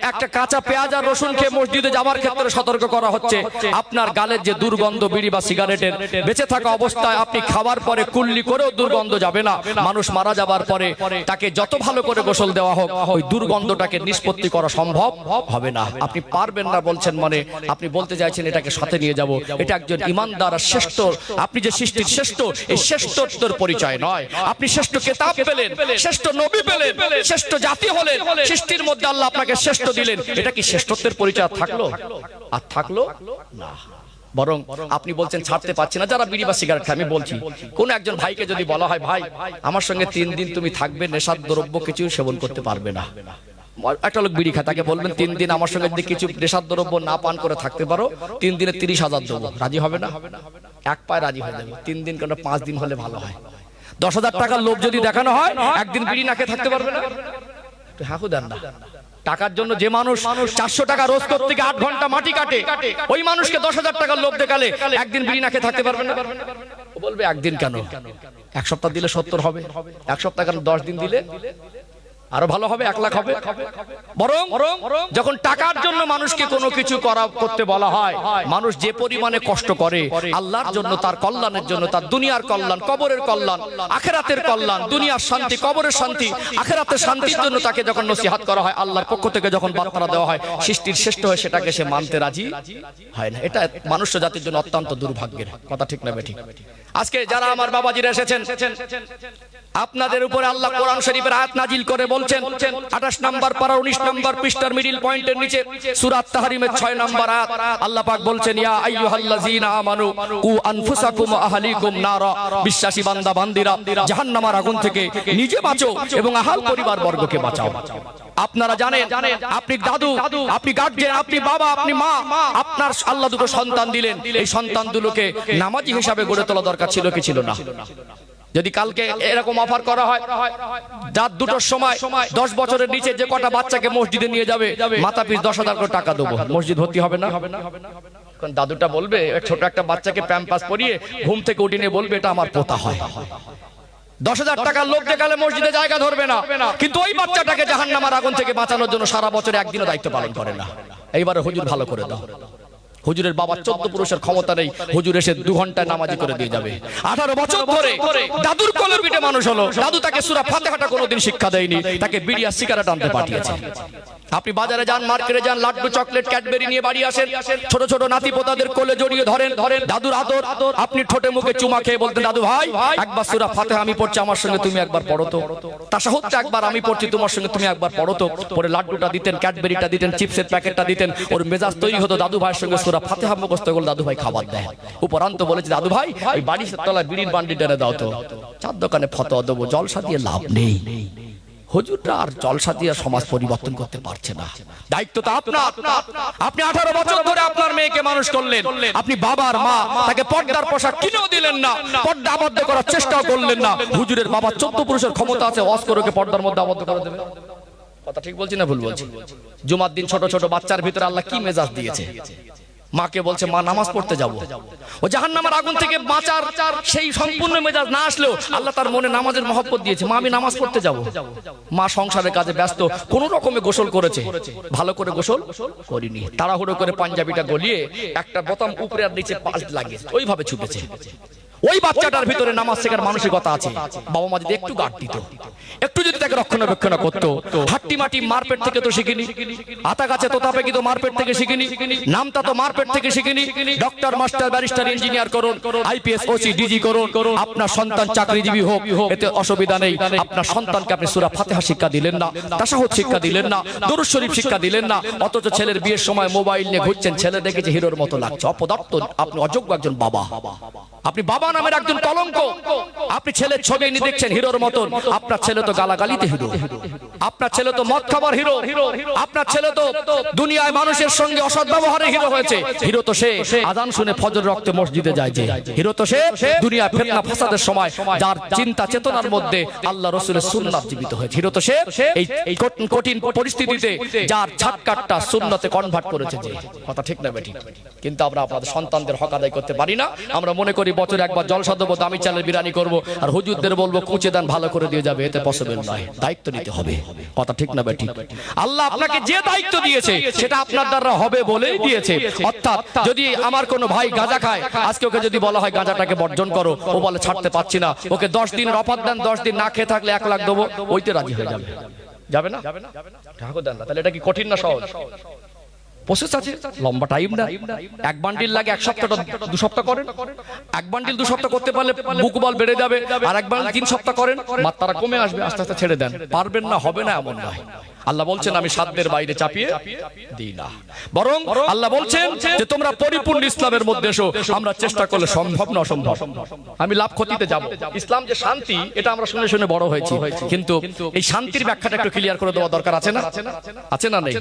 একটা কাঁচা পেঁয়াজ আর রসুন খেয়ে মসজিদে যাওয়ার ক্ষেত্রে সতর্ক করা হচ্ছে, আপনার গালের যে দুর্গন্ধ বিড়ি বা সিগারেটের, বেঁচে থাকা অবস্থায় আপনি খাওয়ার পরে কুল্লি করেও দুর্গন্ধ যাবে না। মানুষ মারা যাবার পরে তাকে যত ভালো করে গোসল দেওয়া হোক, ওই দুর্গন্ধটাকে নিষ্পত্তি করা সম্ভব হবে না। আপনি পারবেন না বলছেন মানে আপনি বলতে চাইছেন এটাকে সাথে নিয়ে যাব। এটা একজন ইমানদার আর শ্রেষ্ঠ, আপনি যে সৃষ্টির শ্রেষ্ঠ, এই শ্রেষ্ঠত্বের পরিচয় নয়। আপনি শ্রেষ্ঠ কিতাব পেলেন, শ্রেষ্ঠ নবী পেলেন, শ্রেষ্ঠ জাতি হলেন, সৃষ্টির মধ্যে আল্লাহ আপনাকে শ্রেষ্ঠ দিলেন, এটা কি শ্রেষ্ঠত্বের পরিচয় থাকলো? আর থাকলো না। বরং আপনি বলছেন ছাড়তে পারছি না। যারা বিড়ি বা সিগারেট খায়, আমি বলছি কোন একজন ভাইকে যদি বলা হয় ভাই আমার সঙ্গে 3 দিন তুমি থাকবে, নেশার দ্রব্য কিছু সেবন করতে পারবে না। একটা লোক বিড়ি খায়, তাকে বলবেন 3 দিন আমার সঙ্গে যদি কিছু নেশার দ্রব্য না পান করে থাকতে পারো, 3 দিনে 30,000 দেবো। রাজি হবে না? এক পায়ে রাজি হয়ে যাবে। 3 দিন কেন 5 দিন হলে ভালো হয়। 10,000 টাকার লোভ যদি দেখানো হয়, একদিন বিড়ি না খেয়ে থাকতে পারবে না? হাঁকু দেন না। টাকার জন্য যে মানুষ 400 টাকা রোজ করতে গিয়ে 8 ঘন্টা মাটি কাটে, ওই মানুষকে 10,000 টাকার লোভ দেখালে একদিন বিড়ি না খেয়ে থাকতে পারবে না? ও বলবে একদিন কেন, 1 সপ্তাহ দিলে 70 হবে, 1 সপ্তাহ কেন 10 দিন দিলে আরো ভালো হবে, 1 লাখ হবে। বরং যখন টাকার জন্য মানুষকে কোনো কিছু করতে বলা হয়, মানুষ যে পরিমাণে কষ্ট করে আল্লাহর জন্য, তার কল্যাণের জন্য, তার দুনিয়ার কল্যাণ, কবরের কল্যাণ, আখিরাতের কল্যাণ, দুনিয়ার শান্তি, কবরের শান্তি, আখিরাতের শান্তির জন্য তাকে যখন নসিহত করা হয়, আল্লাহর পক্ষ থেকে যখন বার্তা দেওয়া হয়, সৃষ্টির শ্রেষ্ঠ হয় সেটাকে সে মানতে রাজি হয় না। এটা মানুষ্য জাতির জন্য অত্যন্ত দুর্ভাগ্যের কথা, ঠিক না বেঠিক? আজকে যারা আমার বাবাজিরা এসেছেন, আপনাদের উপরে আল্লাহ কোরআন শরীফের আয়াত নাজিল করে বলছেন 28 নম্বর পারা 19 নম্বর পৃষ্ঠার মিডল পয়েন্টের নিচে সূরা তাহরিমের 6 নম্বর আয়াত আল্লাহ পাক বলছেন, ইয়া আইয়ুহাল্লাযীনা আমানু কু আনফুসাকুম ওয়া আহলিকুম নারা, বিশ্বাসী বান্দা বান্দিরা জাহান্নামের আগুন থেকে নিজে বাঁচো এবং আহল পরিবার বর্গকে বাঁচাও। আপনারা জানেন, আপনি দাদু, আপনি গার্জিয়ান, আপনি বাবা, আপনি মা, আপনার আল্লাহ দুটো সন্তান দিলেন, এই সন্তানগুলোকে নামাজি হিসাবে গড়ে তোলা দরকার ছিল কি ছিল না? যদি কালকে এরকম অফার করা হয়, রাত 2টোর সময় 10 বছরের নিচে যে কটা বাচ্চাকে মসজিদে নিয়ে যাবে মাথা পিছ 10,000 করে টাকা দেবো, মসজিদ ভর্তি হবে না? কারণ দাদুটা বলবে, ছোট একটা বাচ্চাকে প্যাম্পাস পরিয়ে ঘুম থেকে উঠে নিয়ে বলবে এটা আমার পোতা হয়। 10,000 টাকার লোক দেখালে মসজিদে জায়গা ধরবে না, কিন্তু ওই বাচ্চাটাকে জাহান্নামের আগুন থেকে বাঁচানোর জন্য সারা বছর একদিনও দায়িত্ব পালন করে না। এইবারে হুজুর ভালো করে দাও। হুজুরের বাবা 14 পুরুষের ক্ষমতা নেই, হুজুর এসে 2 ঘন্টায় নামাজি করে দিয়ে যাবে। 18 বছর ধরে দাদুর কোলে পিঠে মানুষ হলো, দাদু তাকে সূরা ফাতিহাটা কোনোদিন শিক্ষা দেয়নি, তাকে বিড়ি আর সিগারেট আনতে পাঠিয়েছে। আপনি বাজারে যান, মার্কেটে যান, লাড্ডু চকলেট ক্যাডবেরি নিয়ে বাড়ি আসেন, ছোট ছোট নাতি পোতাদের কোলে জড়িয়ে ধরেন, দাদুর আদর, আপনি ঠোঁটে মুখে চুমা খেয়ে বলতেন, দাদু ভাই একবার সূরা ফাতিহা আমি পড়ছি, আমার সঙ্গে তুমি একবার পড়ো তো, তাশাহুদটা একবার আমি পড়ছি, তোমার সঙ্গে তুমি একবার পড়ো তো। পরে লাড্ডুটা দিতেন, ক্যাডবেরিটা দিতেন, চিপসের প্যাকেটটা দিতেন, ওর মেজাজ তৈরি হতো, দাদু ভাইয়ের সঙ্গে সূরা ফাতিহা মুখস্থ করলে দাদু ভাই খাবার দেয়। উপরান্ত বলেছে, দাদু ভাই এই বাড়ির তলায় বিড়ির বান্ডি টেনে দাও তো, চার দোকানে ফতোয়া দেবো, জলসা দিয়ে লাভ নেই। হুজুররা আর জলসা দিয়ে সমাজ পরিবর্তন করতে পারছে না, দায়িত্ব তো আপনার। আপনি 18 বছর ধরে আপনার মেয়েকে মানুষ করলেন, আপনি বাবার মা, তাকে পর্দার পোশাক কিনেও দিলেন না, পর্দা আবদ্ধ করার চেষ্টাও করলেন না। হুজুরের বাবা 14 পুরুষের ক্ষমতা আছে, ওয়াজ করে পর্দার মধ্যে আবদ্ধ করে দেবে। কথা ঠিক বলছি না ভুল বলছি? জুমার দিন ছোট ছোট বাচ্চার ভিতরে আল্লাহ কি মেজাজ দিয়েছে, মাকে বলছে মা নামাজ পড়তে যাবো, ও জাহান্নামের আগুন থেকে বাঁচার সেই সম্পূর্ণ মেজাজ না আসলেও আল্লাহ তার মনে নামাজের মহব্বত দিয়েছে, মা আমি নামাজ পড়তে যাবো। মা সংসারের কাজে ব্যস্ত, কোন রকমে গোসল করেছে, ভালো করে গোসল করিনি, তাড়াহুড়ো করে পাঞ্জাবিটা গলিয়ে একটা বোতাম উপরে আর নিচে পাল্ট লাগিয়ে ওইভাবে ছুটেছে। ওই বাচ্চাটার ভিতরে নামাজ শেখার মানসিকতা আছে, বাবা মা যদি একটু গার্ড দিত, একটু যদি তাকে রক্ষণাবেক্ষণ করতো। হাট্টি মাটি মারপেট থেকে তো শিখিনি, আতা গাছে তোতা পাখি তো মারপেট থেকে শিখিনি, নামটা তো মারপেট থেকে শিখিনি। ডক্টর মাস্টার ব্যারিস্টার ইঞ্জিনিয়ার করুন, আইপিএস ওসি ডিজি করুন, আপনার সন্তান চাকরিজীবী হোক, এতে অসুবিধা নেই। আপনার সন্তানকে আপনি সূরা ফাতিহা শিক্ষা দিলেন না, তাশাহুদ শিক্ষা দিলেন না, দরুদ শরীফ শিক্ষা দিলেন না, অথচ ছেলের বিয়ের সময় মোবাইল নিয়ে ঘুরছেন, ছেলে দেখেছে হিরোর মতো লাগছে, অপদার্থ, আপনি অযোগ্য একজন বাবা, আপনি বাবা নামের একজন কলঙ্ক। আপনি ছেলের ছবি নিয়ে দেখছেন হিরোর মতন, আপনার ছেলে তো গালাগালিতে হিরো, আপনার ছেলে তো মদ খাবার হিরো, আপনার ছেলে তো দুনিয়ায় মানুষের সঙ্গে অসৎ ব্যবহারে হিরো হয়েছে। হিরো তো সে আযান শুনে ফজর রক্তে মসজিদে যায়, যে হিরো তো সে দুনিয়া ফিতনা ফাসাদের সময় যার চিন্তা চেতনার মধ্যে আল্লাহ রাসূলের সুন্নাত জীবিত হয়েছে। হিরো তো সে এই কঠিন পরিস্থিতিতে যার ছাটকাটটা সুন্নতে কনভার্ট করেছে। যে কথা ঠিক না বেঠিক? কিন্তু আমরা আপনাদের সন্তানদের হক আদায় করতে পারি না। আমরা মনে করি বছর একবার জলসা দেবো, দামি চালের বিরিয়ানি করবো, আর হুজুরদের বলবো কুচে দান ভালো করে দিয়ে যাবে, এতে পসিবল নয়। দায়িত্ব নিতে হবে, কথা ঠিক না বেঠিক? আল্লাহ আপনাকে যে দায়িত্ব দিয়েছে সেটা আপনার দ্বারা হবে বলেই দিয়েছে। অর্থাৎ যদি আমার কোনো ভাই গাঁজা খায়, আজকে ওকে যদি বলা হয় গাঁজাটাকে বর্জন করো, ও বলে ছাড়তে পারছি না, ওকে 10 দিনের অফার দেন, 10 দিন না খেয়ে থাকলে 1 লাখ দেবো, ওইতে রাজি হয়ে যাবে, যাবে না? ঠাকুর দেন না, তাহলে এটা কি কঠিন না সহজ? প্রসেস আছে, লম্বা টাইম না। 1 বান্ডিল লাগে 1 সপ্তাহ, 2 সপ্তাহ করেন। 1 বান্ডিল 2 সপ্তাহ করতে পারলে বুক বল বেড়ে যাবে, আর 1 বান্ডিল 3 সপ্তাহ করেন, মাত্রা কমে আসবে, আস্তে আস্তে ছেড়ে দেন। পারবেন না, হবে না এমন নয়। আল্লাহ বলছেন আমি সাধ্যের বাইরে চাপিয়ে দিই না, বরং আল্লাহ বলছেন যে তোমরা পরিপূর্ণ ইসলামের মধ্যে এসো। আমরা চেষ্টা করলে সম্ভব না অসম্ভব। আমি লাভ ক্ষতিতে যাব। ইসলাম যে শান্তি, এটা আমরা শুনে শুনে বড় হয়েছি, কিন্তু এই শান্তির ব্যাখ্যাটা একটু ক্লিয়ার করে দেওয়া দরকার আছে না? আছে না? নেই?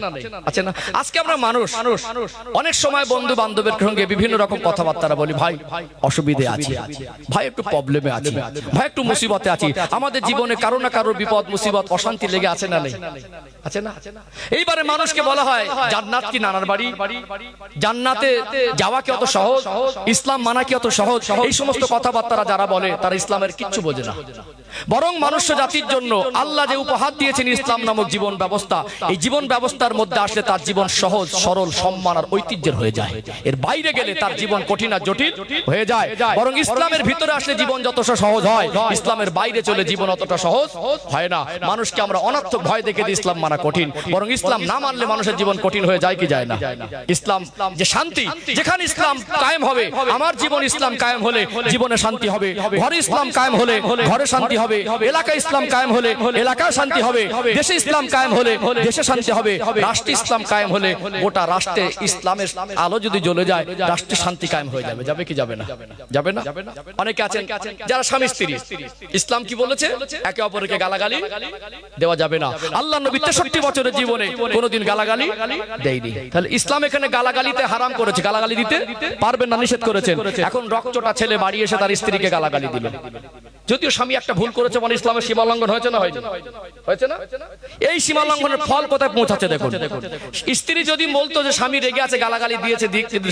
আছে না? আজকে আমরা মানুষ অনেক সময় বন্ধু বান্ধবের সঙ্গে বিভিন্ন রকম কথাবার্তা বলি, ভাই অসুবিধে আছে, ভাই একটু প্রবলেমে আছি, ভাই একটু মুসিবতে আছি। আমাদের জীবনে কারো না কারো বিপদ মুসিবত অশান্তি লেগে আছে না? নেই? আছে না? এইবারে মানুষকে বলা হয় জান্নাত কি নানার বাড়ি, জান্নাতে যাওয়া কি অত সহজ, ইসলাম মানা কি অত সহজ? এই সমস্ত কথাবার্তা যারা বলে তারা ইসলামের কিচ্ছু বোঝে না। বরং মনুষ্য জাতির জন্য আল্লাহ যে উপহার দিয়েছেন ইসলাম নামক জীবন ব্যবস্থা, এই জীবন ব্যবস্থার মধ্যে আসলে তার জীবন সহজ সরল সম্মান আর ঐতিহ্যের হয়ে যায়। এর বাইরে গেলে তার জীবন কঠিন আর জটিল হয়ে যায়। বরং ইসলামের ভিতরে আসলে জীবন যতটা সহজ হয়, ইসলামের বাইরে চলে জীবন অতটা সহজ হয় না। মানুষকে আমরা অনর্থক ভয় দেখে দিই ইসলাম মানা কঠিন, বরং ইসলাম না মানলে মানুষের জীবন কঠিন হয়ে যায় কি যায় না? ইসলাম যে শান্তি, যেখানে ইসলাম কায়েম হবে, আমার জীবন ইসলাম কায়েম হলে জীবনে শান্তি হবে, ঘরে ইসলাম কায়েম হলে ঘরে শান্তি হবে, এলাকায় ইসলাম কায়েম হলে এলাকায় শান্তি হবে, দেশে ইসলাম কায়েম হলে দেশে শান্তি হবে, রাষ্ট্রে ইসলাম কায়েম হলে গোটা রাষ্ট্রে ইসলামের আলো যদি জ্বলে যায়, রাষ্ট্রে শান্তি কায়েম হয়ে যাবে। যাবে কি যাবে না? যাবে না? অনেকে আছেন যারা স্বামী স্ত্রী, ইসলাম কি বলেছে? একে অপরকে গালাগালি দেওয়া যাবে না। আল্লাহ নবী 63 বছরের জীবনে কোনোদিন গালাগালি দেয়নি। তাহলে ইসলাম এখানে গালাগালিতে হারাম করেছে, গালাগালি দিতে পারবেন না, নিষেধ করেছেন। এখন রক্তটা ছেলে বাড়ি এসে তার স্ত্রীকে গালাগালি দিল, যদিও স্বামী একটা ভুল করেছে বলে ইসলামের সীমা লঙ্ঘন হয়েছে না? হয়েছে না? এই সীমা লঙ্ঘনের ফল কোথায় পৌঁছাচ্ছে দেখুন। স্ত্রী যদি বলতো যে স্বামী রেগে আছে, গালাগালি দিয়েছে,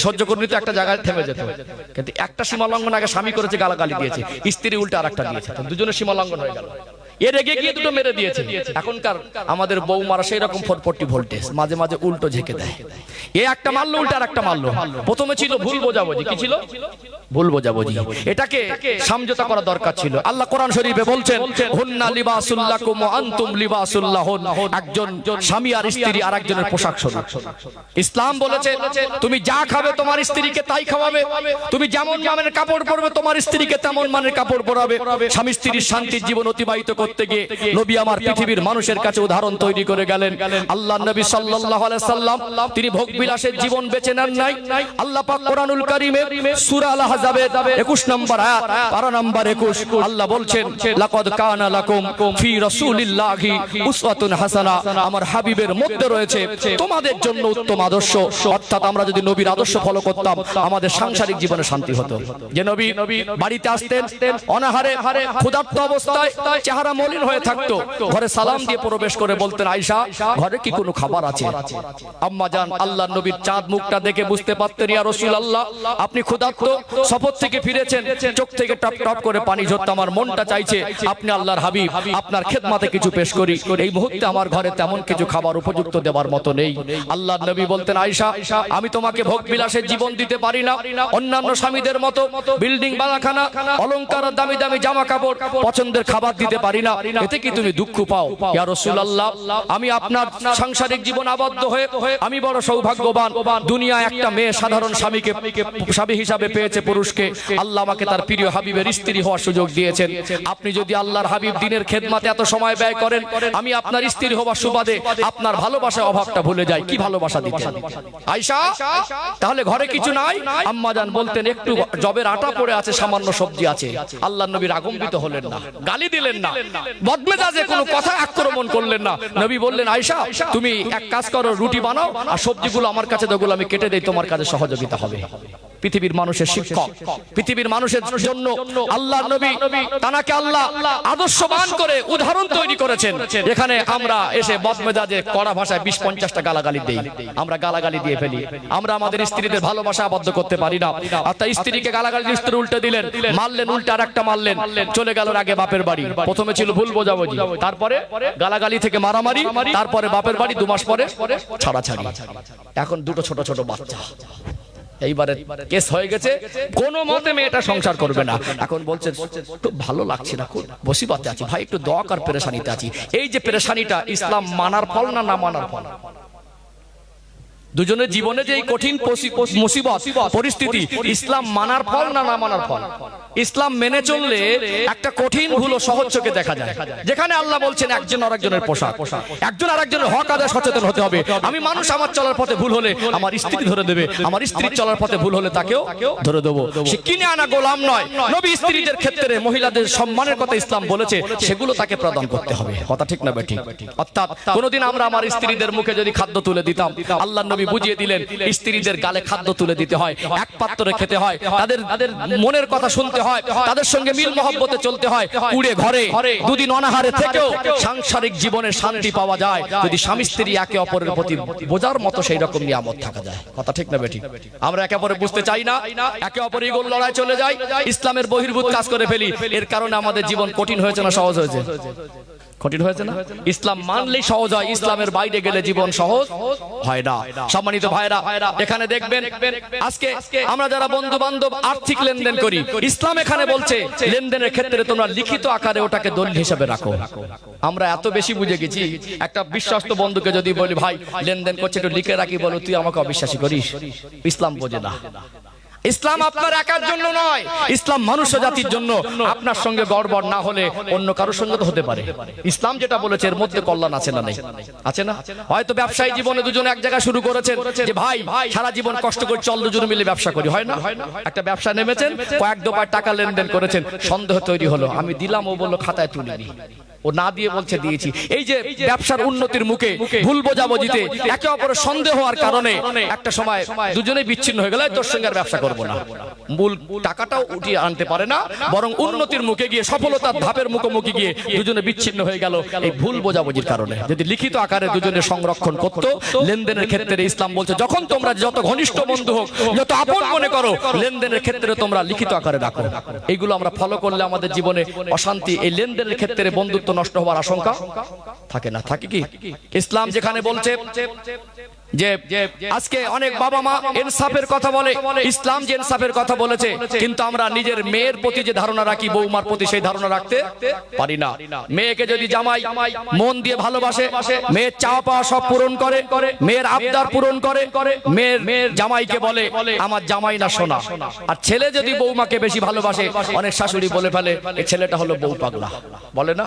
সহ্য করে নিতে একটা জায়গায় থেমে যেত। কিন্তু একটা সীমা লঙ্ঘন আগে স্বামী করেছে, গালাগালি দিয়েছে, স্ত্রী উল্টা আর একটা দিয়েছে, দুজনের সীমা লঙ্ঘন হয়ে গেল। এর রেগে গিয়ে দুটো মেরে দিয়েছে। এখনকার আমাদের বৌমারা সেই রকম 440 ভোল্টেজ, মাঝে মাঝে উল্টো ঝেঁকে দেয়। এ একটা মারলো, উল্টা আর একটা মারলো। প্রথমে ছিল ভুল বোঝাবুঝি, কি ছিল? ভুল বোঝাবুঝি। এটাকে সমঝোতা করা দরকার ছিল। আল্লাহ কোরআন শরীফে বলছেন, হুন্না লিবাসুল লাকুম ওয়া আনতুম লিবাসুল লাহুন। একজন স্বামী আর স্ত্রী আরেকজনের পোশাক স্বরূপ। ইসলাম বলেছে তুমি যা খাবে তোমার স্ত্রীকে তাই খাওয়াবে, তুমি যেমন মানের কাপড় পরবে তোমার স্ত্রীকে তেমন মানের কাপড় পরাবে। স্বামী স্ত্রীর শান্তির জীবন অতিবাহিত করতে গিয়ে নবী আমার পৃথিবীর মানুষের কাছে উদাহরণ তৈরি করে গেলেন। আল্লাহর নবী সাল্লাল্লাহু আলাইহি সাল্লাম তিনি ভোগ বিলাসের জীবন বেছে নেন নাই। আল্লাহ পাক কোরআনুল কারীমে সূরা আল আহজাবের 21 নম্বর আয়াত, পারা নম্বর 21, আল্লাহ বলছেন, লাকাদ কানা লাকুম ফি রাসূলিল্লাহি উসওয়াতুন হাসানাহ। আমার হাবিবের মধ্যে রয়েছে তোমাদের জন্য উত্তম আদর্শ। অর্থাৎ আমরা যদি নবীর আদর্শ ফলো করতাম, আমাদের সাংসারিক জীবনে শান্তি হতো। যে নবী বাড়িতে আসতেন অনাহারে ক্ষুধার্ত অবস্থায়, চেহারা মলিন হয়ে থাকতো, ঘরে সালাম দিয়ে প্রবেশ করে বলতেন, আয়েশা ঘরে কি কোনো খাবার আছে? আম্মা জান আল্লাহর নবীর চাঁদ মুখটা দেখে বুঝতে পারতেন, ইয়া রাসূলুল্লাহ আপনি ক্ষুধার্ত, সফর থেকে ফিরেছেন, চোখ থেকে টপ টপ করে পানি ঝরতে, আমার মনটা চাইছে আপনি আল্লাহর হাবিব, আপনার খেদমতে কিছু পেশ করি। এই মুহূর্তে আমার ঘরে তেমন কিছু খাবার উপযুক্ত দেওয়ার মতো নেই। আল্লাহর নবী বলতেন, আয়েশা আমি তোমাকে ভোগ বিলাসের জীবন দিতে পারি না, অন্যান্য স্বামীদের মতো বিল্ডিং বালাখানা অলংকার দামি দামি জামা কাপড় পছন্দের খাবার দিতে পারি না, এতে কি তুমি দুঃখ পাও? ইয়া রাসূলুল্লাহ আমি আপনার সাংসারিক জীবন আবদ্ধ হয়ে আমি বড় সৌভাগ্যবান। দুনিয়া একটা মেয়ে সাধারণ স্বামীকে স্বামী হিসাবে পেয়েছে পুরুষকে, আল্লাহ আমাকে তার প্রিয় হাবিবের স্ত্রী হওয়ার সুযোগ দিয়েছেন। আপনি যদি আল্লাহর হাবিব দ্বীনের খেদমতে এত সময় ব্যয় করেন, আমি আপনার স্ত্রী হওয়ার সুবাদে আপনার ভালোবাসার অভাবটা ভুলে যাই। কি ভালোবাসা দিতেন আয়েশা? তাহলে ঘরে কিছু নাই? আম্মা জান বলতেন, একটু জবের আটা পড়ে আছে, সামান্য সবজি আছে। আল্লাহর নবীর আগম্বিত হলেন না, গালি দিলেন না, বদমেজাজে কোনো কথা আক্রমণ করলেন না। নবী বললেন, আয়েশা তুমি এক কাজ করো, রুটি বানাও আর সবজিগুলো আমার কাছে দাও, আমি কেটে দেই, তোমার কাছে সহযোগিতা হবে। পৃথিবীর মানুষের শিক্ষক, পৃথিবীর মানুষের জন্য আল্লাহর নবী তানাকে আল্লাহ আদর্শবান করে উদাহরণ তৈরি করেছেন। এখানে আমরা এসে বদমেজাজে কড়া ভাষায় 20-50টা গালাগালি দেই, আমরা গালাগালি দিয়ে ফেলি। আমরা আমাদের স্ত্রীদের ভালোবাসা আবদ্ধ করতে পারি না। আর তাই স্ত্রীকে গালাগালি স্ত্রী উল্টে দিলেন, মারলেন, উল্টে আরেকটা মারলেন, চলে গেল আগে বাপের বাড়ি। প্রথমে ছিল ভুল বোঝাবুঝি, তারপরে গালাগালি থেকে মারামারি, তারপরে বাপের বাড়ি, 2 মাস পরে ছাড়াছাড়ি। এখন দুটো ছোট ছোট বাচ্চা, এইবারে কেস হয়ে গেছে, কোন মতে মেয়েটা সংসার করবে না। এখন বলছে খুব ভালো লাগছে না, খুব মুসিবতে আছি ভাই, একটু দোয়া কর, পেরেশানিতে আছি। এই যে পেরেশানিটা ইসলাম মানার ফল না না মানার ফল? দুজনের জীবনে যে এই কঠিন মুসিবত পরিস্থিতি, ইসলাম মানার ফল না না মানার ফল? ইসলাম মেনে চললে একটা কঠিন ভুল সহজ চোখে দেখা যায়। যেখানে আল্লাহ বলছেন একজন আরেকজনের পোশাক, একজন আরেকজনের হক আদায় সচেতন হতে হবে। আমি মানুষ, আমার চলার পথে ভুল হলে আমার স্ত্রী ধরে দেবে, আমার স্ত্রীর চলার পথে ভুল হলে তাকেও ধরে দেবো। সে কিনে আনা গোলাম নয়। নবী স্ত্রীদের ক্ষেত্রে মহিলাদের সম্মানের কথা ইসলাম বলেছে, সেগুলো তাকে প্রদান করতে হবে। কথা ঠিক না বেঠিক? অর্থাৎ কোনোদিন আমরা আমার স্ত্রীদের মুখে যদি খাদ্য তুলে দিতাম, আল্লাহর নবী নবী বুঝিয়ে দিলেন স্ত্রীদের গালে খাদ্য তুলে দিতে হয়, এক পাত্রে খেতে হয়, তাদের মনের কথা শুনতে হয়, তাদের সঙ্গে মিল মহব্বতে চলতে হয়। কুড়ে ঘরে দুদিন অনাহারে থেকেও সাংসারিক জীবনে শান্তি পাওয়া যায় যদি স্বামী স্ত্রী একে অপরের প্রতি বোঝার মতো সেই রকম নিয়ামত থাকা যায়। কথা ঠিক না বেঠিক? আমরা একে অপরে বুঝতে চাই না, একে অপরে গোল লড়াই চলে যায়, ইসলামের বহির্ভূত কাজ করে ফেলি। এর কারণে আমাদের জীবন কঠিন হয়েছে না সহজ হয়েছে? কঠিন হয়েছে না? ইসলাম মানলেই সহজ হয়, ইসলামের বাইরে গেলে জীবন সহজ হয় না। সম্মানিত ভাইরা, এখানে দেখবেন আজকে আমরা যারা বন্ধু বান্ধব আর্থিক লেনদেন করি, ইসলাম এখানে বলছে লেনদেনের ক্ষেত্রে তোমরা লিখিত আকারে ওটাকে দলিল হিসেবে রাখো। আমরা এত বেশি বুঝে গেছি, একটা বিশ্বস্ত বন্ধুকে যদি বলি ভাই লেনদেন করছে একটু লিখে রাখি, বলো তুই আমাকে অবিশ্বাসী করিস। ইসলাম বোঝে না। ইসলাম আপনার একার জন্য নয়, ইসলাম মানুষ জাতির জন্য। আপনার সঙ্গে গড়বড় না হলে অন্য কারোর সঙ্গে তো হতে পারে। ইসলাম যেটা বলেছে এর মধ্যে কল্যাণ আছে না? নেই? আছে না? হয়তো ব্যবসায়ী জীবনে দুজনে এক জায়গায় শুরু করেছেন যে ভাই সারা জীবন কষ্ট করে চল দুজনে মিলে ব্যবসা করি, হয় না? একটা ব্যবসা নেমেছেন, কয়েক দফায় টাকা লেনদেন করেছেন, সন্দেহ তৈরি হলো, আমি দিলাম, ও বললো খাতায় তুলিনি, ও না দিয়ে বলছে দিয়েছি। এই যে ব্যবসার উন্নতির মুখে ভুল বোঝাবুঝিতে একে অপরের সন্দেহ হওয়ার কারণে একটা সময় দুজনেই বিচ্ছিন্ন হয়ে গেল, তোর সঙ্গে আর ব্যবসা করবো না। মূল টাকাটাও উঠিয়ে আনতে পারে না, বরং উন্নতির মুখে গিয়ে সফলতার ধাপের মুখোমুখি গিয়ে দুজনে বিচ্ছিন্ন হয়ে গেল এই ভুল বোঝাবুঝির কারণে। যদি লিখিত আকারে দুজনে সংরক্ষণ করতো লেনদেনের ক্ষেত্রে, ইসলাম বলছে যখন তোমরা যত ঘনিষ্ঠ বন্ধু হোক, যত আপন মনে করো, লেনদেনের ক্ষেত্রে তোমরা লিখিত আকারে রাখো। এইগুলো আমরা ফলো করলে আমাদের জীবনে অশান্তি, এই লেনদেনের ক্ষেত্রে বন্ধুত্ব নষ্ট হওয়ার আশঙ্কা থাকে না। থাকে কি? ইসলাম যেখানে বলছে যে আজকে অনেক বাবা মা ইনসাফের কথা বলে, ইসলাম যে ইনসাফের কথা বলেছে, কিন্তু আমরা নিজের মেয়ের প্রতি যে ধারণা রাখি, বৌমার প্রতি সেই ধারণা রাখতে পারি না। মেয়েকে যদি জামাই মন দিয়ে ভালোবাসে, মেয়ের চাওয়া পাওয়া সব পূরণ করে, মেয়ের আবদার পূরণ করে, মেয়ের জামাইকে বলে আমার জামাই না সোনা। আর ছেলে যদি বৌমাকে বেশি ভালোবাসে, অনেক শাশুড়ি বলে ফেলে এই ছেলেটা হলো বউ পাগলা, বলে না?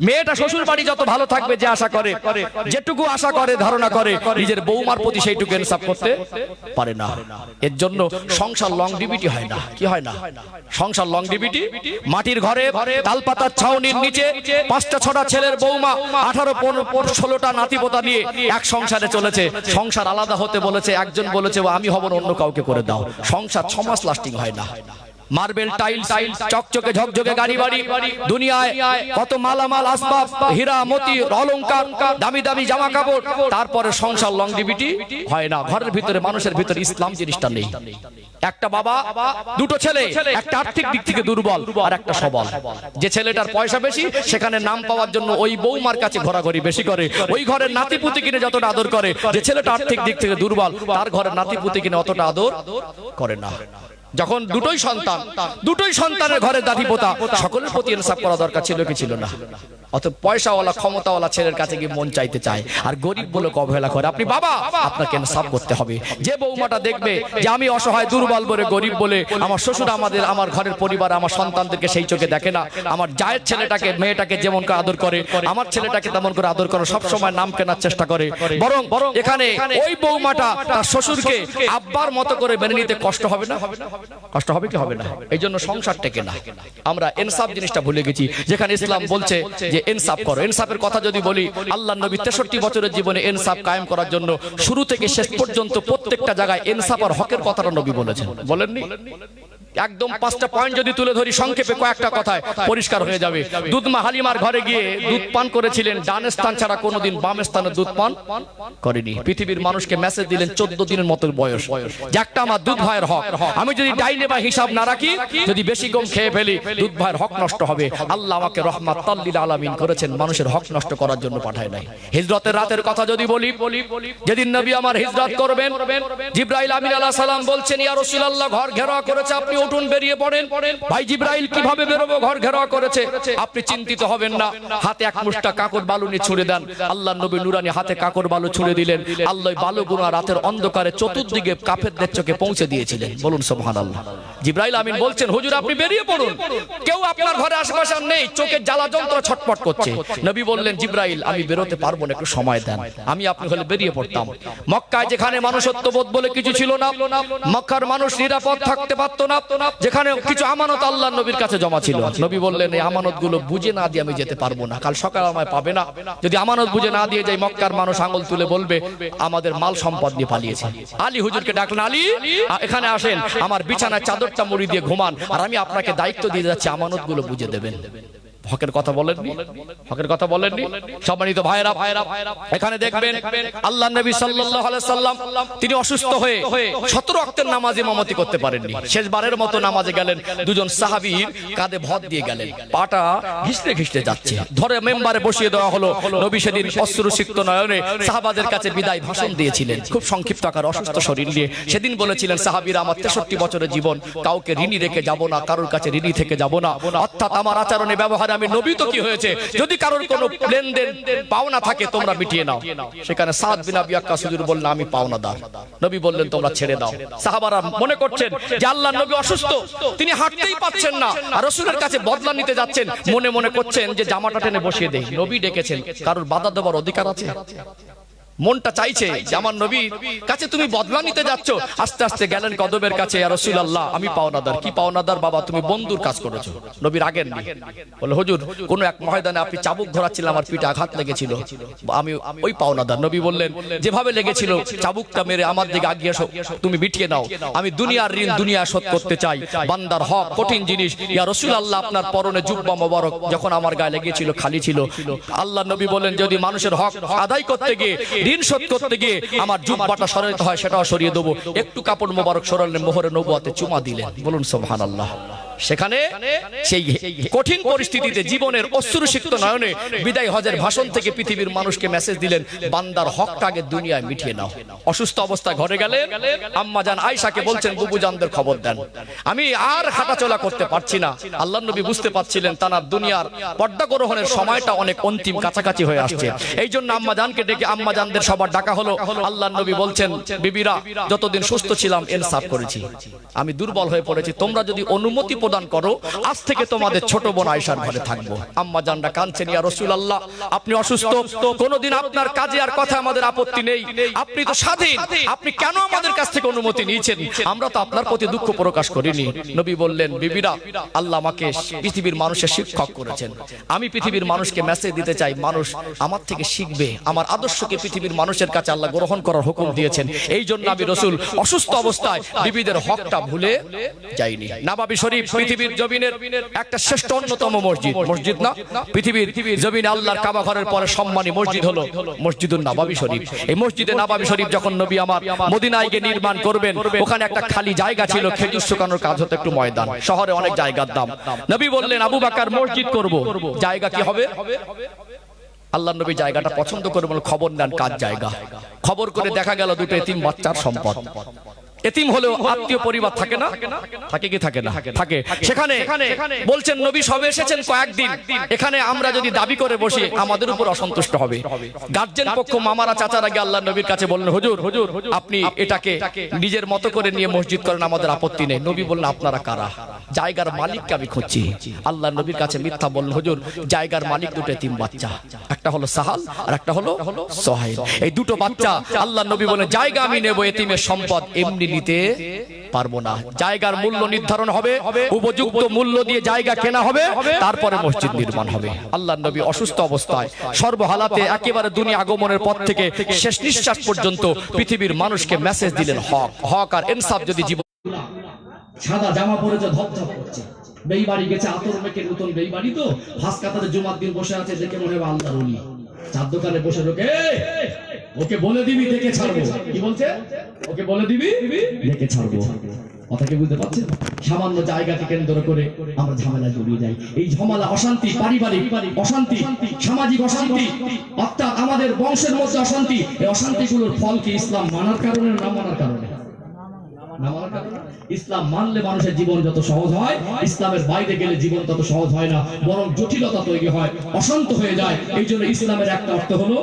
মেয়েটা শ্বশুর বাড়ি যত ভালো থাকবে, যে আশা করে, যেটুকু আশা করে, ধারণা করে, নিজের বৌমার প্রতি সেইটুকু ইনসাফ করতে পারে না। এর জন্য সংসার লংডিভিটি হয় না। কি হয় না? সংসার লংডিভিটি। মাটির ঘরে তালপাতার ছাউনির নিচে 5টা 6টা ছেলের বৌমা 18-16টা নাতিপোতা নিয়ে এক সংসারে চলেছে। সংসার আলাদা হতে বলেছে, একজন বলেছে আমি হব না, অন্য কাউকে করে দাও। সংসার 6 মাস লাস্টিং হয় না। মার্বেল টাইলস, চকচকে ঝকঝকে গাড়ি বাড়ি, দুনিয়ায় কত মালামাল আসবাব, হীরা মতি অলংকার, দামি দামি জামা কাপড়, তারপরে সংসার লংডিভিটি হয় না। ঘরের ভিতরে, মানুষের ভিতরে ইসলাম জিনিসটা নেই। একটা বাবা, দুটো ছেলে, একটা আর্থিক দিক থেকে দুর্বল আর একটা সবল। যে ছেলেটার পয়সা বেশি, সেখানে নাম পাওয়ার জন্য ওই বৌমার কাছে ঘোরাঘুরি বেশি করে, ওই ঘরের নাতিপুতি কিনে যতটা আদর করে। যে ছেলেটা আর্থিক দিক থেকে দুর্বল, তার ঘরের নাতিপুতি কিনে অতটা আদর করে না। যখন দুটোই সন্তানের ঘরে দাদি পোতা, সকলের প্রতি ইনসাফ করা দরকার ছিল কি ছিল না? অত পয়সাওয়ালা ক্ষমতাওয়ালা ছেলের কাছে গিয়ে মন চাইতে চায়, আর গরিব বলে অবহেলা করে। আপনি বাবা, আপনাকে ইনসাফ করতে হবে। যে বৌমাটা দেখবে যে আমি অসহায়, দুর্বল বলে, গরিব বলে, আমার শ্বশুর আমার ঘরের পরিবার, আমার সন্তানদেরকে সেই চোখে দেখে না, আমার জায়ের ছেলেটাকে, মেয়েটাকে যেমন করে আদর করে, আমার ছেলেটাকে তেমন করে আদর করে, সবসময় নাম কেনার চেষ্টা করে, বরং এখানে ওই বৌমাটা তার শ্বশুরকে আব্বার মতো করে মেনে নিতে কষ্ট হবে না? কষ্ট হবে কি হবে না? এই জন্য সংসার টেকে না। আমরা ইনসাফ জিনিসটা ভুলে গেছি। যেখানে ইসলাম বলছে যে ইনসাফ করো, ইনসাফের কথা যদি বলি, আল্লাহর নবী 63 বছরের জীবনে ইনসাফ কায়েম করার জন্য শুরু থেকে শেষ পর্যন্ত প্রত্যেকটা জায়গায় ইনসাফ আর হকের কথাটা নবী বলেছেন, বলেননি? একদম 5টা পয়েন্ট যদি তুলে ধরি সংক্ষেপে, কয়েকটা কথায় পরিষ্কার হয়ে যাবে। দুধমা হালিমার ঘরে গিয়ে দুধ পান করেছিলেন, ডান স্থান ছাড়া কোনোদিন বাম স্থানে দুধ পান করেনি। পৃথিবীর মানুষকে মেসেজ দিলেন 14 দিনের মতো বয়স, যে একটা আমার দুধ ভাইয়ের হক, আমি যদি ডাইনে বা হিসাব না রাখি, যদি বেশি গম খেয়ে ফেলি, দুধ ভাইয়ের হক নষ্ট হবে। আল্লাহ আমাকে রহমাতাল লিল আলামিন করেছেন, মানুষের হক নষ্ট করার জন্য পাঠায় নাই। হিজরতের রাতের কথা যদি বলি, যেদিন নবী আমার হিজরত করবেন, জিবরাইল আমিন আলাইহিস সালাম বলছেন ইয়া রাসূলুল্লাহ ঘর ঘেরাও করেছে, আপনি উঠুন বেরিয়ে পড়েন। ভাই জিবরাইল কিভাবে বেরোবো, ঘর ঘেরাও করেছে? আপনি চিন্তিত হবেন না, হাতে এক মুষ্টা কাকর বালু নিয়ে ছুঁড়ে দেন। আল্লাহর নবী নুরানি হাতে কাকর বালু ছুঁড়ে দিলেন। আল্লাহ বালুগুনা রাতের অন্ধকারে চতুর্দিকে কাফেরদের চোখে পৌঁছে দিয়েছিলেন। বলুন সুবহানাল্লাহ। জিবরাইল আমিন বলছেন হুজুর আপনি বেরিয়ে পড়ুন, কেউ আপনার ঘরে আশেপাশে নেই, চোখের জ্বালা যন্ত্র ছটপট করছে। নবী বললেন জিবরাইল আমি বেরোতে পারবো না, একটু সময় দেন। আমি আপনি হলে বেরিয়ে পড়তাম। মক্কায় যেখানে মানুষত্ববোধ বলে কিছু ছিল না, মক্কার মানুষ নিরাপদ থাকতে পারতো না, যেখানে কিছু আমানত আল্লাহর নবীর কাছে জমা ছিল। নবী বললেন এই আমানতগুলো বুঝে না দিয়ে আমি যেতে পারবো না, কাল সকালে আমায় পাবে না। যদি আমানত বুঝে না দিয়ে যাই মক্কার মানুষ আঙুল তুলে বলবে আমাদের মাল সম্পদ নিয়ে পালিয়েছে। আলী হুজুরকে ডাকলেন, আলী এখানে আসেন, আমার বিছানায় চাদরটা মুড়ি দিয়ে ঘুমান, আর আমি আপনাকে দায়িত্ব দিয়ে যাচ্ছি আমানতগুলো বুঝে দেবেন। হকের কথা বলেননি, হকের কথা বলেননি। সম্মানিত ভাইরা, এখানে দেখবেন আল্লাহর নবী সাল্লাল্লাহু আলাইহি সাল্লাম তিনি অসুস্থ হয়ে 17 ওয়াক্তের নামাজ ইমামতি করতে পারেননি। শেষবারের মতো নামাজে গেলেন, দুজন সাহাবীর কাঁধে ভর দিয়ে গেলেন, পাটা ঘিসতে ঘিসতে যাচ্ছে, ধরে মেম্বারে বসিয়ে দেওয়া হলো। নবী সেদিন অশ্রুসিক্ত নয়নে সাহাবাদের কাছে বিদায় ভাষণ দিয়েছিলেন, খুব সংক্ষিপ্ত আকার, অসুস্থ শরীর নিয়ে। সেদিন বলেছিলেন, সাহাবীরা আমার 63 বছরের জীবন কাউকে ঋণী রেখে যাব না, কারোর কাছে ঋণী থেকে যাব না। অর্থাৎ আমার আচরণে ব্যবহারে আমি নবী তো কি হয়েছে, যদি কারোর কোনো লেনদেন পাওনা থাকে তোমরা মিটিয়ে নাও। সেখানে সাদ বিন আবি ওয়াক্কাস হুজুর বললেন আমি পাওনাদার। নবী বললেন তোমরা ছেড়ে দাও। সাহাবারা মনে করছেন যে আল্লাহর নবী অসুস্থ, তিনি হাঁটতেই পাচ্ছেন না, আর রাসূলের কাছে বদলা নিতে যাচ্ছেন, মনে মনে করছেন যে জামাটা টেনে বসিয়ে দেই। নবী ডেকেছেন, কারোর বাধা দেওয়ার অধিকার আছে? মনটা চাইছে যে আমার নবীর কাছে তুমি বদলা নিতে যাচ্ছ। আস্তে আস্তে গেলেন কদমের কাছে, ইয়া রাসূলুল্লাহ আমি পাওনাদার। কি পাওনাদার বাবা? তুমি বন্ধুর কাজ করেছো। নবী রাগেন নি, বলে হুজুর কোন এক ময়দানে আপনি চাবুক ধরাচ্ছিলেন, আমার পিঠে আঘাত লেগেছিল, আমি ওই পাওনাদার। নবী বললেন যেভাবে লেগেছিল চাবুকটা মেরে আমার দিকে আগিয়ে এসো, তুমি মিটিয়ে নাও। আমি দুনিয়ার ঋণ দুনিয়া শোধ করতে চাই। বান্দার হক কঠিন জিনিস। ইয়া রাসূলুল্লাহ আপনার পরনে জুব্বা মোবারক যখন আমার গায়ে লেগেছিল খালি ছিল। আল্লাহর নবী বলেন যদি মানুষের হক আদায় করতে গিয়ে, ঋণ শোধ করতে গিয়ে আমার জুব্বাটা সরাতে হয় সেটাও সরিয়ে দেবো। একটু কাপড় মোবারক সরালেন, মোহরে নবুয়াতে চুমা দিলেন। বলুন সুবহানাল্লাহ। সেখানে সেই কঠিন পরিস্থিতিতে জীবনের অশ্রুসিক্ত নয়নে বিদায় হজের ভাষণ থেকে পৃথিবীর মানুষকে মেসেজ দিলেন বান্দার হকটা আগে দুনিয়ায় মিটিয়ে নাও। অসুস্থ অবস্থায় ঘরে গেলেন, আম্মা জান আয়েশাকে বলছেন বুবু জানদের খবর দেন, আমি আর হাঁটাচলা করতে পারছি না। আল্লাহর নবী বুঝতে পারছিলেন তার দুনিয়ার পর্দা গ্রহণের সময়টা অনেক অন্তিম কাছাকাছি হয়ে আসছে। এই জন্য আম্মা জানকে ডেকে আম্মা জানদের সবার ডাকা হলো। আল্লাহর নবী বলছেন বিবিরা যতদিন সুস্থ ছিলাম ইনসাফ করেছি, আমি দুর্বল হয়ে পড়েছি, তোমরা যদি অনুমতি প্রদান করো আজ থেকে তোমাদের ছোট বোন আয়েশার ঘরে থাকবো। আম্মা জানরা কাঁদছেন, ইয়া রাসূলুল্লাহ আপনি অসুস্থ, কোনদিন আপনার কাজে আর কথা আমাদের আপত্তি নেই, আপনি তো স্বাধীন, আপনি কেন আমাদের কাছ থেকে অনুমতি নিয়েছেন? আমরা তো আপনার প্রতি দুঃখ প্রকাশ করিনি। নবী বললেন বিবিরা আল্লাহ আমাকে পৃথিবীর মানুষের শিক্ষক করেছেন, আমি পৃথিবীর মানুষকে মেসেজ দিতে চাই, মানুষ আমার থেকে শিখবে, আমার আদর্শকে পৃথিবীর মানুষের কাছে আল্লাহ গ্রহণ করার হুকুম দিয়েছেন। এই জন্য আমি রাসূল অসুস্থ অবস্থায় বিবিদের হকটা ভুলে যাইনি। নববী শরীফ পৃথিবীর জমিনের একটা শ্রেষ্ঠ অন্যতম মসজিদ, মসজিদ না পৃথিবীর জমিনে আল্লাহর কাবা ঘরের পরে সম্মানী মসজিদ হলো মসজিদুন নববী শরীফ। এই মসজিদে নববী শরীফ যখন নবী আমার মদিনায় গিয়ে নির্মাণ করবেন, ওখানে একটা খালি জায়গা ছিল, খেজুর শুকানোর কাজ হতো, একটু ময়দান, শহরে অনেক জায়গার দাম। নবী বললেন আবু বকর মসজিদ করব, জায়গা কি হবে? আল্লাহর নবী জায়গাটা পছন্দ করে বলে খবর নেন কাজ জায়গা। খবর করে দেখা গেল দুটো এতিম বাচ্চার সম্পদ। এতিম হলেও আত্মীয় পরিবার থাকে না, থাকে কি থাকে না? থাকে। সেখানে বলছেন নবী সবে এসেছেন কয়েকদিন, এখানে আমরা যদি দাবি করে বসি আমাদের উপর অসন্তুষ্ট হবে। গার্জেন পক্ষ মামারা চাচারা গিয়ে আল্লাহর নবীর কাছে বললেন হুজুর আপনি এটাকে নিজের মতো করে নিয়ে মসজিদ করেন, আমাদের আপত্তি নেই। নবী বললেন আপনারা কারা? জায়গার মালিককে আমি খুঁজছি। আল্লাহর নবীর কাছে মিথ্যা বললেন হুজুর জায়গার মালিক দুটো এতিম বাচ্চা, একটা হলো সাহাল আর একটা হলো সোহাইল। এই দুটো বাচ্চা আল্লাহর নবী বলেন জায়গা আমি নেব, এতিমের সম্পদ এমনি নিতে পারবো না। জায়গার মূল্য নির্ধারণ হবে, উপযুক্ত মূল্য দিয়ে জায়গা কেনা হবে, তারপরে মসজিদ নির্মাণ হবে। আল্লাহর নবী অসুস্থ অবস্থায় সর্বহালাতে একেবারে দুনিয়া আগমনের পর থেকে শেষ নিঃশ্বাস পর্যন্ত পৃথিবীর মানুষকে মেসেজ দিলেন হক, হক আর ইনসাফ। যদি জীবন সাদা জামা পরেছে, ধপধপ করছে, বেইবাড়ি গেছে, আতর মেখে নতুন বেইবাড়ি তো ভাস কাতারে জুমার দিন বসে আছে, দেখে মনে হবে আল্লাহর ওলি। চার দোকানে বসে ঢোকে, ওকে বলে দিবি দেখে ছাড়বো। কি বলছে? ওকে বলে দিবি দেখে ছাড়বো। কথা কি বুঝতে পারছেন? সামান্য জায়গাকে কেন্দ্র করে আমরা ঝামেলা জড়িয়ে যাই। এই ঝামেলা অশান্তি, পারিবারিক অশান্তি, সামাজিক অশান্তি, অর্থাৎ আমাদের বংশের মধ্যে অশান্তি। এই অশান্তিগুলোর ফল কি ইসলাম মানার কারণে না মানার কারণে? ইসলাম মানলে মানুষের জীবন যত সহজ হয়, ইসলামের বাইরে গেলে জীবন তত সহজ হয় না, বরং জটিলতা তৈরি হয়, অশান্ত হয়ে যায়। এই জন্য ইসলামের একটা অর্থ হলো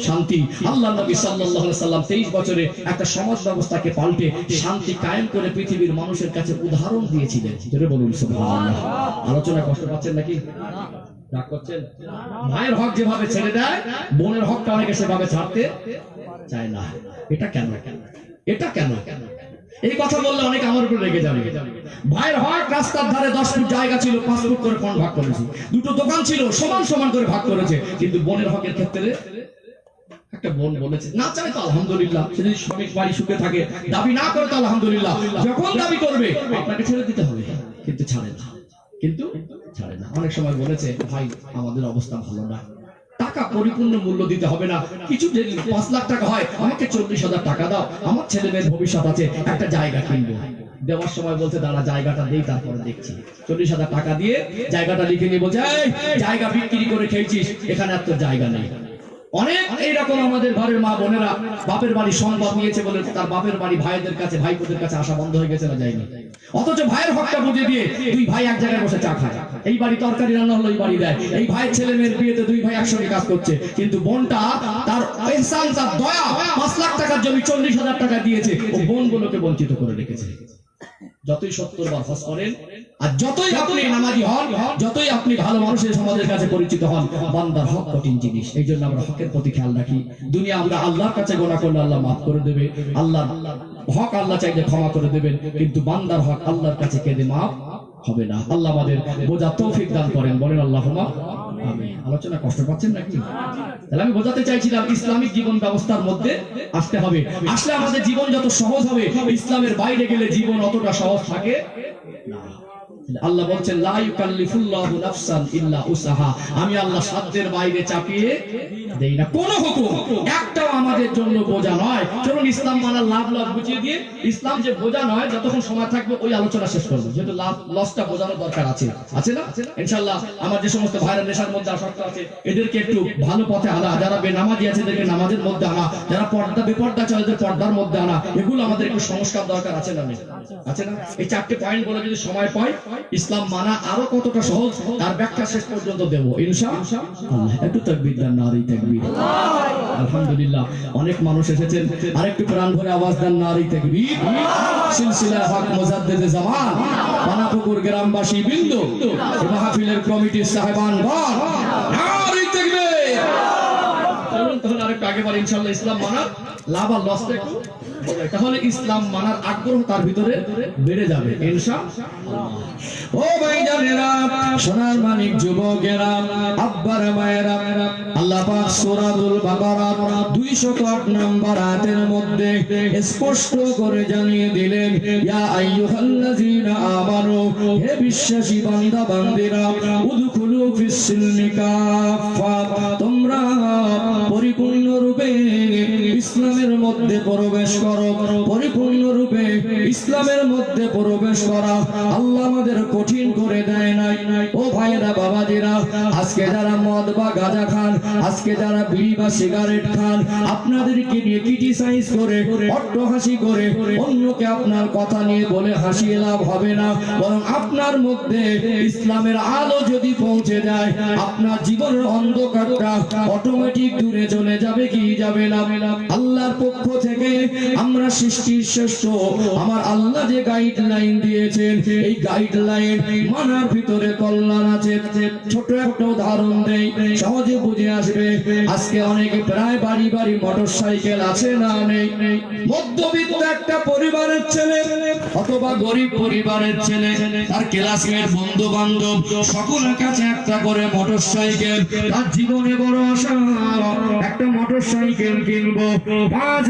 শান্তি। আল্লাহর নবী সাল্লাল্লাহু আলাইহি সাল্লাম 23 বছরে একটা সমাজ ব্যবস্থাকে পাল্টে শান্তি কায়েম করে পৃথিবীর মানুষের কাছে উদাহরণ দিয়েছিলেন। যেটা বলুন সুবহানাল্লাহ। আলোচনা কষ্ট পাচ্ছেন নাকি? রাগ করছেন? ভাইয়ের হক যেভাবে ছেড়ে দেয়, বোনের হকটা অনেকে সেভাবে ছাড়তে চায় না। এটা কেন? এটা কেন? এই কথা বললে অনেক আমার উপর রেগে যাবে। ভাইয়ের হক রাস্তার ধারে 10 ফুট জায়গা ছিল, 5 ফুট করে ফন্ড ভাগ করেছে। দুটো দোকান ছিল, সমান সমান করে ভাগ করেছে। কিন্তু বোনের হকের ক্ষেত্রে একটা বোন বলেছে না চাই তো আলহামদুলিল্লাহ, সে যদি শ্রমিক বাড়ি সুখে থাকে, দাবি না করে তো আলহামদুলিল্লাহ, যখন দাবি করবে আপনাকে ছেড়ে দিতে হবে, কিন্তু ছাড়ে না, কিন্তু ছাড়ে না। অনেক সময় বলেছে ভাই আমাদের অবস্থা ভালো না, টাকা পরিপূর্ণ মূল্য দিতে হবে না, কিছু যদি 5 লাখ টাকা হয় আমাকে 40,000 টাকা দাও, আমার ছেলে মেয়ের ভবিষ্যৎ আছে, একটা জায়গা কিনবো। দেওয়ার সময় বলতে দাঁড়া জায়গাটা দেই তারপরে দেখছি। 40,000 টাকা দিয়ে জায়গাটা লিখে নিয়ে বলছে এই জায়গা বিক্রি করে খেয়েছিস, এখানে আর তোর জায়গা নেই। অনেক এইরকম আমাদের ঘরের মা বোনেরা বাপের বাড়ি সম্পদ নিয়েছে বলে তার বাপের বাড়ি ভাইদের কাছে ভাইপোদের কাছে আসা বন্ধ হয়ে গেছে না যায়নি, অথচ ভাইয়ের হকটা বুঝে দিয়ে 2 ভাই এক জায়গায় বসে চা খায়, এই বাড়ি তরকারি রান্না হলো এই বাড়ি দেয়, এই ভাইয়ের ছেলে মেয়ের বিয়েতে 2 ভাই একসঙ্গে কাজ করছে। কিন্তু বোনটা তার ইহসান, তার দয়া 5 লাখ টাকার জমি 40,000 টাকা দিয়েছে, ও বোনগুলোকে বঞ্চিত করে রেখেছে। যতই 70 বার হজ করেন আর যতই আপনি নামাজি হন, যতই আপনি ভালো মানুষের সমাজের কাছে পরিচিত হন, বান্দার হক কঠিন জিনিস। এই জন্য আমরা হকের প্রতি খেয়াল রাখি। দুনিয়া আমরা আল্লাহর কাছে গোনা করলে আল্লাহ মাফ করে দেবে, আল্লাহ হক আল্লাহ চাইলে ক্ষমা করে দেবেন, কিন্তু বান্দার হক আল্লাহর কাছে কেঁদে মাফ হবে না। আল্লাহ আমাদের বোঝার তৌফিক দান করেন, বলেন আল্লাহুম্মা আমিন। আলোচনা কষ্ট পাচ্ছেন নাকি? তাহলে আমি বোঝাতে চাইছিলাম ইসলামিক জীবন ব্যবস্থার মধ্যে আসতে হবে, আসলে আমাদের জীবন যত সহজ হবে, ইসলামের বাইরে গেলে জীবন অতটা সহজ থাকে না। আল্লাহ বলছেন লা ইউকাল্লিফুল্লাহু নাফসান ইল্লা উসাহা, আমি আল্লাহ সাধ্যের বাইরে চাপিয়ে দেই না কোন হুকুম, একটাও আমাদের জন্য বোঝা নয়। চলুন ইসলাম মানার লাভ লস বুঝিয়ে দিয়ে, ইসলাম যে বোঝা নয়, যতক্ষণ সময় থাকবে ওই আলোচনা শেষ করবো, যেহেতু লাভ লসটা বোঝানোর দরকার আছে, আছে না ইনশাআল্লাহ। আমার যে সমস্ত ভাইরা নেশার মধ্যে আসক্ত আছে এদেরকে একটু ভালো পথে আনা, যারা বেনামাজি আছে এদেরকে নামাজের মধ্যে আনা, যারা পর্দা বেপর্দা চলে এদের পর্দার মধ্যে আনা, এগুলো আমাদের একটু সংস্কার দরকার আছে না, আছে না? এই 4টে পয়েন্ট বলে যদি সময় পাই, ইসলাম মানা আরো কতটা সহজ তার ব্যাখ্যা শেষ পর্যন্ত দেবো ইনশাআল্লাহ। একটু তাকবীর দেন, নারী তাকবীর। আলহামদুলিল্লাহ অনেক মানুষ এসেছেন, আরেকটু প্রাণ ভরে আওয়াজ দেন নারী তাকবীর। সিলসিলা হক মুজাদ্দিদে জামান পানাপুকুর গ্রামবাসী বিন্দু, মাহফিলের কমিটির সাহেবানগণ, নারী তাকবীর। চলুন তাহলে আরেকটু আগে বাড়ি ইনশাআল্লাহ। ইসলাম মানার লাভ আর লসটা একটু, তাহলে ইসলাম মানার আগ্রহ তার ভিতরে বেড়ে যাবে ইনশাআল্লাহ। ও ভাইজানেরা, সোনার মানিক যুবকেরা, আব্বার মায়েরা, আল্লাহ পাক সূরাতুল বাকারা 208 নম্বর আয়াতের মধ্যে স্পষ্ট করে জানিয়ে দিলেন, ইয়া আইয়ুহাল্লাযীনা আমানু, হে বিশ্বাসী বান্দা বান্দিরা, উদখুলু ফিস সিলমি কাফা, তোমরা পরিপূর্ণ রূপে ইসলামের মধ্যে প্রবেশ করো। পরিপূর্ণ রূপে ইসলামের মধ্যে প্রবেশ করা আল্লাহ আমাদের কঠিন করে দেয় নাই। ও ভাইরা বাবাজিরা, আজকে যারা মদ বা গাঁজা খান, আজকে যারা বিড়ি বা সিগারেট খান, আপনাদেরকে নিয়ে ক্রিটিসাইজ করে, অট্টহাসি করে, অন্যকে আপনার কথা নিয়ে বলে হাসিয়ে লাভ হবে না, বরং আপনার মধ্যে ইসলামের আলো যদি পৌঁছে যায়, আপনার জীবনের অন্ধকারটা অটোমেটিক দূরে চলে যাবে কি যাবে না? আল্লাহর পক্ষ থেকে আমরা সৃষ্টির শ্রেষ্ঠ আমার আল্লাহ যে গাইডলাইন দিয়েছেন, এই গাইডলাইন মানার ভিতরে কল্যাণ আছে। ছোট একটা উদাহরণ দেই, সহজে বুঝে আসবে। আজকে অনেকে প্রায় বাড়ি বাড়ি মোটরসাইকেল আছে না নেই? মধ্যবিত্ত একটা পরিবারের ছেলে অথবা গরিব পরিবারের ছেলে, তার ক্লাসমেট, বন্ধু বান্ধব সকলের কাছে একটা করে মোটরসাইকেল, তার জীবনে বড় আশা একটা মোটরসাইকেল কিনবো। 5